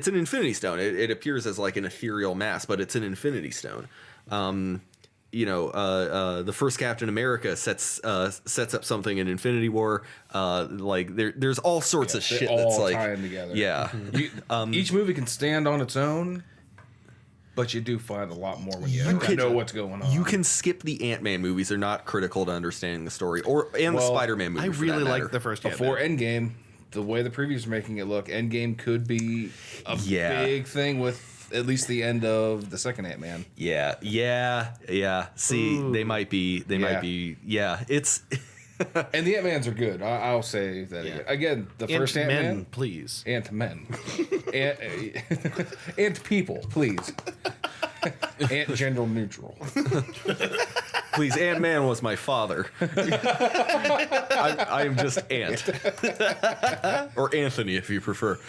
an infinity stone. It appears as like an ethereal mass, but it's an infinity stone. The first Captain America sets up something in Infinity War. There's all sorts of They shit all that's like tie in together. yeah. Each movie can stand on its own, but you do find a lot more when you could- know what's going on. You can skip the Ant-Man movies; they're not critical to understanding the story, and the Well, Spider-Man I movies. really like the first before Ant-Man. Endgame. the way the previews are making it look, Endgame could be a big thing with at least the end of the second Ant-Man. Yeah. See, they might be. Yeah, it's. And the Ant-Mans are good. I'll say that again. The first Ant-Man, please. Ant-Men, Ant people, please. Ant gender neutral. Please, Ant-Man was my father. I am just Ant. Or Anthony, if you prefer.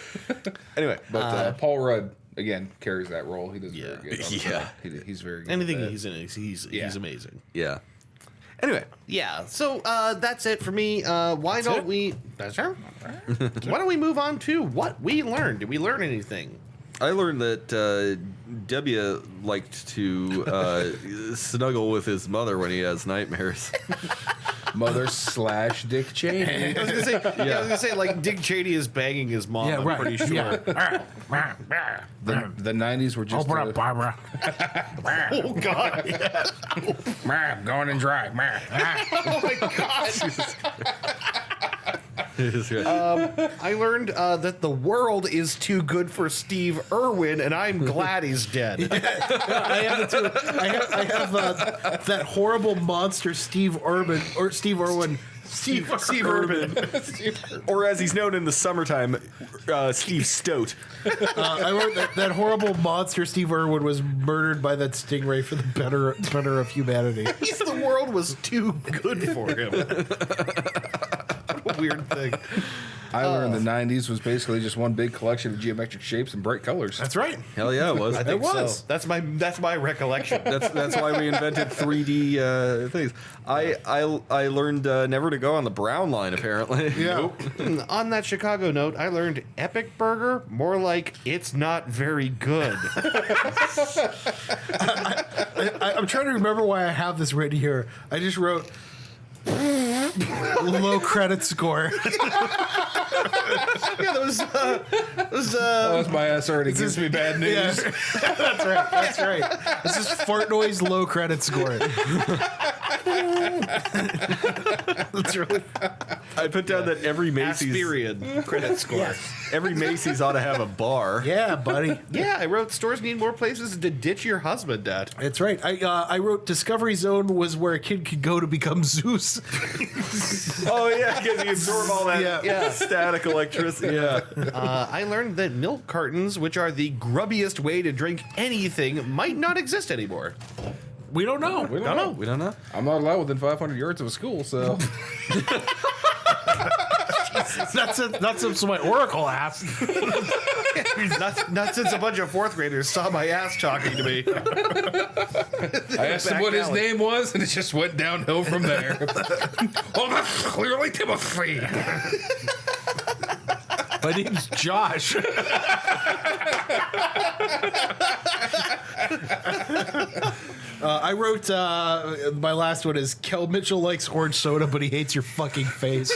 Anyway. But Paul Rudd, again, carries that role. He does very good. He's very good. Anything he's in, he's amazing. Yeah. Anyway. Yeah, so that's it for me. Why don't we move on to what we learned? Did we learn anything? I learned that W liked to snuggle with his mother when he has nightmares. Mother / Dick Cheney. I was gonna say like Dick Cheney is banging his mom. Yeah, I'm right. pretty sure. Yeah. The 90s were just. Open up, Barbara. Oh God! Going and dry. Oh my God! I learned that the world is too good for Steve Irwin, and I'm glad he's dead. I have it too. I have that horrible monster Steve Irwin. Steve Irwin. Or as he's known in the summertime, Steve Stoat. I learned that horrible monster Steve Irwin was murdered by that stingray for the better of humanity. The world was too good for him. What a weird thing. I learned the 90s was basically just one big collection of geometric shapes and bright colors. That's right. Hell yeah, it was. I think so. That's my recollection. That's why we invented 3D things. I learned never to go on the brown line, apparently. Yeah. On that Chicago note, I learned epic burger, more like it's not very good. I'm trying to remember why I have this written here. I just wrote low credit score. Yeah, that was My ass already gives me bad news. Yeah. That's right. This is fart noise low credit score. That's really. I put down that every Macy's Asperian credit score. every Macy's ought to have a bar. Yeah, buddy. Yeah, I wrote stores need more places to ditch your husband at. That's right. I wrote Discovery Zone was where a kid could go to become Zeus. Oh yeah, because you absorb all that static electricity. Yeah. I learned that milk cartons, which are the grubbiest way to drink anything, might not exist anymore. We don't know. We don't know. We don't know. I'm not allowed within 500 yards of a school, so. That's my Oracle asked. Not since a bunch of fourth graders saw my ass talking to me. I asked him what his name was, and it just went downhill from there. Oh, that's clearly Timothy. My name's Josh. I wrote my last one is Kel Mitchell likes orange soda, but he hates your fucking face.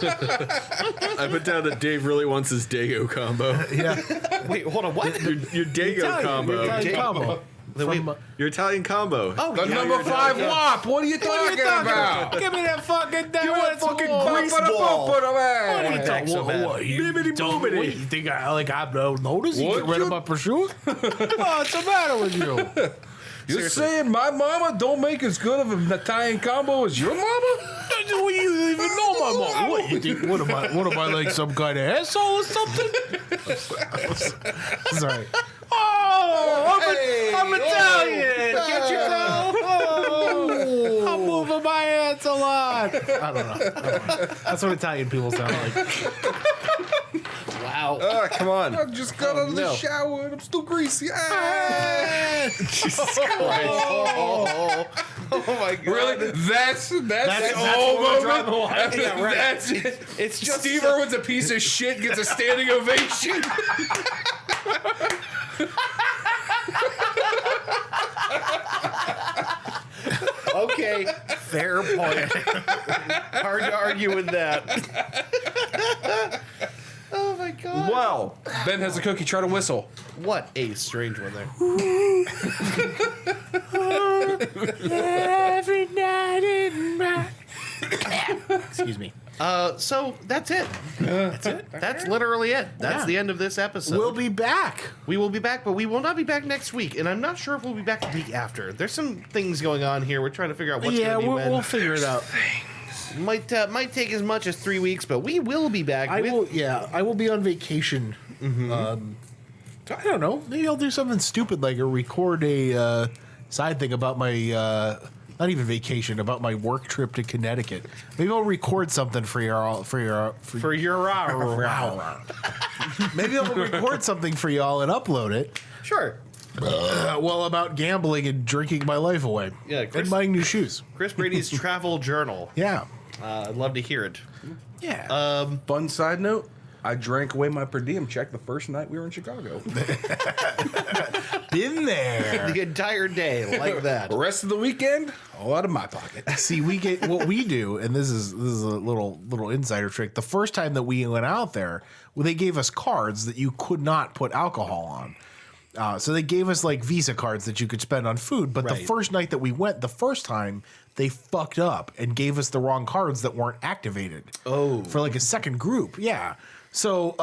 I put down that Dave really wants his Dago combo. Yeah. Wait, hold on. What? Your Dago combo. Italian combo. Your Italian combo. Oh, The number 5 WAP. What are you talking about? Give me that fucking thing. that fucking grease ball. What do you think so bad? What, Bibbidi boobidi. what, you think I don't notice? You What get rid of you- my prosciutto? What's the matter with you? You're saying my mama don't make as good of an Italian combo as your mama? Do you even know my mom? What you think? What am I like some kind of asshole or something? Sorry. Oh, I'm Italian. Can't you tell? Oh, I'm moving my hands a lot. I don't know. That's what Italian people sound like. Wow. Oh, come on. I just got out of the shower and I'm still greasy. Ah! Jesus Christ. Oh my God. Really? That's what whole we're moment? Yeah, right. That's it. It's just Steve Irwin's a piece of shit, gets a standing ovation. okay. Fair point. Hard to argue with that. Oh my God. Wow. Ben has a cookie, try to whistle. What a strange one there. Every night in my Excuse me. So that's it. That's it. That's literally it. That's Yeah. the end of this episode. We'll be back. We will be back, but we will not be back next week. And I'm not sure if we'll be back the week after. There's some things going on here. We're trying to figure out what's Yeah, going to be when. we'll figure it out. Might take as much as 3 weeks, but we will be back. I will be on vacation. I don't know. Maybe I'll do something stupid like record a side thing about my not even vacation, about my work trip to Connecticut. Maybe I'll record something for y'all. Maybe I'll record something for y'all and upload it. Sure. Well, about gambling and drinking my life away. Yeah, and buying new shoes. Chris Brady's travel journal. Yeah. I'd love to hear it. Yeah. Fun side note, I drank away my per diem check the first night we were in Chicago. Been there. The entire day like that. The rest of the weekend, all out of my pocket. See, we get what we do, and this is a little insider trick. The first time that we went out there, well, they gave us cards that you could not put alcohol on. So they gave us like Visa cards that you could spend on food. But the Right. first night that we went, the first time, they fucked up and gave us the wrong cards that weren't activated. Oh, for like a second group, yeah. So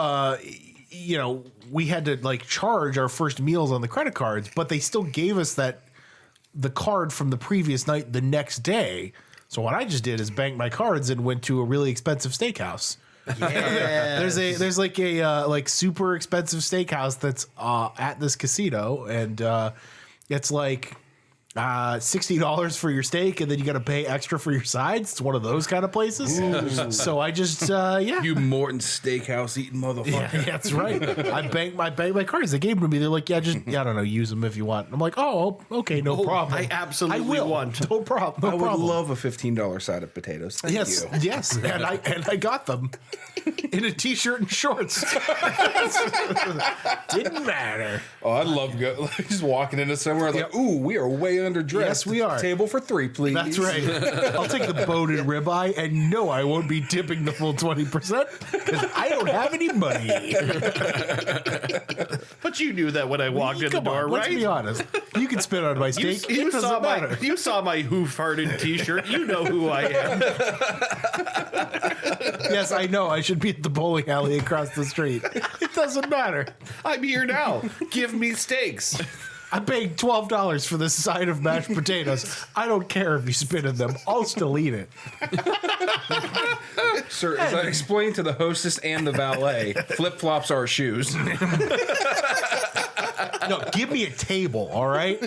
we had to like charge our first meals on the credit cards, but they still gave us the card from the previous night the next day. So what I just did is banked my cards and went to a really expensive steakhouse. Yeah. There's like a super expensive steakhouse that's at this casino, and it's like $60 for your steak, and then you got to pay extra for your sides. It's one of those kind of places. So I just You Morton Steakhouse eating motherfucker. yeah, that's right. I banked my cards. They gave them to me. They're like, I don't know, use them if you want. I'm like, oh, okay, no problem. I absolutely will. want. No problem. I No would problem. love a $15 side of potatoes. Thank Yes, you. yes, and I got them in a t-shirt and shorts. Didn't matter. Oh, I'd love just walking into somewhere like, ooh, we are way underdressed. Yes, we are. Table for 3, please. That's right. I'll take the boated ribeye, and no, I won't be tipping the full 20% because I don't have any money. But you knew that when I walked in the Come door, on, right? let's be honest. You can spit on my steak. You It doesn't saw matter. you saw my who farted t-shirt. You know who I am. Yes, I know. I should be at the bowling alley across the street. It doesn't matter. I'm here now. Give me steaks. I paid $12 for this side of mashed potatoes. I don't care if you spit in them. I'll still eat it. Sir, as I explained to the hostess and the valet, flip-flops are shoes. No, give me a table, all right?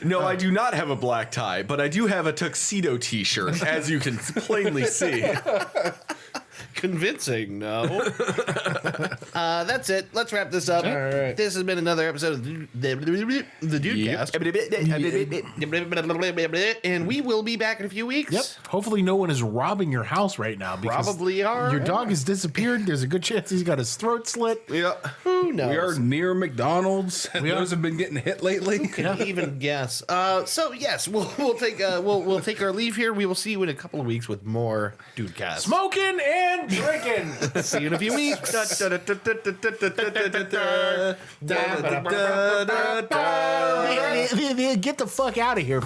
No, I do not have a black tie, but I do have a tuxedo t-shirt, as you can plainly see. Convincing, no. That's it. Let's wrap this up. All right. This has been another episode of the Dudecast. And we will be back in a few weeks. Yep. Hopefully no one is robbing your house right now. Because Probably are. Your dog has disappeared. There's a good chance he's got his throat slit. Yeah. Who knows? We are near McDonald's. And those have been getting hit lately. Can't even guess. So yes, we'll take we'll take our leave here. We will see you in a couple of weeks with more Dudecast. Smoking and drinking. See you in a few weeks. Get the fuck out of here.